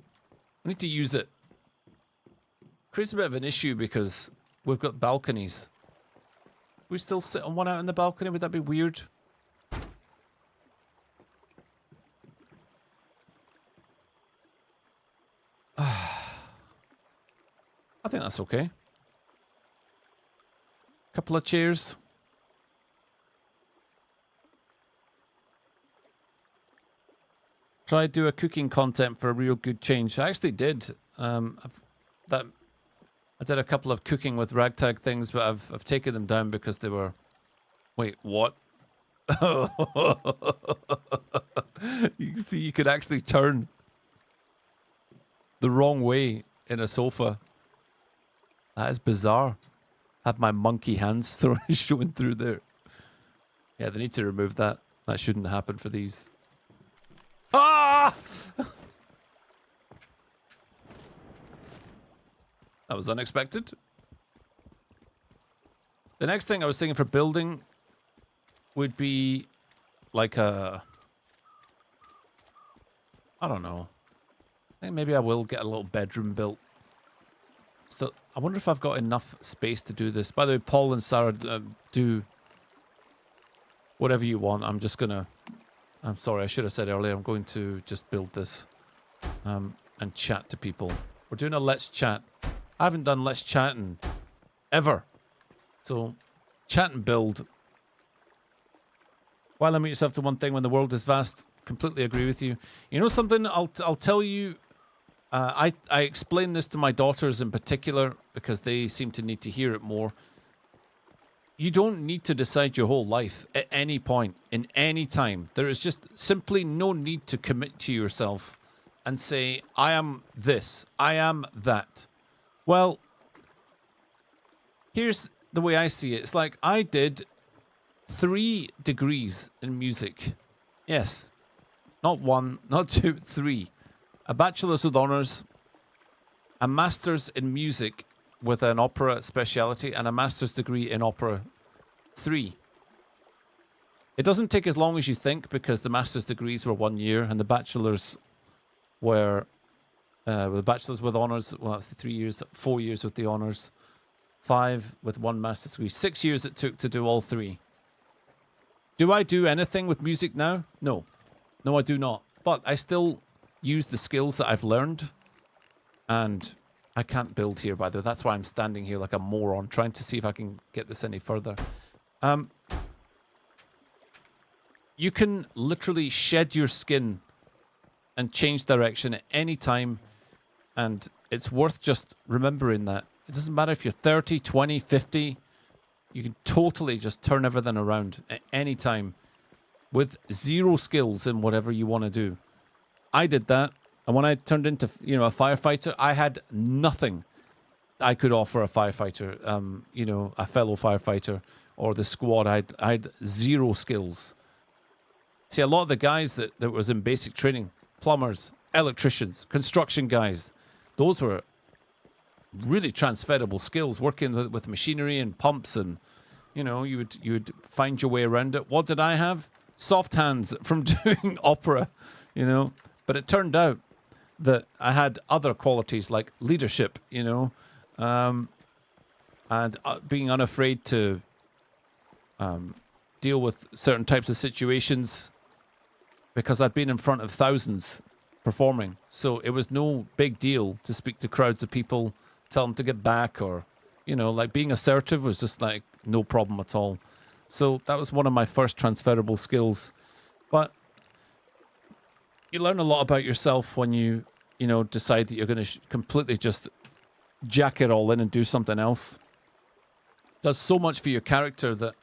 I need to use it. Creates a bit of an issue because we've got balconies. We still sit on one out on the balcony? Would that be weird? I think that's okay. Couple of chairs. Try to do a cooking content for a real good change. I actually did. I did a couple of cooking with ragtag things, but I've taken them down because they were. Wait, what? You can see you could actually turn the wrong way in a sofa. That is bizarre. Had my monkey hands showing through there. Yeah, they need to remove that. That shouldn't happen for these. Ah! That was unexpected. The next thing I was thinking for building would be like a... I don't know. I think maybe I will get a little bedroom built. Still, I wonder if I've got enough space to do this. By the way, Paul and Sarah, do whatever you want. I'm just gonna... I'm sorry, I should have said earlier. I'm going to just build this and chat to people. We're doing a Let's Chat. I haven't done Let's Chat in ever. So, chat and build. Why limit yourself to one thing when the world is vast? Completely agree with you. You know something? I'll tell you. I explain this to my daughters in particular because they seem to need to hear it more. You don't need to decide your whole life at any point, in any time. There is just simply no need to commit to yourself and say, I am this, I am that. Well, here's the way I see it. It's like I did 3 degrees in music. Yes. Not 1, not 2, 3. A bachelor's with honours, a master's in music with an opera speciality, and a master's degree in opera 3. It doesn't take as long as you think because the master's degrees were 1 year and the bachelor's were the bachelor's with honours. Well, that's the 3 years, 4 years with the honours, 5 with 1 master's degree. 6 years it took to do all 3. Do I do anything with music now? No. No, I do not. But I still use the skills that I've learned. And I can't build here, by the way. That's why I'm standing here like a moron, trying to see if I can get this any further. You can literally shed your skin and change direction at any time. And it's worth just remembering that. It doesn't matter if you're 30, 20, 50. You can totally just turn everything around at any time with 0 skills in whatever you want to do. I did that. And when I turned into, you know, a firefighter, I had nothing I could offer a firefighter, you know, a fellow firefighter or the squad. I had 0 skills. See, a lot of the guys that was in basic training, plumbers, electricians, construction guys, those were really transferable skills, working with machinery and pumps, and you know, you would find your way around it. What did I have? Soft hands from doing opera, you know. But it turned out that I had other qualities like leadership, you know, and being unafraid to deal with certain types of situations because I'd been in front of thousands performing. So it was no big deal to speak to crowds of people, tell them to get back, or, you know, like being assertive was just like no problem at all. So that was one of my first transferable skills. But you learn a lot about yourself when you know, decide that you're going to completely just jack it all in and do something else. It does so much for your character that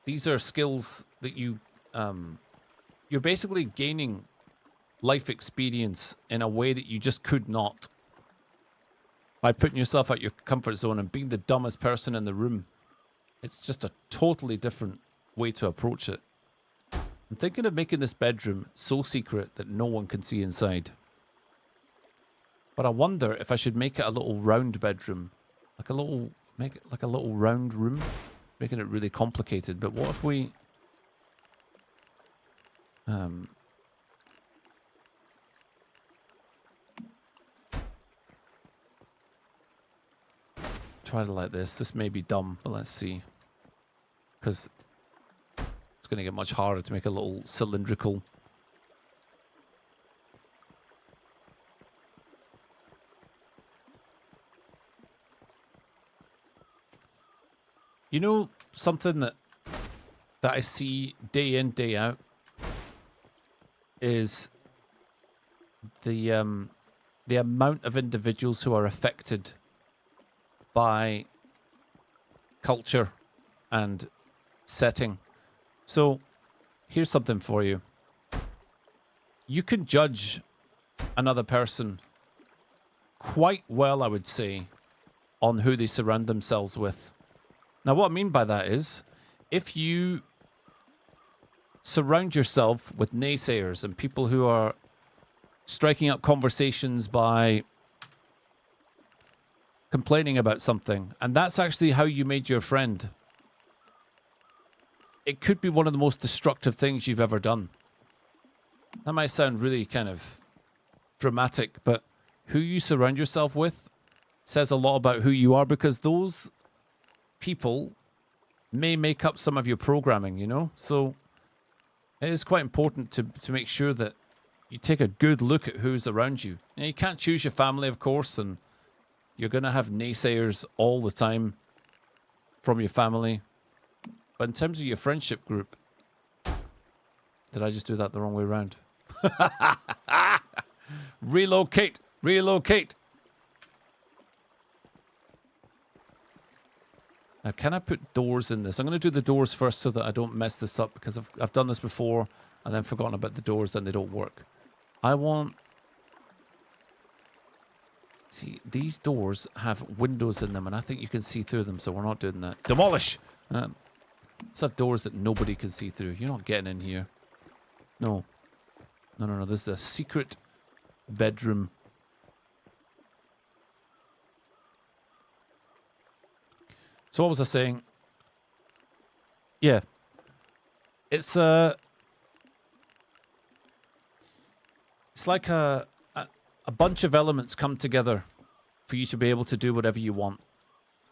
these are skills that you're basically gaining life experience in a way that you just could not by putting yourself out your comfort zone and being the dumbest person in the room. It's just a totally different way to approach it. I'm thinking of making this bedroom so secret that no one can see inside. But I wonder if I should make it a little round bedroom. Make it like a little round room. Making it really complicated. But what if we... try it like this. This may be dumb, but let's see. Because it's going to get much harder to make a little cylindrical. You know, something that I see day in, day out is the amount of individuals who are affected by culture and setting. So here's something for you. You can judge another person quite well, I would say, on who they surround themselves with. Now, what I mean by that is, if you surround yourself with naysayers and people who are striking up conversations by complaining about something, and that's actually how you made your friend, it could be one of the most destructive things you've ever done. That might sound really kind of dramatic, but who you surround yourself with says a lot about who you are, because those people may make up some of your programming, you know? So it is quite important to make sure that you take a good look at who's around you. Now, you can't choose your family, of course, and you're going to have naysayers all the time from your family. But in terms of your friendship group, did I just do that the wrong way around? Relocate! Relocate! Now, can I put doors in this? I'm going to do the doors first so that I don't mess this up, because I've done this before and then forgotten about the doors, then they don't work. I want See, these doors have windows in them, and I think you can see through them, so we're not doing that. Demolish! Let's have doors that nobody can see through. You're not getting in here. No. No, no, no. This is a secret bedroom. So what was I saying? Yeah. It's like a bunch of elements come together for you to be able to do whatever you want.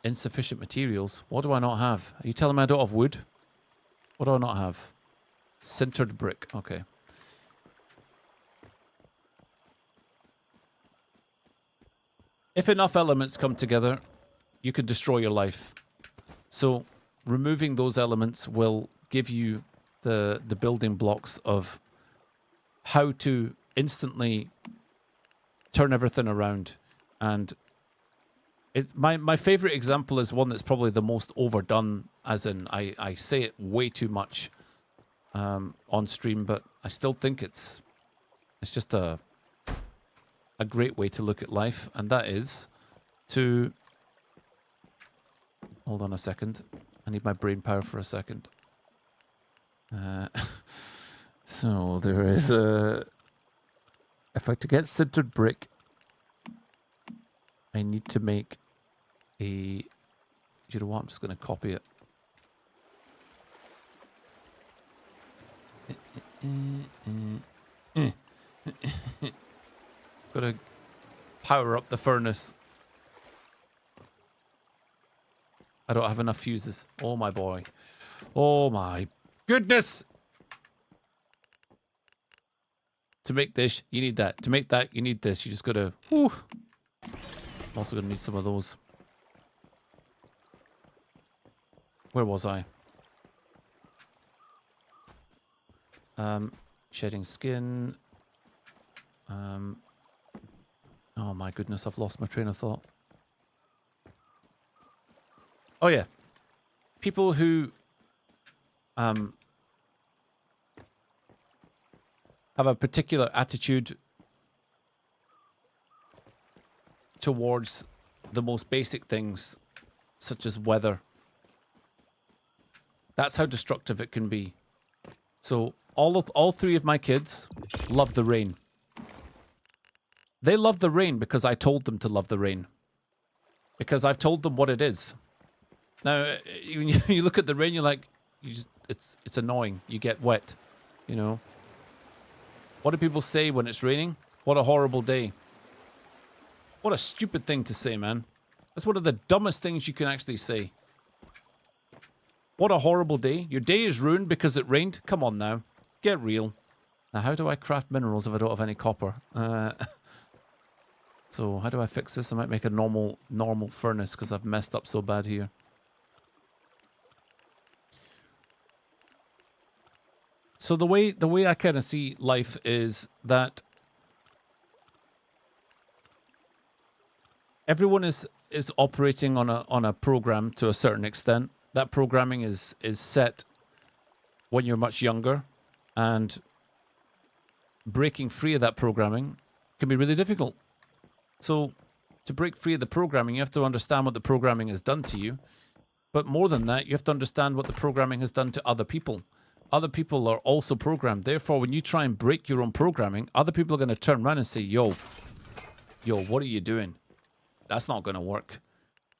Insufficient materials. What do I not have? Are you telling me I don't have wood? What do I not have? Sintered brick. Okay. If enough elements come together, you can destroy your life. So removing those elements will give you the building blocks of how to instantly turn everything around. And my favorite example is one that's probably the most overdone, as in I say it way too much on stream, but I still think it's just a great way to look at life, and that is to hold on a second. I need my brain power for a second. So there is a... If I to get sintered brick, I need to make a... You know what? I'm just going to copy it. Got to power up the furnace. I don't have enough fuses. Oh my boy. Oh my goodness! To make this, you need that. To make that, you need this. You just gotta... Whew. I'm also gonna need some of those. Where was I? Shedding skin. Oh my goodness, I've lost my train of thought. Oh yeah. People who have a particular attitude towards the most basic things, such as weather. That's how destructive it can be. So all three of my kids love the rain. They love the rain because I told them to love the rain. Because I've told them what it is. Now, when you look at the rain, you're like, it's annoying. You get wet, you know. What do people say when it's raining? What a horrible day. What a stupid thing to say, man. That's one of the dumbest things you can actually say. What a horrible day. Your day is ruined because it rained? Come on now. Get real. Now, how do I craft minerals if I don't have any copper? So, how do I fix this? I might make a normal furnace because I've messed up so bad here. So the way I kind of see life is that everyone is operating on a program to a certain extent. That programming is set when you're much younger, and breaking free of that programming can be really difficult. So to break free of the programming, you have to understand what the programming has done to you. But more than that, you have to understand what the programming has done to other people. Other people are also programmed. Therefore, when you try and break your own programming, other people are going to turn around and say, yo, what are you doing? That's not going to work.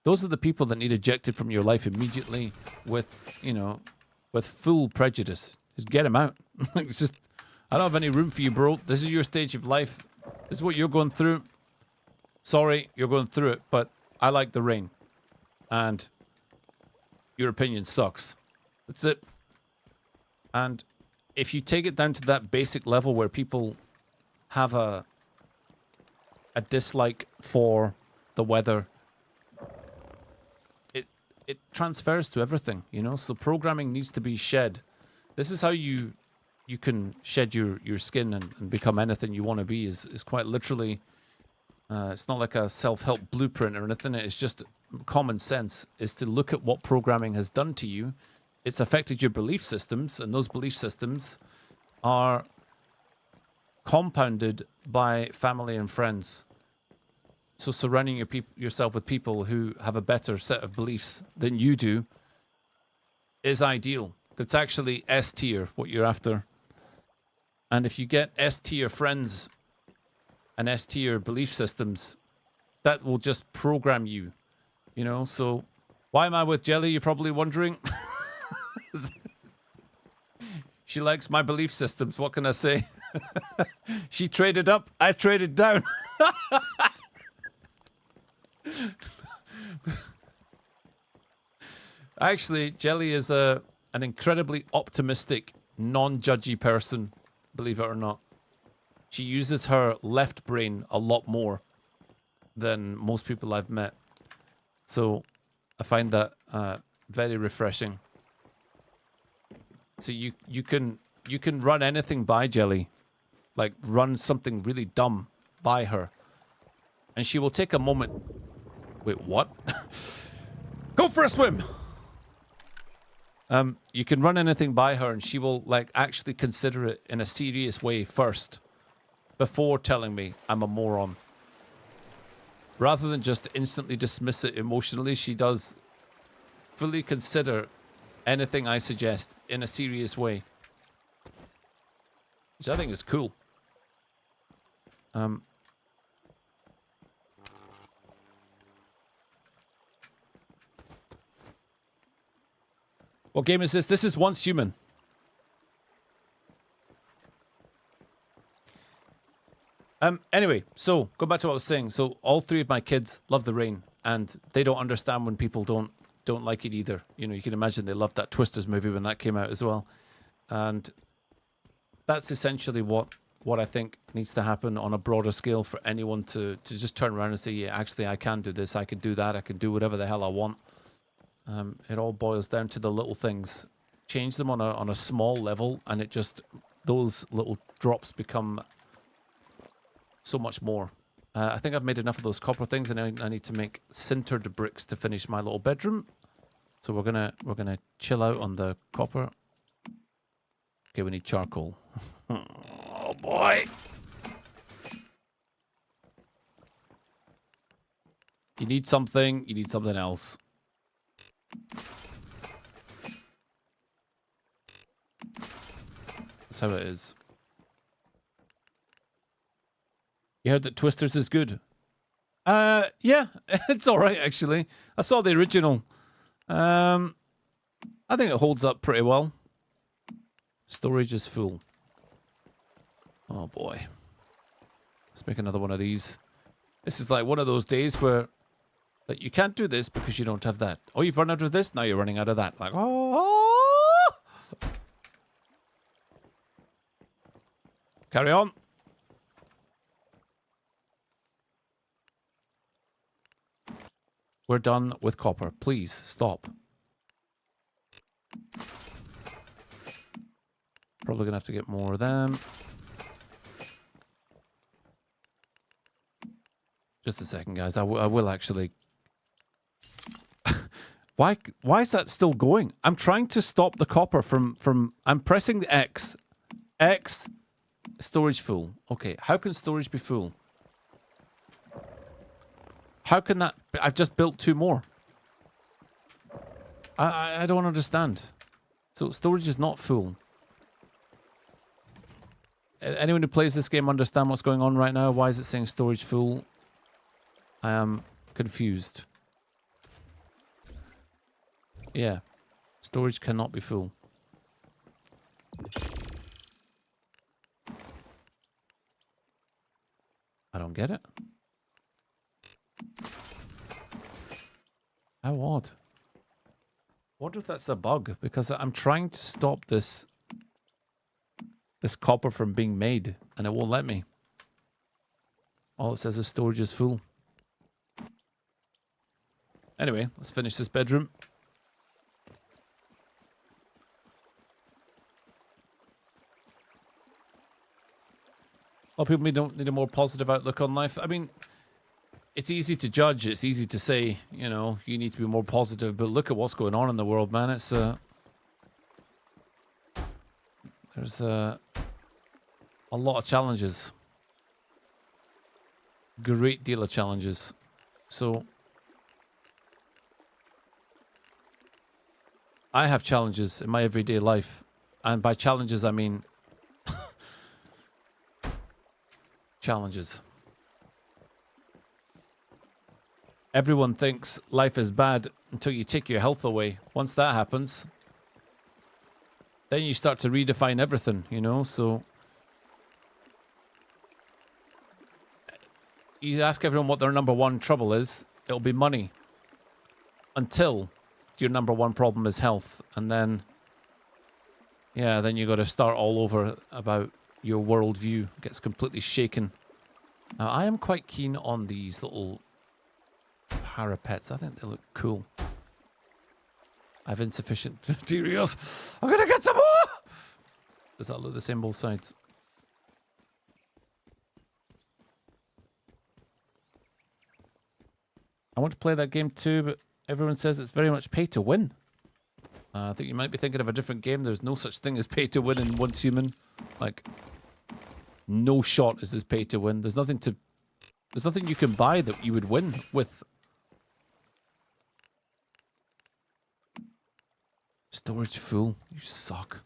Those are the people that need ejected from your life immediately with, with full prejudice. Just get them out. It's just, I don't have any room for you, bro. This is your stage of life. This is what you're going through. Sorry, you're going through it, but I like the rain. And your opinion sucks. That's it. And if you take it down to that basic level where people have a dislike for the weather, it transfers to everything, So programming needs to be shed. This is how you can shed your skin and become anything you want to be. Is quite literally. It's not like a self-help blueprint or anything. It's just common sense. Is to look at what programming has done to you. It's affected your belief systems, and those belief systems are compounded by family and friends. So surrounding yourself with people who have a better set of beliefs than you do is ideal. That's actually S tier, what you're after. And if you get S tier friends and S tier belief systems, that will just program you, you know? So why am I with Jelly, you're probably wondering? She likes my belief systems, what can I say? She traded up, I traded down. Actually, Jelly is an incredibly optimistic, non-judgy person, believe it or not. She uses her left brain a lot more than most people I've met. So I find that very refreshing. So you can run anything by Jelly, like run something really dumb by her, and she will take a moment. Wait, what? Go for a swim. You can run anything by her, and she will like actually consider it in a serious way first, before telling me I'm a moron. Rather than just instantly dismiss it emotionally, she does fully consider anything I suggest in a serious way, which I think is cool. What game is this? This is Once Human. Anyway, so go back to what I was saying. So all three of my kids love the rain, and they don't understand when people don't like it either. You know, you can imagine they loved that Twisters movie when that came out as well. And that's essentially what I think needs to happen on a broader scale for anyone to just turn around and say, yeah, actually I can do this, I can do that, I can do whatever the hell I want. It all boils down to the little things. Change them on a small level, and it just, those little drops become so much more. I think I've made enough of those copper things, and I need to make sintered bricks to finish my little bedroom. So we're gonna chill out on the copper. Okay, we need charcoal. Oh boy! You need something. You need something else. That's how it is. You heard that Twisters is good? Yeah, it's alright actually. I saw the original. I think it holds up pretty well. Storage is full. Oh boy. Let's make another one of these. This is like one of those days where like, you can't do this because you don't have that. Oh, you've run out of this? Now you're running out of that. Like, oh! Carry on. We're done with copper. Please, stop. Probably gonna have to get more of them. Just a second, guys. I will actually... Why is that still going? I'm trying to stop the copper from... I'm pressing the X. X. Storage full. Okay, how can storage be full? How can that... I've just built 2 more. I don't understand. So storage is not full. Anyone who plays this game understand what's going on right now? Why is it saying storage full? I am confused. Yeah. Storage cannot be full. I don't get it. How odd. Wonder if that's a bug, because I'm trying to stop this copper from being made, and it won't let me. All it says is storage is full. Anyway, let's finish this bedroom. A lot of people need a more positive outlook on life. I mean, it's easy to judge. It's easy to say, you know, you need to be more positive. But look at what's going on in the world, man. It's there's a lot of challenges. great deal of challenges. So I have challenges in my everyday life. And by challenges, I mean challenges. Everyone thinks life is bad until you take your health away. Once that happens, then you start to redefine everything, you know? So you ask everyone what their number one trouble is, it'll be money. Until your number one problem is health. And then, yeah, then you got to start all over about your worldview. It gets completely shaken. Now, I am quite keen on these little parapets. I think they look cool. I have insufficient materials. I'm gonna get some more! Does that look the same both sides? I want to play that game too, but everyone says it's very much pay to win. I think you might be thinking of a different game. There's no such thing as pay to win in Once Human. Like, no shot is this pay to win. There's nothing you can buy that you would win with. Storage full. You suck.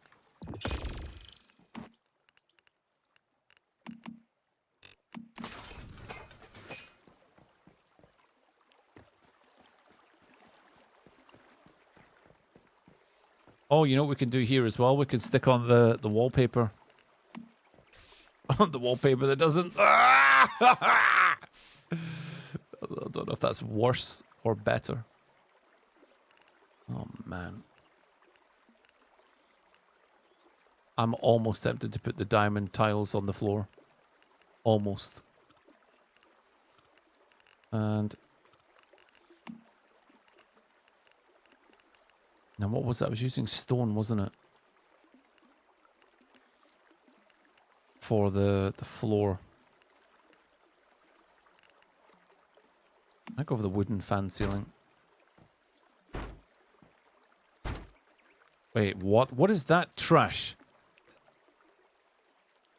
Oh, you know what we can do here as well? We can stick on the wallpaper. On the wallpaper that doesn't... I don't know if that's worse or better. Oh, man. I'm almost tempted to put the diamond tiles on the floor. Almost. And... now what was that? I was using stone, wasn't it? For the floor. I go for the wooden fan ceiling. Wait, what? What is that trash?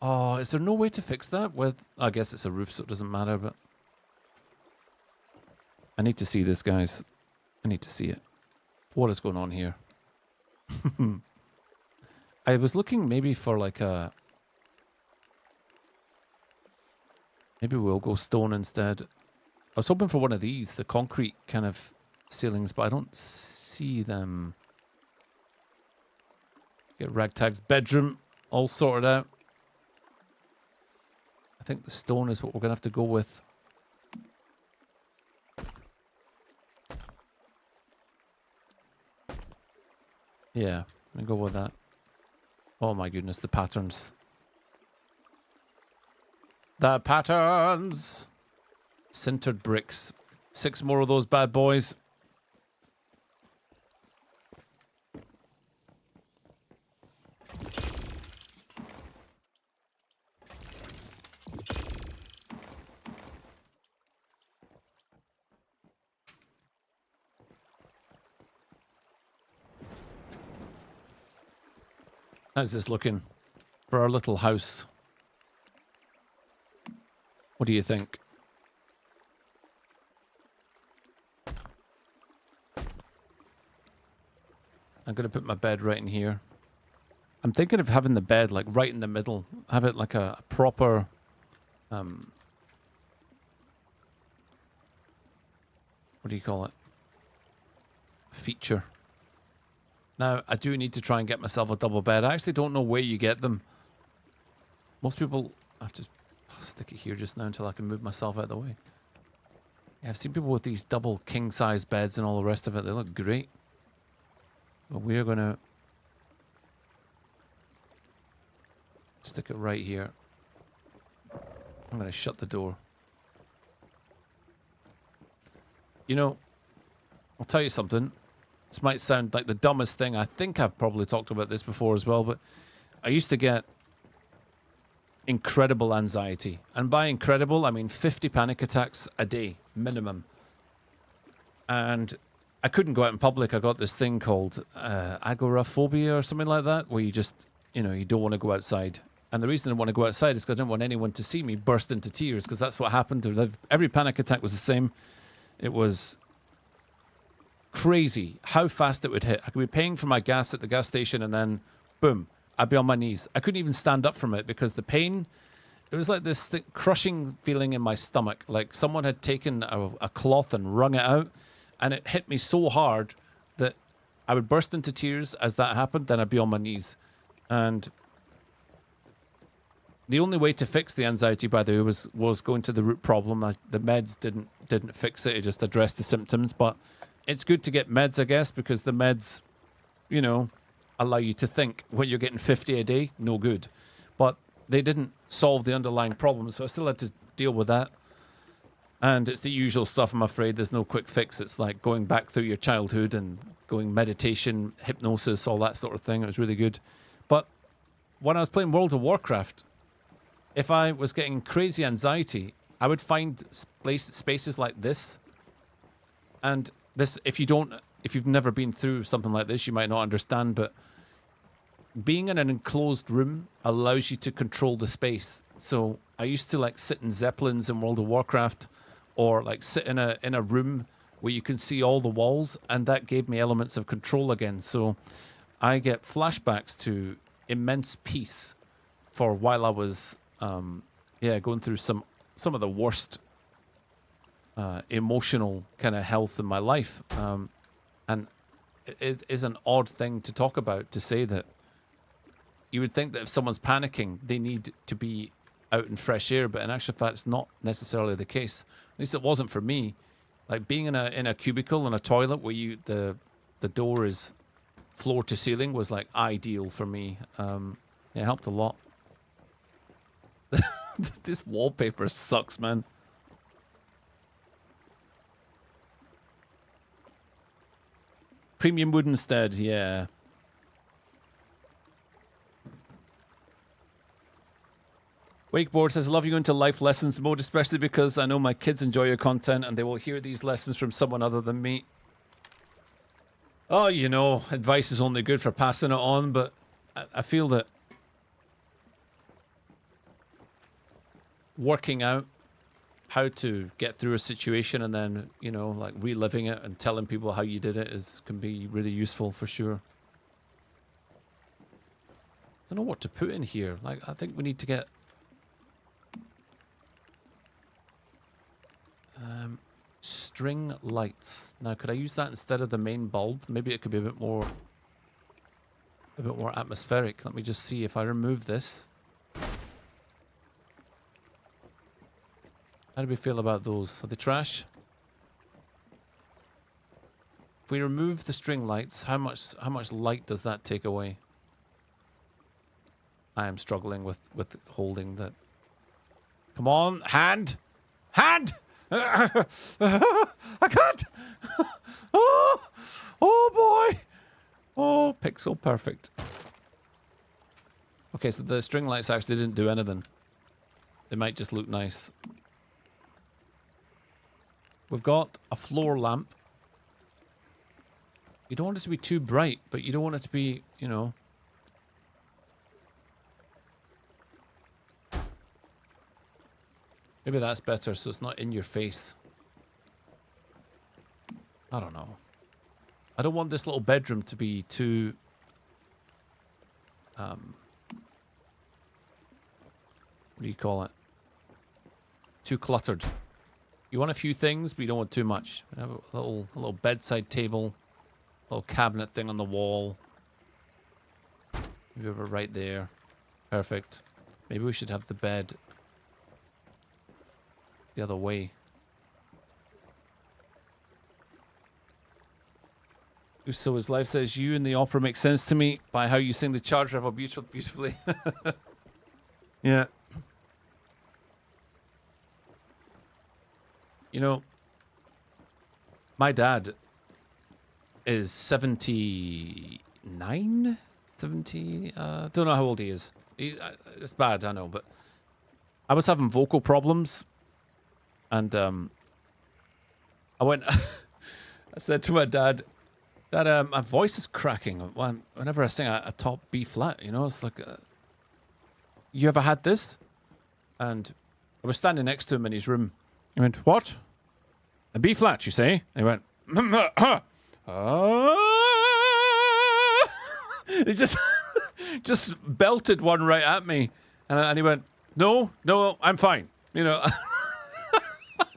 Oh, is there no way to fix that with... I guess it's a roof, so it doesn't matter, but... I need to see this, guys. I need to see it. What is going on here? I was looking maybe for like a... maybe we'll go stone instead. I was hoping for one of these, the concrete kind of ceilings, but I don't see them. Get Ragtag's bedroom all sorted out. I think the stone is what we're going to have to go with. Yeah, let me go with that. Oh my goodness, the patterns. The patterns! Sintered bricks. 6 more of those bad boys. How's this looking for our little house? What do you think? I'm going to put my bed right in here. I'm thinking of having the bed like right in the middle. Have it like a proper... what do you call it? Feature. Now, I do need to try and get myself a double bed. I actually don't know where you get them. Most people... I have to stick it here just now until I can move myself out of the way. Yeah, I've seen people with these double king-size beds and all the rest of it. They look great. But we're going to... stick it right here. I'm going to shut the door. You know, I'll tell you something. This might sound like the dumbest thing. I think I've probably talked about this before as well, but I used to get incredible anxiety. And by incredible, I mean 50 panic attacks a day, minimum. And I couldn't go out in public. I got this thing called agoraphobia or something like that, where you just, you know, you don't want to go outside. And the reason I want to go outside is because I didn't want anyone to see me burst into tears, because that's what happened. Every panic attack was the same. It was crazy how fast it would hit. I could be paying for my gas at the gas station and then, boom, I'd be on my knees. I couldn't even stand up from it because the pain, it was like this crushing feeling in my stomach. Like someone had taken a cloth and wrung it out, and it hit me so hard that I would burst into tears as that happened. Then I'd be on my knees. And the only way to fix the anxiety, by the way, was going to the root problem. The meds didn't fix it. It just addressed the symptoms. But it's good to get meds, I guess, because the meds, you know, allow you to think. When you're getting 50 a day, no good. But they didn't solve the underlying problem, so I still had to deal with that. And it's the usual stuff, I'm afraid. There's no quick fix. It's like going back through your childhood and going meditation, hypnosis, all that sort of thing. It was really good. But when I was playing World of Warcraft, if I was getting crazy anxiety, I would find spaces like this. And this, if you've never been through something like this, you might not understand, but being in an enclosed room allows you to control the space. So I used to like sit in Zeppelins in World of Warcraft, or like sit in a room where you can see all the walls, and that gave me elements of control again. So I get flashbacks to immense peace for while I was going through some of the worst emotional kind of health in my life. And it is an odd thing to talk about, to say that you would think that if someone's panicking, they need to be out in fresh air, but in actual fact, it's not necessarily the case. At least it wasn't for me. Like being in a cubicle in a toilet where the door is floor to ceiling was like ideal for me. It helped a lot. This wallpaper sucks, man. Premium wood instead, yeah. Wakeboard says, love you into life lessons mode, especially because I know my kids enjoy your content and they will hear these lessons from someone other than me. Oh, you know, advice is only good for passing it on, but I feel that working out how to get through a situation and then, you know, like reliving it and telling people how you did it can be really useful for sure. I don't know what to put in here. Like, I think we need to get string lights. Now, could I use that instead of the main bulb? Maybe it could be a bit more atmospheric. Let me just see if I remove this. How do we feel about those? Are they trash? If we remove the string lights, how much light does that take away? I am struggling with holding that. Come on, hand! Hand! I can't! Oh boy! Oh, pixel perfect. Okay, so the string lights actually didn't do anything. They might just look nice. We've got a floor lamp. You don't want it to be too bright, but you don't want it to be, you know... Maybe that's better, so it's not in your face. I don't know. I don't want this little bedroom to be too... what do you call it? Too cluttered. You want a few things, but you don't want too much. Have a little bedside table, little cabinet thing on the wall. Maybe over right there. Perfect. Maybe we should have the bed the other way. So his life says, you and the opera make sense to me by how you sing the charge revel beautifully. Yeah. You know, my dad is 79? 70? Don't know how old he is. It's bad, I know, but I was having vocal problems. And I went, I said to my dad, Dad, my voice is cracking whenever I sing a top B flat, you know, it's like you ever had this? And I was standing next to him in his room. He went, what? A B flat, you say? And he went, he just belted one right at me. And he went, no, I'm fine. You know,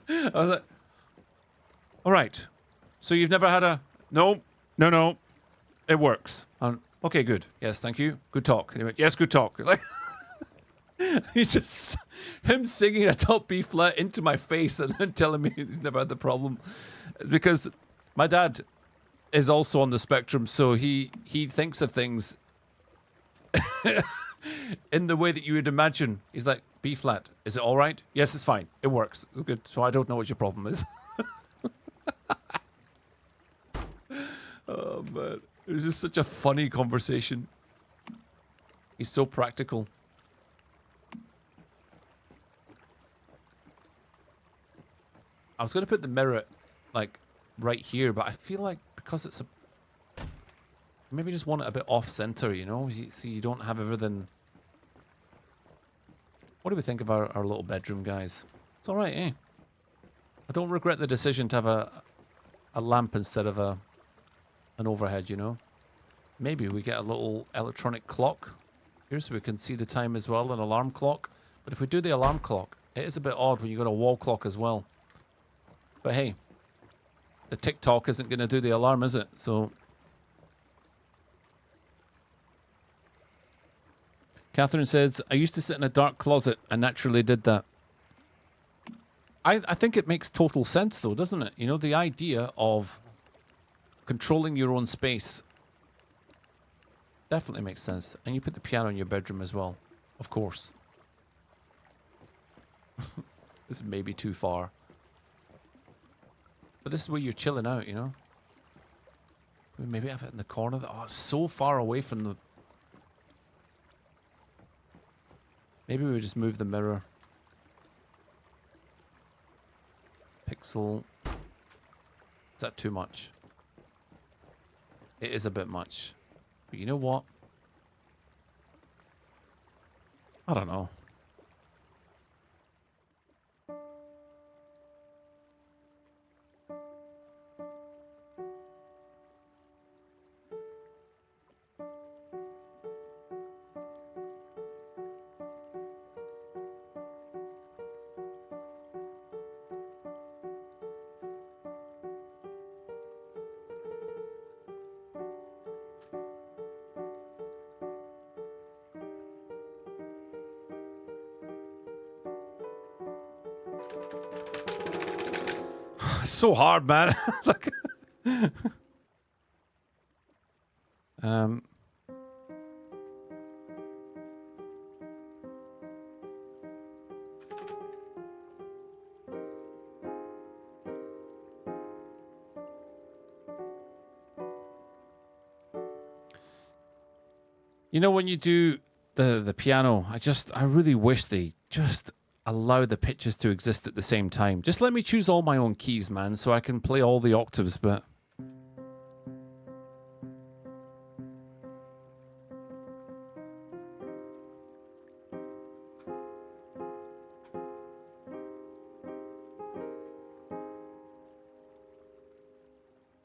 I was like, all right. So you've never had a, no, it works. Okay, good. Yes, thank you. Good talk. And he went, yes, good talk. Like, he just, him singing a top B flat into my face and then telling me he's never had the problem. Because my dad is also on the spectrum, so he thinks of things in the way that you would imagine. He's like, B flat, is it all right? Yes, it's fine. It works. It's good. So I don't know what your problem is. Oh, man. It was just such a funny conversation. He's so practical. I was going to put the mirror, like, right here, but I feel like because it's a... Maybe just want it a bit off-center, you know? So you don't have everything... What do we think of our little bedroom, guys? It's alright, eh? I don't regret the decision to have a lamp instead of an overhead, you know? Maybe we get a little electronic clock here so we can see the time as well, an alarm clock. But if we do the alarm clock, it is a bit odd when you got a wall clock as well. But hey, the TikTok isn't going to do the alarm, is it? So... Catherine says, I used to sit in a dark closet and naturally did that. I think it makes total sense though, doesn't it? You know, the idea of controlling your own space definitely makes sense. And you put the piano in your bedroom as well, of course. This may be too far. But this is where you're chilling out, you know? Maybe have it in the corner. Oh, it's so far away from the... Maybe we just move the mirror. Pixel. Is that too much? It is a bit much. But you know what? I don't know. So hard, man. Like, you know, when you do the piano, I really wish they just allow the pitches to exist at the same time. Just let me choose all my own keys, man, so I can play all the octaves, but...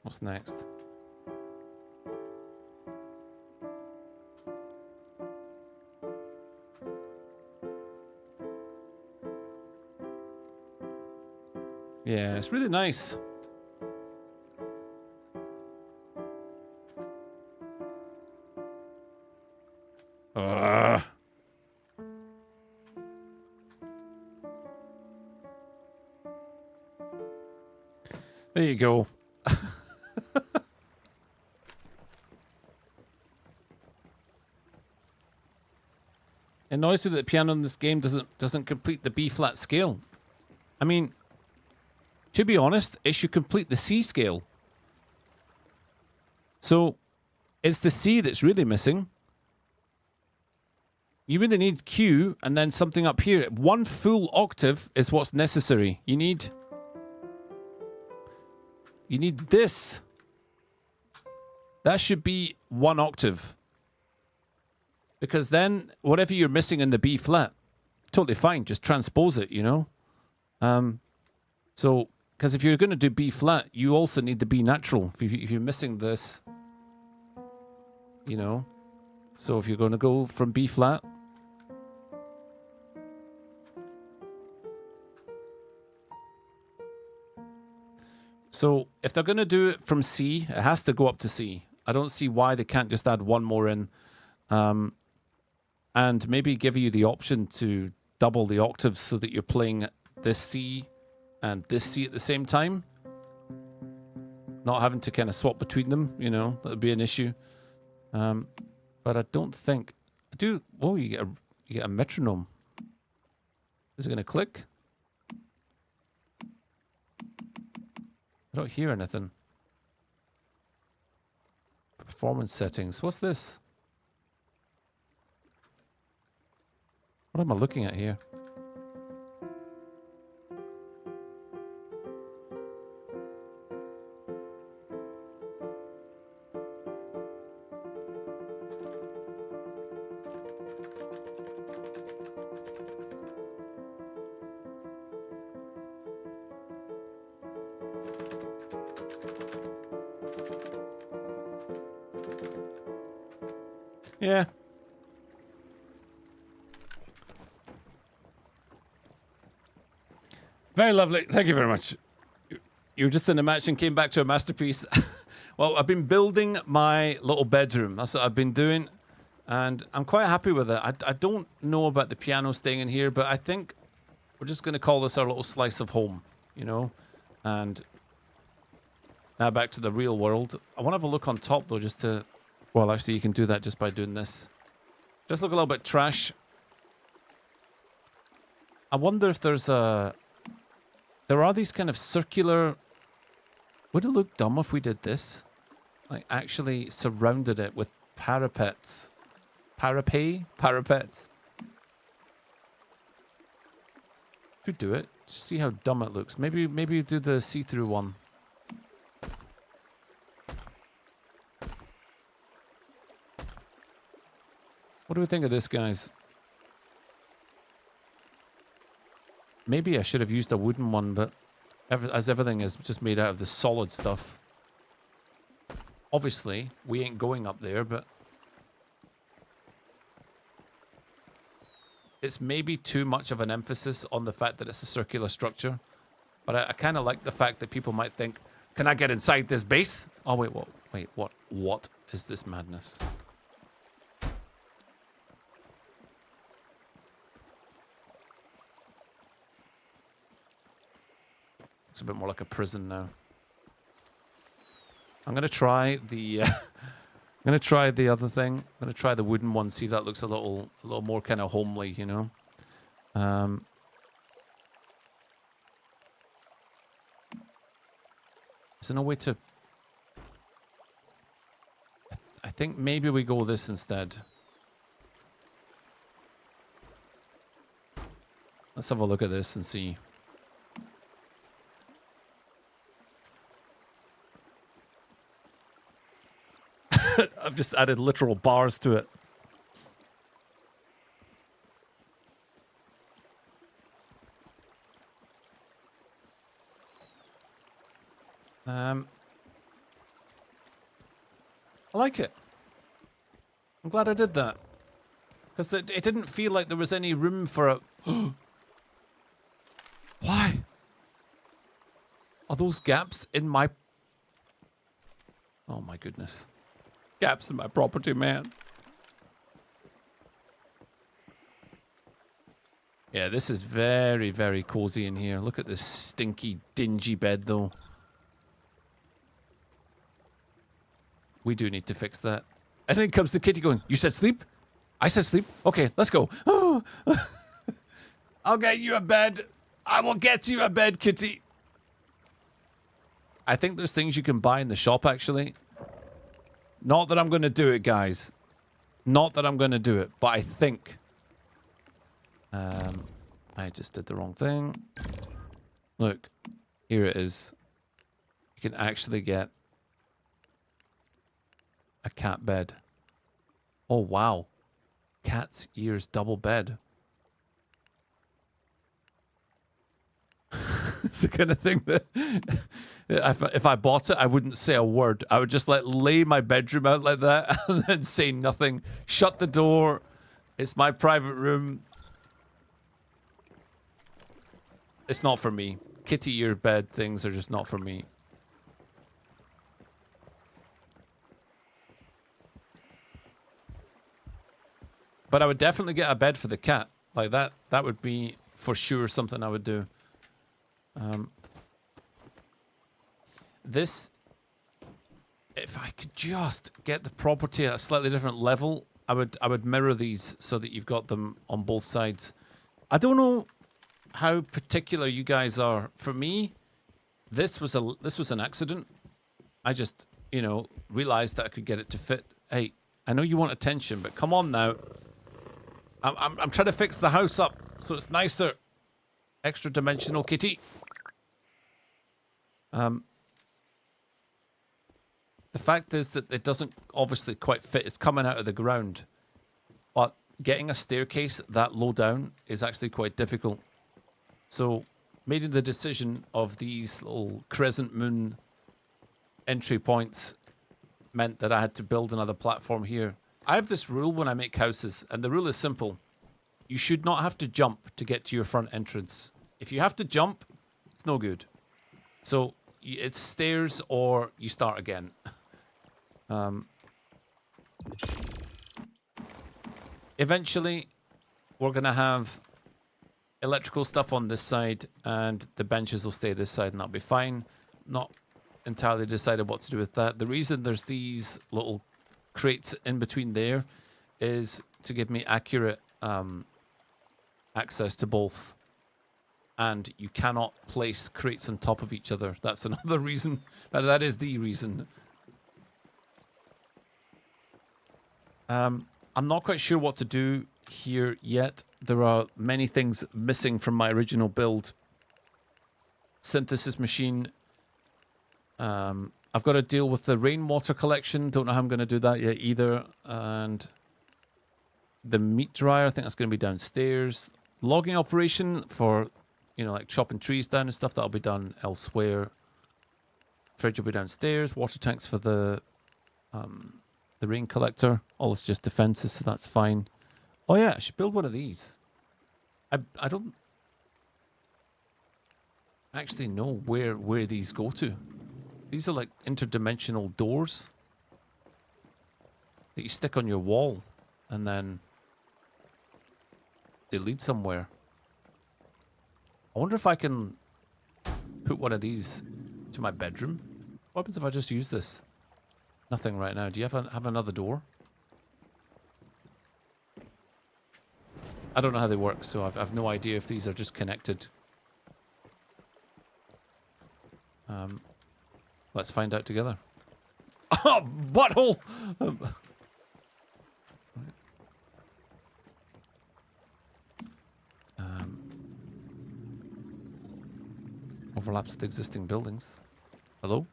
What's next? Yeah, it's really nice. There you go. It annoys me that the piano in this game doesn't complete the B flat scale. I mean, to be honest, it should complete the C scale. So, it's the C that's really missing. You really need Q and then something up here. One full octave is what's necessary. You need this. That should be one octave. Because then whatever you're missing in the B flat, totally fine. Just transpose it, you know? So, because if you're going to do B flat, you also need the B natural. If you're missing this, you know? So if you're going to go from B flat, so if they're going to do it from C, it has to go up to C. I don't see why they can't just add one more in. And maybe give you the option to double the octaves so that you're playing this C and this C at the same time. Not having to kind of swap between them, you know, that would be an issue. But I don't think... I do... Oh, you get a metronome. Is it going to click? I don't hear anything. Performance settings. What's this? What am I looking at here? Yeah. Very lovely. Thank you very much. You were just in a match and came back to a masterpiece. Well, I've been building my little bedroom. That's what I've been doing. And I'm quite happy with it. I don't know about the piano staying in here, but I think we're just going to call this our little slice of home, you know? And now back to the real world. I want to have a look on top, though, just to... Well, actually, you can do that just by doing this. Just look a little bit trash. I wonder if there's a... There are these kind of circular... Would it look dumb if we did this? Like, actually surrounded it with parapets. Parapets. Could do it. Just see how dumb it looks. Maybe do the see-through one. What do we think of this, guys? Maybe I should have used a wooden one, but as everything is just made out of the solid stuff. Obviously, we ain't going up there, but... It's maybe too much of an emphasis on the fact that it's a circular structure. But I kind of like the fact that people might think, can I get inside this base? Oh, wait, what? Wait, what? What is this madness? It's a bit more like a prison now. I'm gonna try the. I'm gonna try the other thing. I'm gonna try the wooden one. See if that looks a little more kind of homely, you know. Is there no way to? I think maybe we go this instead. Let's have a look at this and see. I've just added literal bars to it. I like it. I'm glad I did that. Because it didn't feel like there was any room for a... Why? Are those gaps in my... Oh my goodness. Gaps in my property, man. Yeah, this is very, very cozy in here. Look at this stinky, dingy bed, though. We do need to fix that. And then comes the kitty going, you said sleep? I said sleep? Okay, let's go. Oh. I'll get you a bed. I will get you a bed, kitty. I think there's things you can buy in the shop, actually. Not that I'm going to do it, guys. Not that I'm going to do it, but I think... I just did the wrong thing. Look, here it is. You can actually get a cat bed. Oh, wow. Cat's ears double bed. It's the kind of thing that if I bought it, I wouldn't say a word. I would just lay my bedroom out like that and then say nothing. Shut the door. It's my private room. It's not for me. Kitty ear bed things are just not for me. But I would definitely get a bed for the cat. Like that would be for sure something I would do. This, if I could just get the property at a slightly different level, I would mirror these so that you've got them on both sides. I don't know how particular you guys are. For me, this was an accident. I just, you know, realized that I could get it to fit. Hey, I know you want attention, but come on now. I'm trying to fix the house up so it's nicer. Extra dimensional kitty. The fact is that it doesn't obviously quite fit. It's coming out of the ground. But getting a staircase that low down is actually quite difficult. So making the decision of these little crescent moon entry points meant that I had to build another platform here. I have this rule when I make houses, and the rule is simple. You should not have to jump to get to your front entrance. If you have to jump, it's no good. So it's stairs or you start again. Eventually, we're going to have electrical stuff on this side and the benches will stay this side and that'll be fine. Not entirely decided what to do with that. The reason there's these little crates in between there is to give me accurate access to both. And you cannot place crates on top of each other. That's another reason. That is the reason. I'm not quite sure what to do here yet. There are many things missing from my original build. Synthesis machine. I've got to deal with the rainwater collection. Don't know how I'm going to do that yet either. And the meat dryer, I think that's going to be downstairs. Logging operation for, you know, like chopping trees down and stuff, that'll be done elsewhere. Fridge will be downstairs. Water tanks for the rain collector. All it's just defenses, so that's fine. Oh yeah, I should build one of these. I don't actually know where these go to. These are like interdimensional doors that you stick on your wall and then they lead somewhere. I wonder if I can put one of these to my bedroom. What happens if I just use this? Nothing right now. Do you have another door? I don't know how they work, so I've no idea if these are just connected. Let's find out together. Oh, butthole! Overlaps with existing buildings. Hello?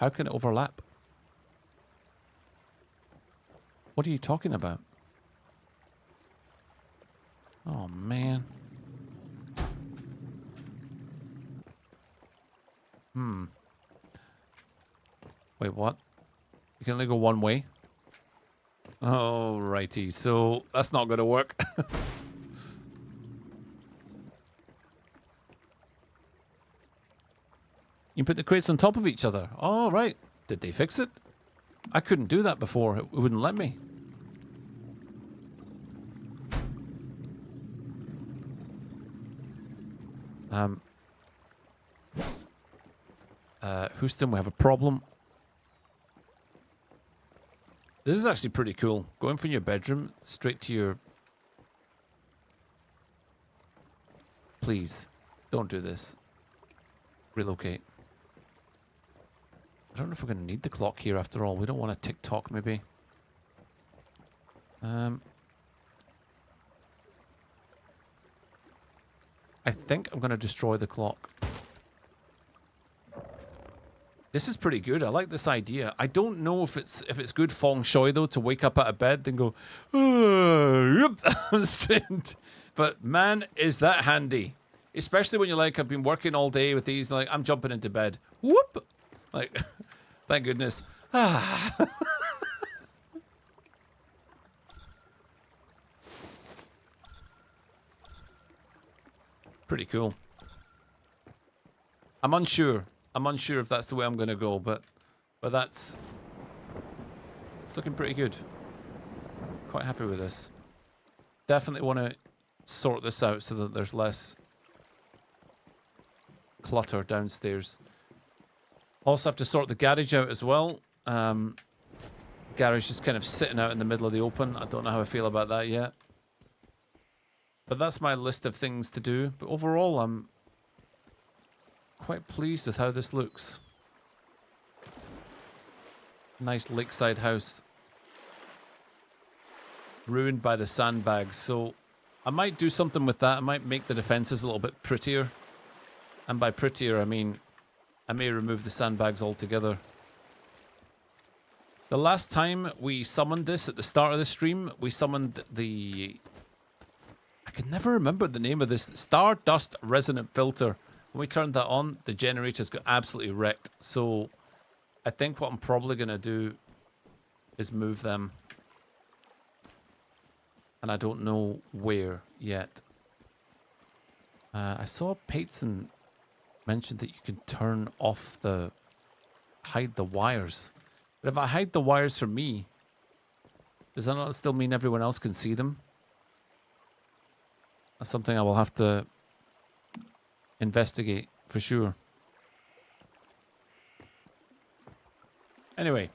How can it overlap? What are you talking about? Oh, man. Wait, what? You can only go one way? Oh, righty. So that's not going to work. You put the crates on top of each other. Oh, right. Did they fix it? I couldn't do that before. It wouldn't let me. Houston, we have a problem. This is actually pretty cool. Going from your bedroom straight to your... Please, don't do this. Relocate. I don't know if we're going to need the clock here after all. We don't want a tick-tock, maybe. I think I'm going to destroy the clock. This is pretty good. I like this idea. I don't know if it's good feng shui though to wake up out of bed and go, straight. But man, is that handy. Especially when you're like, I've been working all day with these, like I'm jumping into bed. Whoop! Like, thank goodness. Pretty cool. I'm unsure. I'm unsure if that's the way I'm gonna go, but it's looking pretty good. Quite happy with this. Definitely want to sort this out so that there's less clutter downstairs. Also have to sort the garage out as well. Garage just kind of sitting out in the middle of the open. I don't know how I feel about that yet. But that's my list of things to do. But overall, I'm quite pleased with how this looks. Nice lakeside house. Ruined by the sandbags. So I might do something with that. I might make the defenses a little bit prettier. And by prettier, I mean I may remove the sandbags altogether. The last time we summoned this at the start of the stream, we summoned the... I can never remember the name of this. Stardust Resonant Filter. When we turned that on, the generators got absolutely wrecked. So I think what I'm probably going to do is move them. And I don't know where yet. I saw Payton mentioned that you can turn off the... hide the wires. But if I hide the wires from me, does that not still mean everyone else can see them? That's something I will have to investigate for sure. Anyway.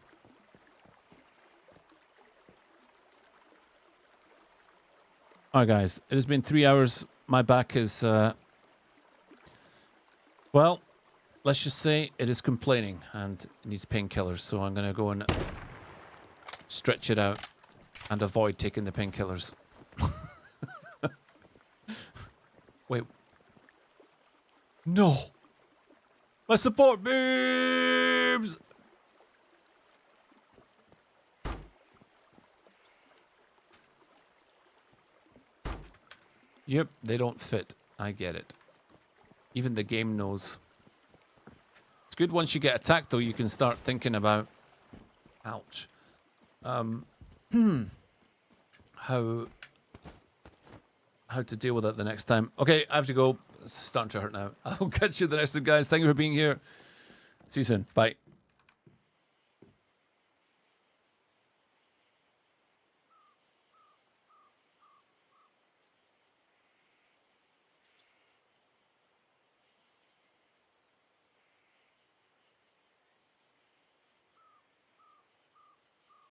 Alright guys, it has been 3 hours. My back is, well, let's just say it is complaining and needs painkillers. So I'm going to go and stretch it out and avoid taking the painkillers. Wait. No. My support beams! Yep, they don't fit. I get it. Even the game knows. It's good once you get attacked, though, you can start thinking about... Ouch. How to deal with it the next time. Okay, I have to go. It's starting to hurt now. I'll catch you the next one, guys. Thank you for being here. See you soon. Bye.